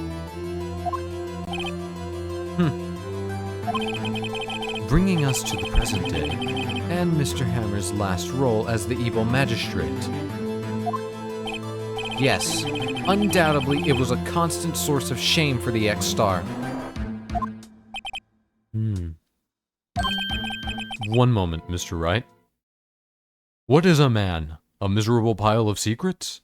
A: Bringing us to the present day, and Mr. Hammer's last role as the evil magistrate. Yes, undoubtedly it was a constant source of shame for the ex-star.
D: One moment, Mr. Wright. What is a man? A miserable pile of secrets?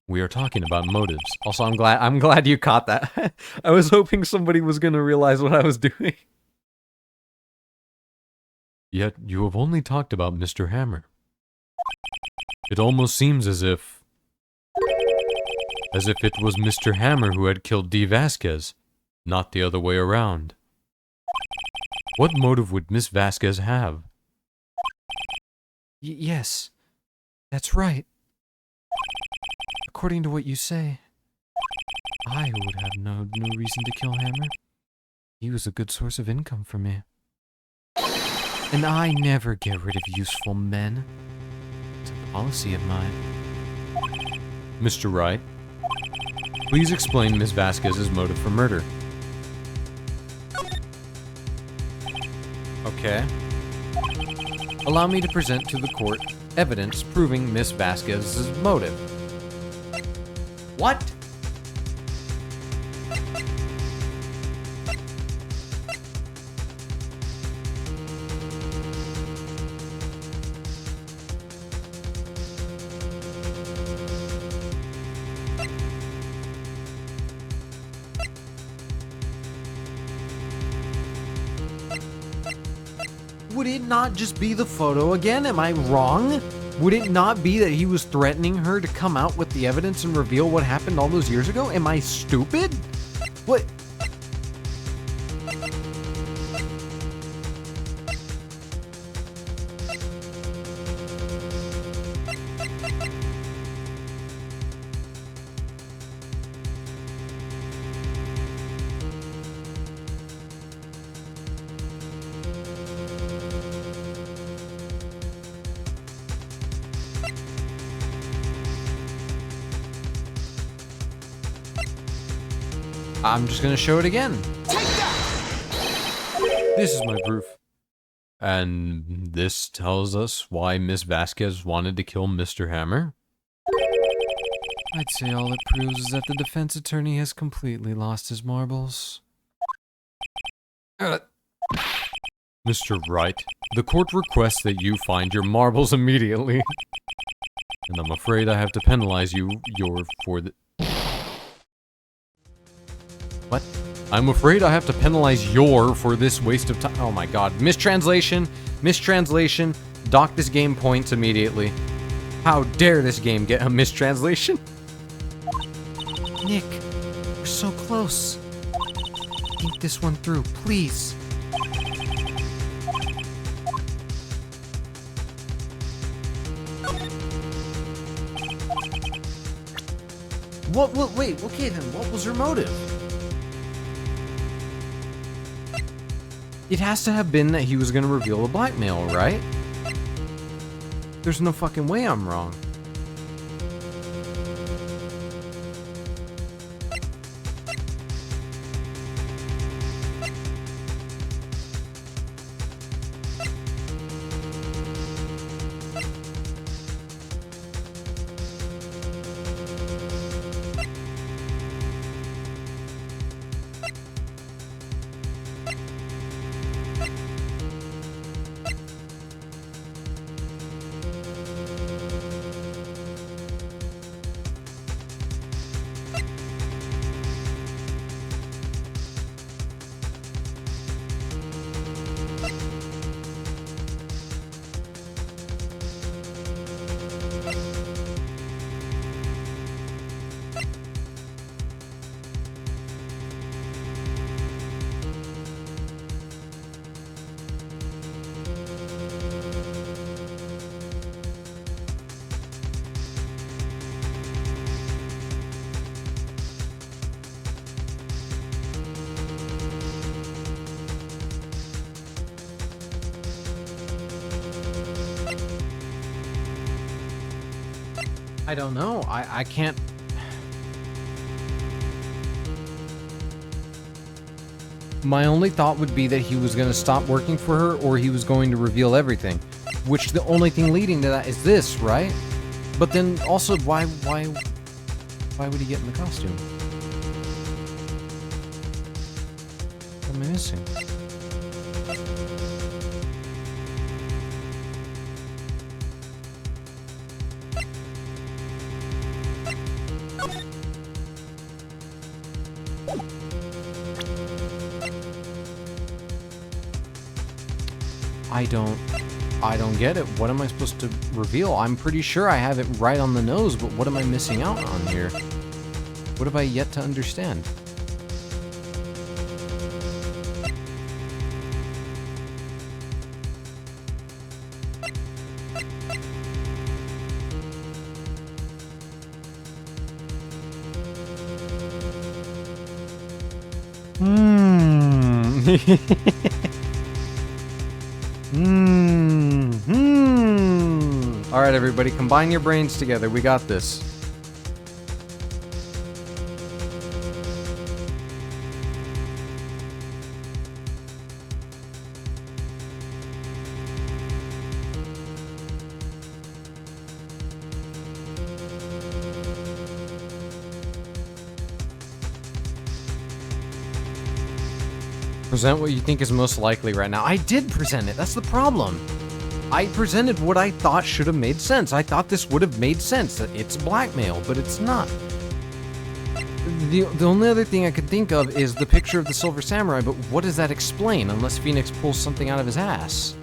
D: We are talking about motives.
A: Also, I'm glad you caught that. I was hoping somebody was gonna realize what I was doing.
D: Yet you have only talked about Mr. Hammer. It almost seems as if it was Mr. Hammer who had killed D. Vasquez, not the other way around. What motive would Miss Vasquez have?
A: Yes, that's right. According to what you say, I would have no reason to kill Hammer. He was a good source of income for me. And I never get rid of useful men. It's a policy of mine.
D: Mr. Wright, please explain Miss Vasquez's motive for murder.
A: Okay. Allow me to present to the court evidence proving Miss Vasquez's motive. What? Would it not just be the photo again? Am I wrong? Would it not be that he was threatening her to come out with the evidence and reveal what happened all those years ago? Am I stupid? What? I'm just gonna show it again.
D: This is my proof. And this tells us why Miss Vasquez wanted to kill Mr. Hammer?
A: I'd say all it proves is that the defense attorney has completely lost his marbles.
D: Mr. Wright, the court requests that you find your marbles immediately. And I'm afraid I have to penalize you for the...
A: What?
D: I'm afraid I have to penalize for this waste of time.
A: Oh my god. Mistranslation. Mistranslation. Dock this game points immediately. How dare this game get a mistranslation? Nick, we're so close. Think this one through, please. Wait, okay then, what was her motive? It has to have been that he was gonna reveal the blackmail, right? There's no fucking way I'm wrong. I don't know. I can't... My only thought would be that he was going to stop working for her or he was going to reveal everything. Which the only thing leading to that is this, right? But then also, why would he get in the costume? What am I missing? I don't get it. What am I supposed to reveal? I'm pretty sure I have it right on the nose, but what am I missing out on here? What have I yet to understand? All right, everybody, combine your brains together. We got this. Present what you think is most likely right now. I did present it. That's the problem. I presented what I thought should have made sense. I thought this would have made sense. That it's blackmail, but it's not. The only other thing I could think of is the picture of the Silver Samurai, but what does that explain unless Phoenix pulls something out of his ass?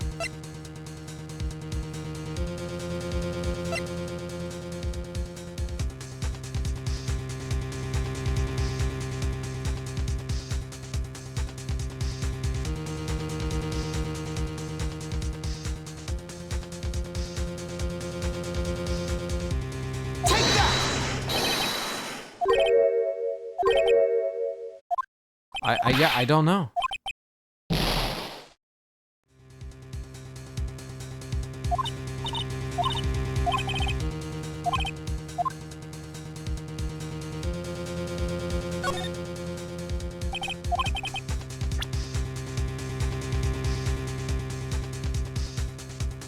A: Yeah, I don't know.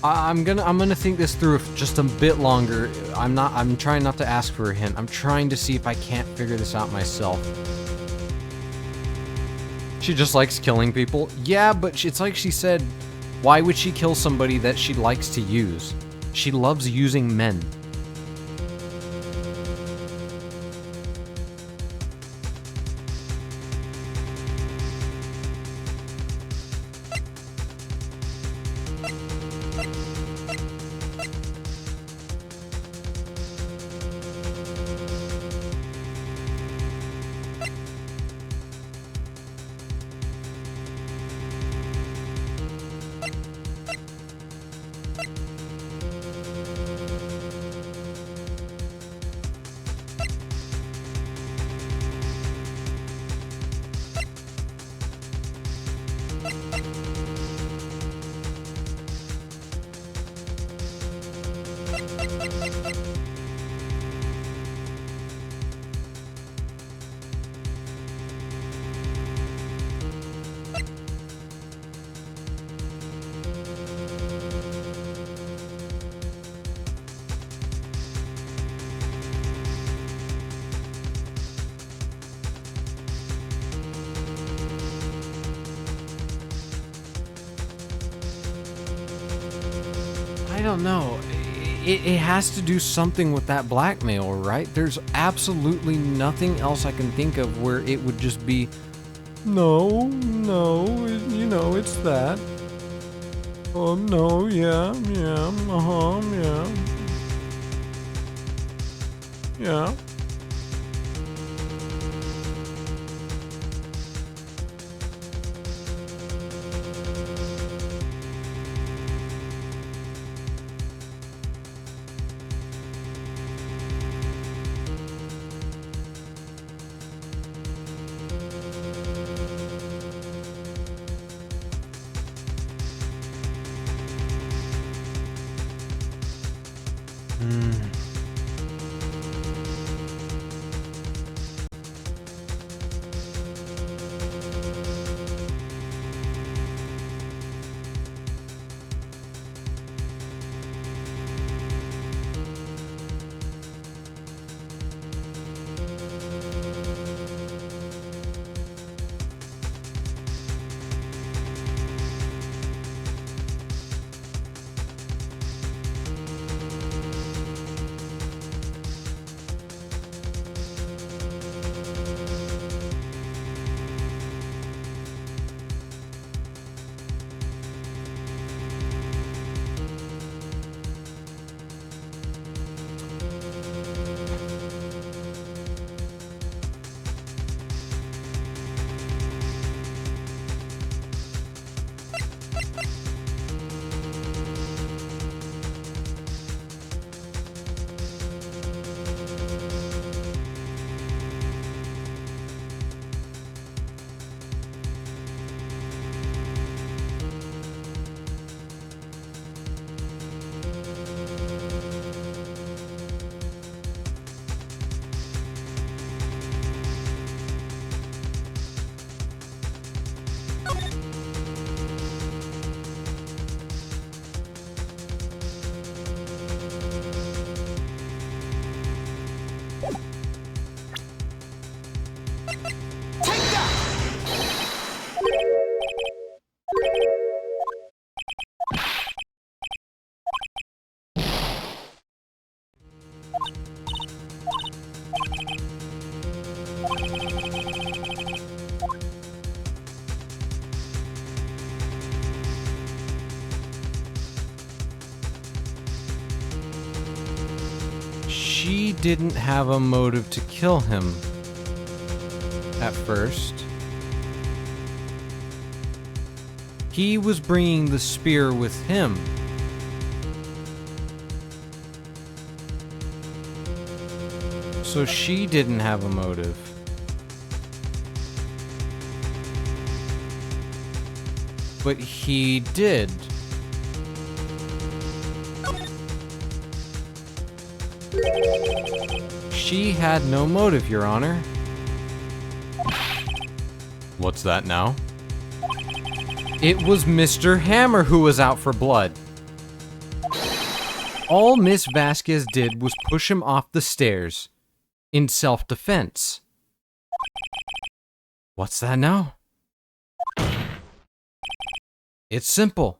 A: I'm gonna think this through just a bit longer. I'm trying not to ask for a hint. I'm trying to see if I can't figure this out myself. She just likes killing people? Yeah, but it's like she said, why would she kill somebody that she likes to use? She loves using men. I don't know. It has to do something with that blackmail, right? There's absolutely nothing else I can think of where it would just be, no, you know, it's that. Oh, no, yeah, yeah.
C: Take that!
A: She didn't have a motive to kill him at first. He was bringing the spear with him. So she didn't have a motive. But he did. She had no motive, Your Honor.
D: What's that now?
A: It was Mr. Hammer who was out for blood. All Miss Vasquez did was push him off the stairs in self-defense. What's that now? It's simple.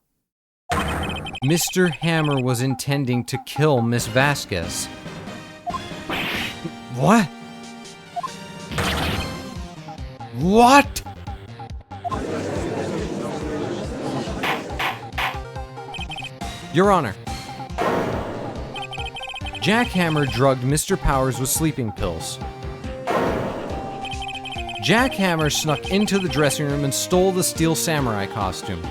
A: Mr. Hammer was intending to kill Miss Vasquez. What? What? Your Honor, Jack Hammer drugged Mr. Powers with sleeping pills. Jack Hammer snuck into the dressing room and stole the steel samurai costume.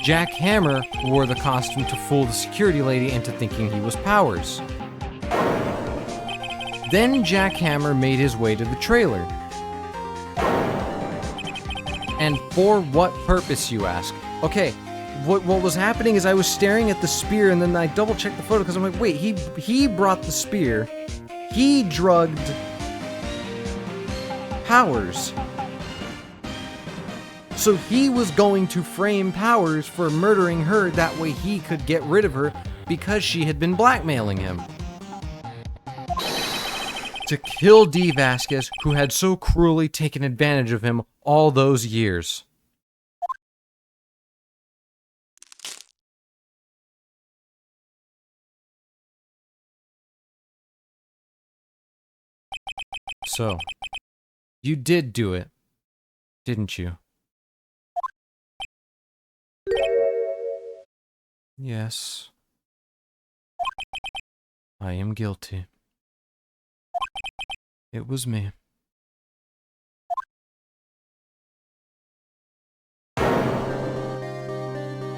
A: Jack Hammer wore the costume to fool the security lady into thinking he was Powers. Then Jack Hammer made his way to the trailer. And for what purpose, you ask? Okay, what was happening is I was staring at the spear and then I double-checked the photo because I'm like, wait, he brought the spear. He drugged Powers. So he was going to frame Powers for murdering her, that way he could get rid of her because she had been blackmailing him. To kill Dee Vasquez, who had so cruelly taken advantage of him all those years. So, you did do it, didn't you? Yes. I am guilty. It was me.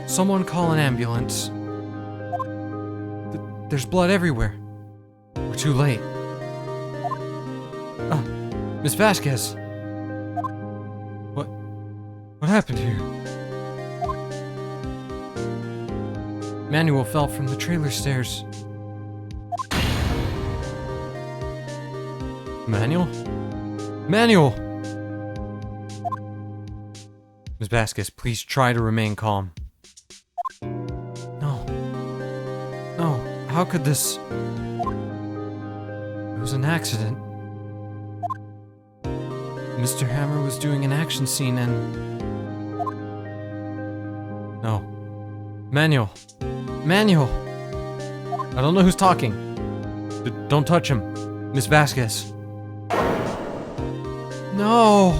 A: Someone call an ambulance. There's blood everywhere. We're too late. Miss Vasquez. What happened here? Manuel fell from the trailer stairs. Manuel? Manuel! Miss Vasquez, please try to remain calm. No. No, how could this... It was an accident. Mr. Hammer was doing an action scene and... No. Manuel! Manuel! I don't know who's talking. Don't touch him. Miss Vasquez. No!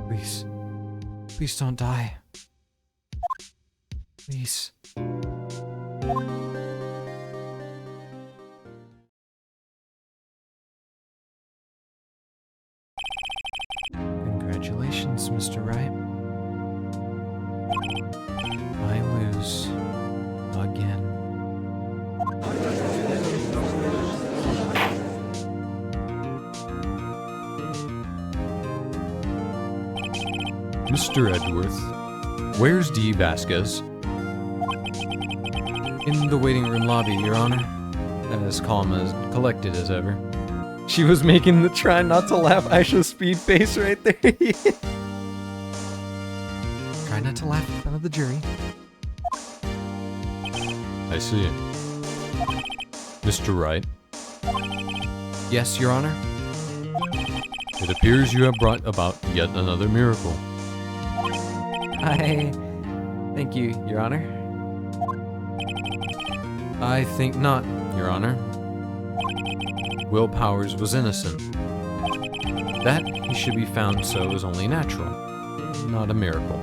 A: Please. Please don't die. Please. Congratulations, Mr. Wright. I lose. Again.
D: Mr. Edgeworth, where's Dee Vasquez?
A: In the waiting room lobby, Your Honor. As calm as collected as ever. She was making the try not to laugh Aisha Speed face right there. Try not to laugh in front of the jury.
D: I see. Mr. Wright,
A: Yes, Your Honor?
D: it appears you have brought about yet another miracle.
A: Thank you, Your Honor. I think not, Your Honor. Will Powers was innocent. That he should be found so is only natural, not a miracle.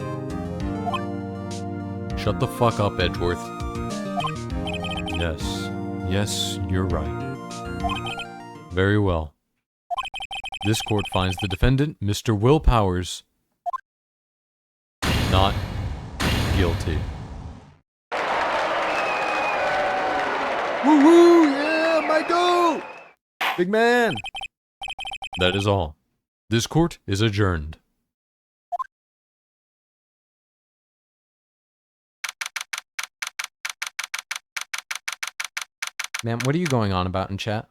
D: Shut the fuck up, Edgeworth. Yes, you're right. Very well. This court finds the defendant, Mr. Will Powers, not guilty.
A: Woo-hoo! Yeah, my goat! Big man!
D: That is all. This court is adjourned.
A: Ma'am, what are you going on about in chat?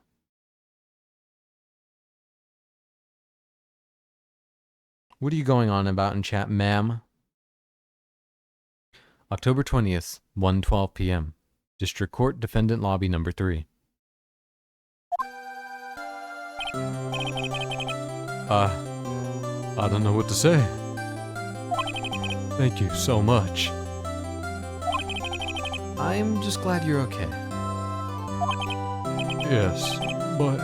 A: What are you going on about in chat, ma'am? October 20th, 1:12 p.m. District Court, Defendant Lobby Number 3.
D: I don't know what to say. Thank you so much.
A: I'm just glad you're okay.
D: Yes, but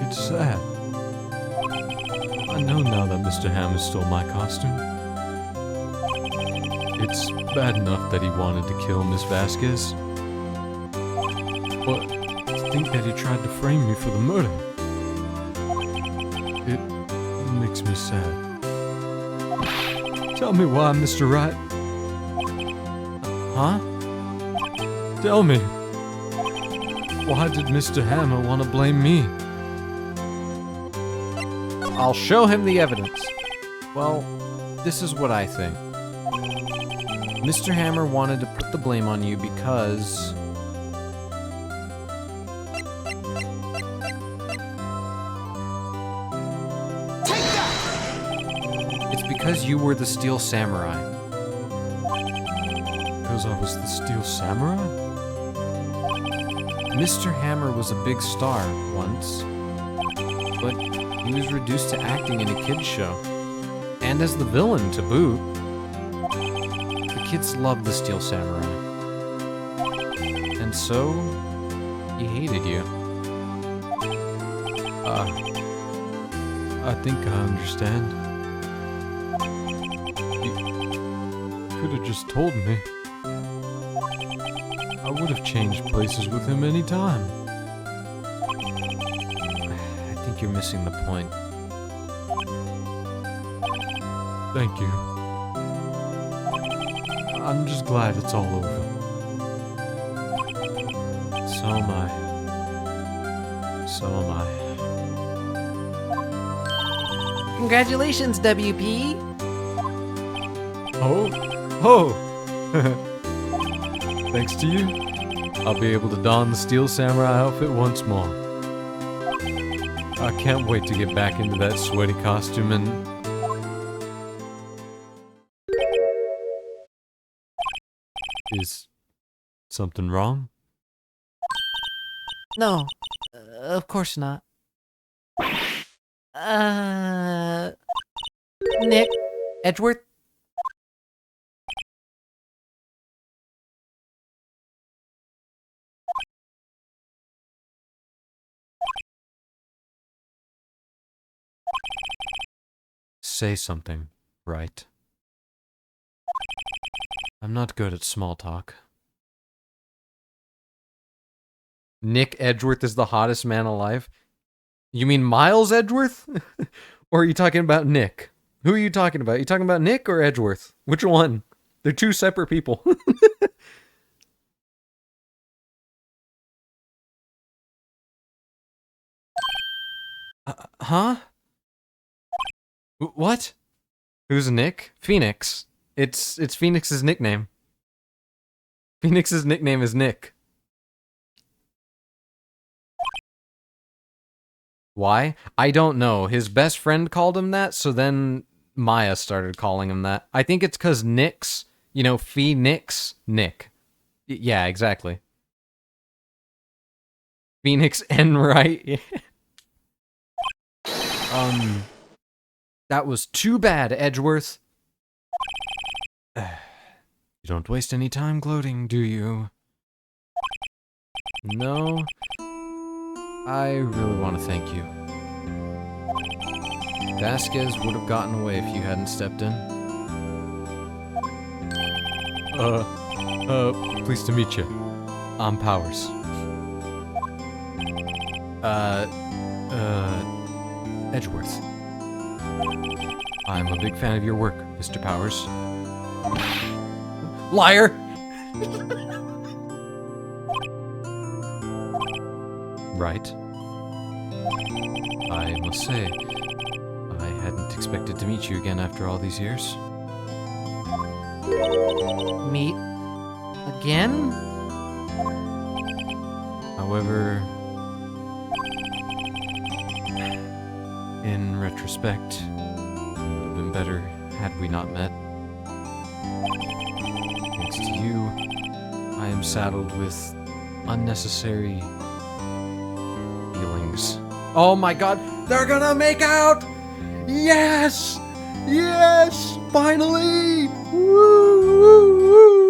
D: it's sad. I know now that Mr. Hammond stole my costume. It's bad enough that he wanted to kill Miss Vasquez, but to think that he tried to frame me for the murder, it makes me sad. Tell me why, Mr. Wright.
A: Huh?
D: Tell me. Why did Mr. Hammer want to blame me?
A: I'll show him the evidence. Well, this is what I think. Mr. Hammer wanted to put the blame on you because...
C: Take that!
A: It's because you were the Steel Samurai.
D: Because I was the Steel Samurai?
A: Mr. Hammer was a big star once, but he was reduced to acting in a kid's show, and as the villain to boot. The kids loved the Steel Samurai, and so he hated you.
D: I think I understand. You could have just told me. I would have changed places with him any time.
A: I think you're missing the point.
D: Thank you. I'm just glad it's all over.
A: So am I. So am I.
B: Congratulations, WP!
D: Oh! Thanks to you, I'll be able to don the Steel Samurai outfit once more. I can't wait to get back into that sweaty costume and... Is something wrong?
B: No, of course not. Nick, Edgeworth?
A: Say something, right? I'm not good at small talk. Nick Edgeworth is the hottest man alive? You mean Miles Edgeworth? Or are you talking about Nick? Who are you talking about? You talking about Nick or Edgeworth? Which one? They're two separate people. Huh? What? Who's Nick? Phoenix. It's Phoenix's nickname. Phoenix's nickname is Nick. Why? I don't know. His best friend called him that, so then Maya started calling him that. I think it's because Nick's, you know, Phoenix, Nick. Yeah, exactly. Phoenix and Wright. That was too bad, Edgeworth. You don't waste any time gloating, do you? No. I really want to thank you. Vasquez would have gotten away if you hadn't stepped in. Pleased to meet you. I'm Powers. Edgeworth. I'm a big fan of your work, Mr. Powers. Liar! Right. I must say, I hadn't expected to meet you again after all these years.
B: Meet again?
A: However, in retrospect, it would have been better had we not met. Thanks to you, I am saddled with unnecessary feelings. Oh my god, they're gonna make out! Yes! Yes! Finally! Woo, woo,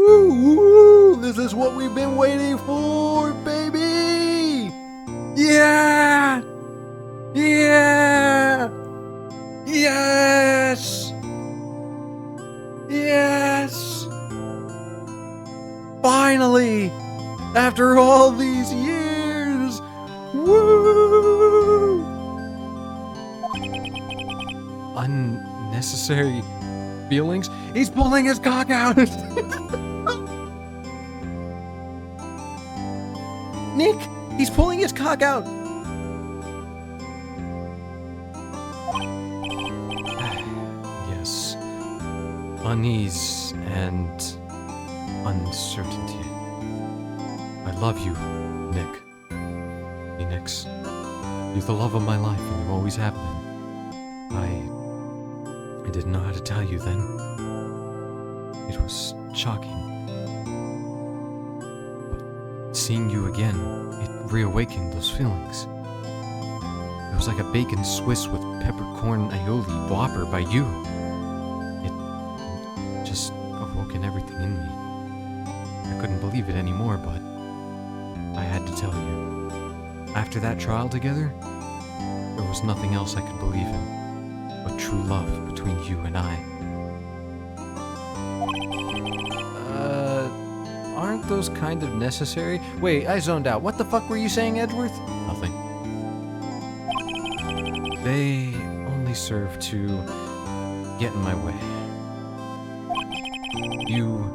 A: woo, woo. This is what we've been waiting for, baby! Yeah! Yeah! Yes! Yes! Finally! After all these years! Woo! Unnecessary feelings? He's pulling his cock out! Nick! He's pulling his cock out! Yes. Unease and uncertainty. I love you, Nick. Phoenix. You're the love of my life, and you always have been. I didn't know how to tell you then. It was shocking. But seeing you again, it reawakened those feelings. It was like a bacon Swiss with peppercorn aioli whopper by you. It just awoken everything in me. I couldn't believe it anymore, but I had to tell you. After that trial together, there was nothing else I could believe in but true love between you and I. Aren't those kind of necessary? Wait, I zoned out. What the fuck were you saying, Edgeworth? Nothing. They only serve to get in my way. You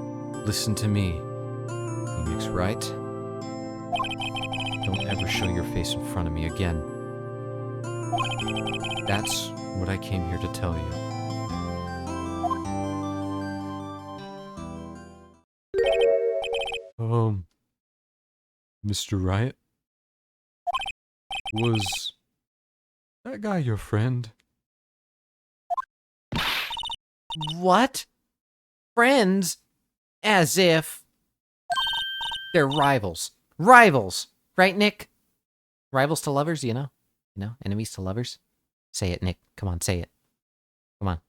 A: listen to me, Phoenix Wright. Don't ever show your face in front of me again. That's what I came here to tell you. Mr. Wright? Was that guy your friend?
B: What? Friends? As if. They're rivals. Rivals! Right, Nick? Rivals to lovers, you know? You know, enemies to lovers? Say it, Nick. Come on, say it. Come on.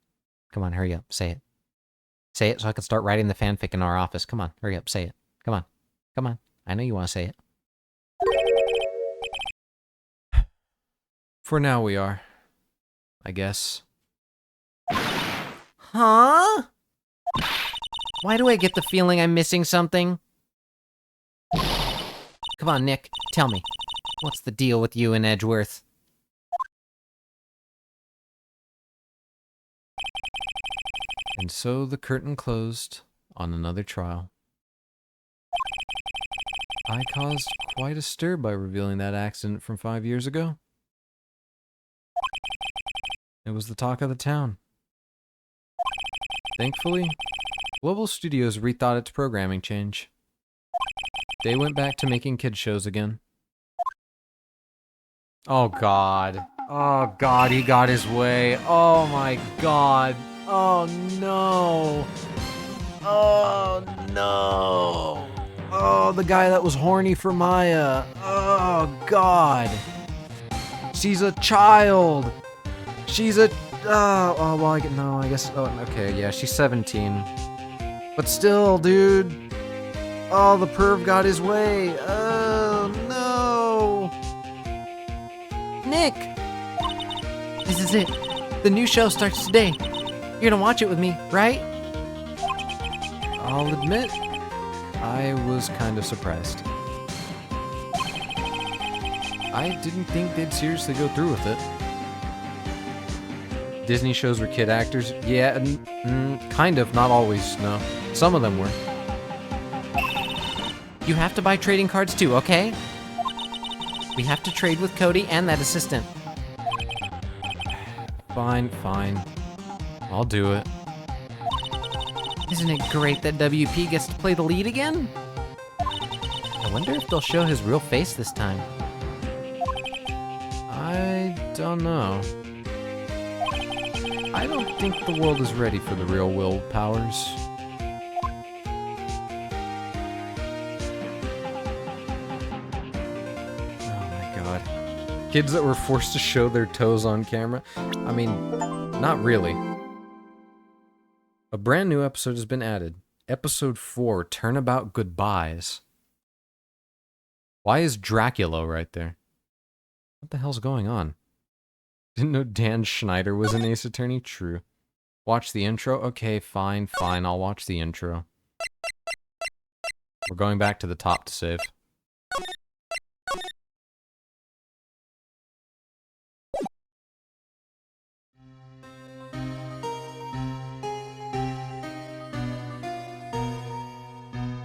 B: Come on, hurry up. Say it. Say it so I can start writing the fanfic in our office. Come on, hurry up. Say it. Come on. Come on. I know you want to say it.
A: For now we are. I guess.
B: Huh? Why do I get the feeling I'm missing something? Come on, Nick. Tell me. What's the deal with you and Edgeworth?
A: And so the curtain closed on another trial. I caused quite a stir by revealing that accident from 5 years ago. It was the talk of the town. Thankfully, Global Studios rethought its programming change. They went back to making kids shows again. Oh god. Oh god, he got his way. Oh my god. Oh no. Oh no. Oh. the guy that was horny for Maya. Oh, God. She's a child. She's a... oh, well, I guess... Oh, okay, yeah, she's 17. But still, dude. Oh, the perv got his way. Oh, no.
B: Nick! This is it. The new show starts today. You're gonna watch it with me, right?
A: I'll admit, I was kind of surprised. I didn't think they'd seriously go through with it. Disney shows were kid actors? Yeah, kind of, not always, no. Some of them were.
B: You have to buy trading cards too, okay? We have to trade with Cody and that assistant.
A: Fine, fine. I'll do it.
B: Isn't it great that WP gets to play the lead again? I wonder if they'll show his real face this time.
A: I don't know. I don't think the world is ready for the real Will Powers. Oh my god. Kids that were forced to show their toes on camera? I mean, not really. A brand new episode has been added. Episode 4, Turnabout Goodbyes. Why is Dracula right there? What the hell's going on? Didn't know Dan Schneider was an Ace Attorney? True. Watch the intro? Okay, fine, I'll watch the intro. We're going back to the top to save.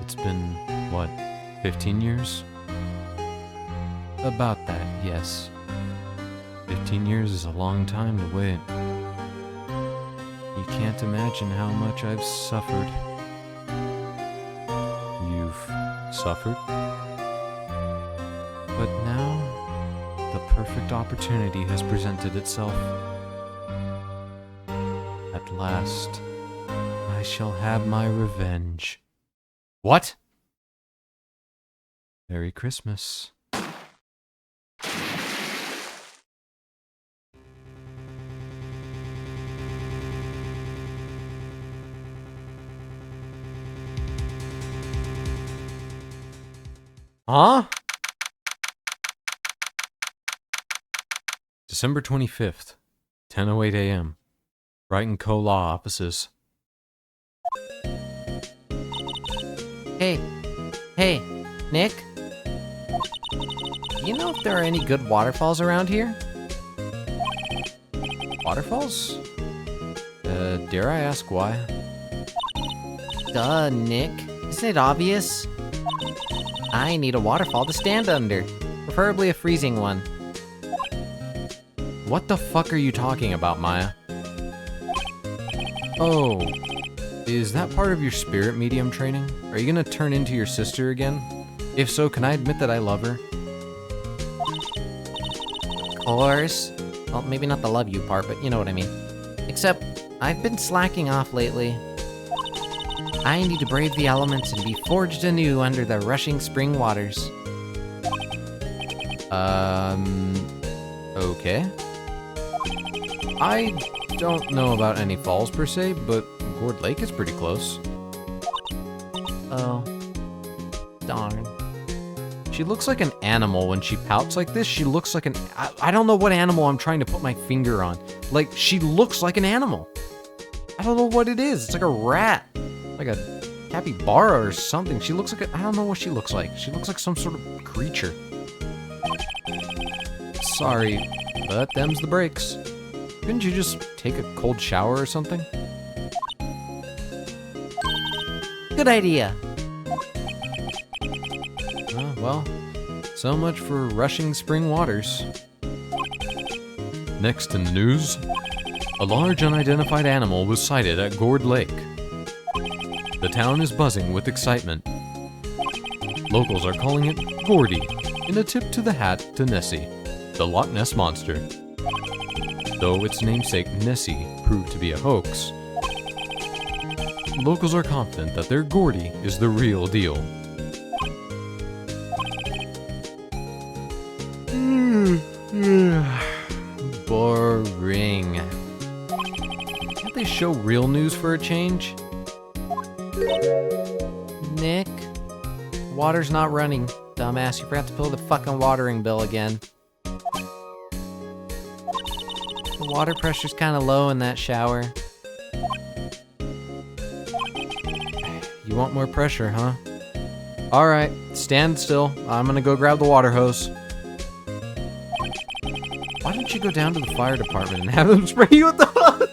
A: It's been, what, 15 years? About that, yes. 15 years is a long time to wait. You can't imagine how much I've suffered. You've suffered? But now, the perfect opportunity has presented itself. At last, I shall have my revenge. What? Merry Christmas. Huh? December 25th, 10:08 a.m. Brighton Co-Law offices.
B: Hey, Nick? You know if there are any good waterfalls around here?
A: Waterfalls? Dare I ask why?
B: Duh, Nick. Isn't it obvious? I need a waterfall to stand under. Preferably a freezing one.
A: What the fuck are you talking about, Maya? Oh, is that part of your spirit medium training? Are you gonna turn into your sister again? If so, can I admit that I love her?
B: Of course. Well, maybe not the love you part, but you know what I mean. Except, I've been slacking off lately. I need to brave the elements and be forged anew under the rushing spring waters.
A: Okay. I don't know about any falls per se, but Gourd Lake is pretty close.
B: Oh. Darn.
A: She looks like an animal when she pouts like this. She looks like an... I don't know what animal I'm trying to put my finger on. Like, she looks like an animal. I don't know what it is. It's like a rat. Like a capybara or something. She looks like a... I don't know what she looks like. She looks like some sort of creature. Sorry, but them's the breaks. Couldn't you just take a cold shower or something?
B: Good idea.
A: Well, so much for rushing spring waters.
D: Next in the news, a large unidentified animal was sighted at Gourd Lake. The town is buzzing with excitement. Locals are calling it Gordy, in a tip to the hat to Nessie, the Loch Ness Monster. Though its namesake Nessie proved to be a hoax, locals are confident that their Gordy is the real deal.
A: Boring. Can't they show real news for a change?
B: Nick, water's not running. Dumbass, you forgot to pay the fucking watering bill again. The water pressure's kind of low in that shower.
A: You want more pressure, huh? Alright, stand still. I'm gonna go grab the water hose. Why don't you go down to the fire department and have them spray you with the hose?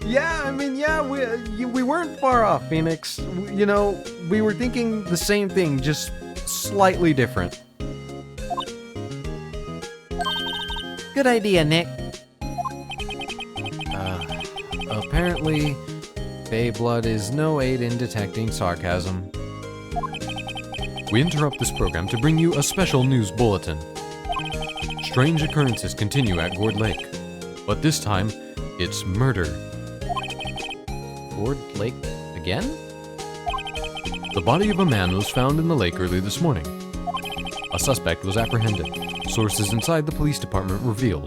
A: Yeah, I mean, yeah, we weren't far off, Phoenix. You know, we were thinking the same thing, just slightly different.
B: Good idea, Nick.
A: Apparently, Bay blood is no aid in detecting sarcasm.
D: We interrupt this program to bring you a special news bulletin. Strange occurrences continue at Gourd Lake, but this time, it's murder.
A: Gourd Lake again?
D: The body of a man was found in the lake early this morning. A suspect was apprehended. Sources inside the police department revealed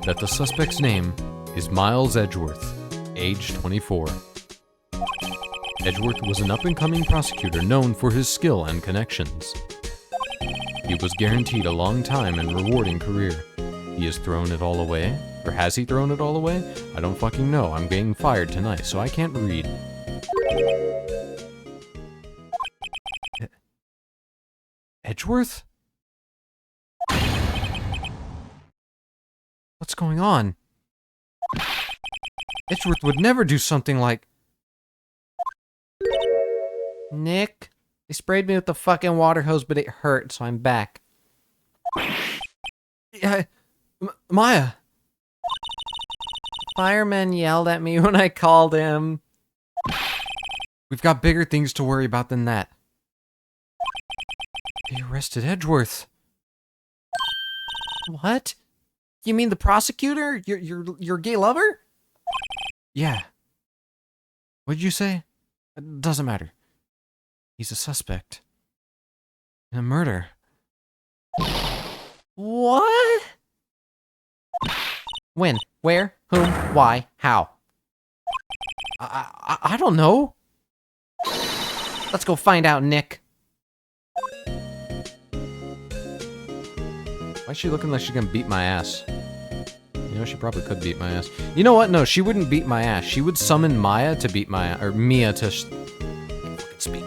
D: that the suspect's name is Miles Edgeworth, age 24. Edgeworth was an up-and-coming prosecutor known for his skill and connections. He was guaranteed a long time and rewarding career. He has thrown it all away? Or has he thrown it all away? I don't fucking know. I'm getting fired tonight, so I can't read.
A: Edgeworth? What's going on? Edgeworth would never do something like...
B: Nick, they sprayed me with the fucking water hose, but it hurt, so I'm back.
A: Yeah, Maya.
B: Fireman yelled at me when I called him.
A: We've got bigger things to worry about than that. They arrested Edgeworth.
B: What? You mean the prosecutor? Your gay lover?
A: Yeah. What'd you say? It doesn't matter. He's a suspect. In a murder.
B: What? When? Where? Whom? Why? How?
A: I don't know.
B: Let's go find out, Nick.
A: Why is she looking like she's gonna beat my ass? You know, she probably could beat my ass. You know what? No, she wouldn't beat my ass. She would summon Maya to beat my... Or Mia to... fucking speak.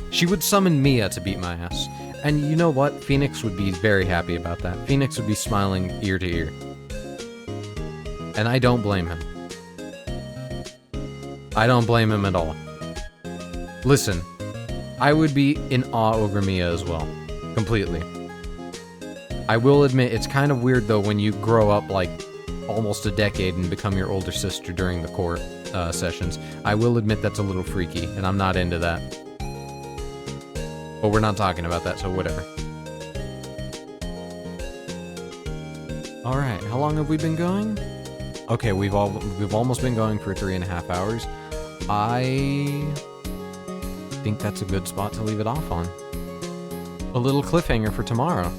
A: She would summon Mia to beat my ass. And you know what? Phoenix would be very happy about that. Phoenix would be smiling ear to ear. And I don't blame him. I don't blame him at all. Listen, I would be in awe over Mia as well. Completely. I will admit, it's kind of weird though when you grow up like almost a decade and become your older sister during the court sessions. I will admit that's a little freaky, and I'm not into that. But we're not talking about that, so whatever. Alright, how long have we been going? Okay, we've almost been going for 3.5 hours. I think that's a good spot to leave it off on. A little cliffhanger for tomorrow.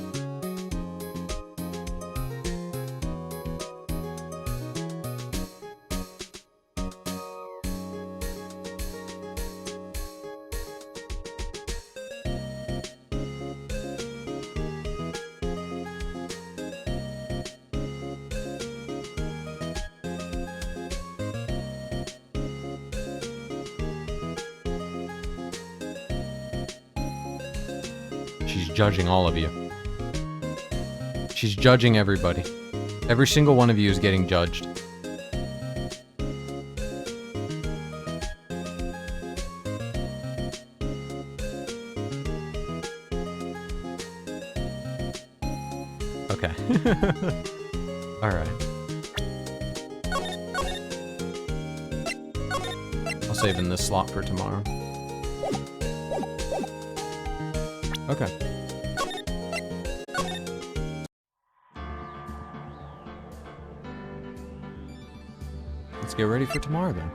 A: She's judging all of you. She's judging everybody. Every single one of you is getting judged. Okay. Alright. I'll save in this slot for tomorrow. Okay. Let's get ready for tomorrow then.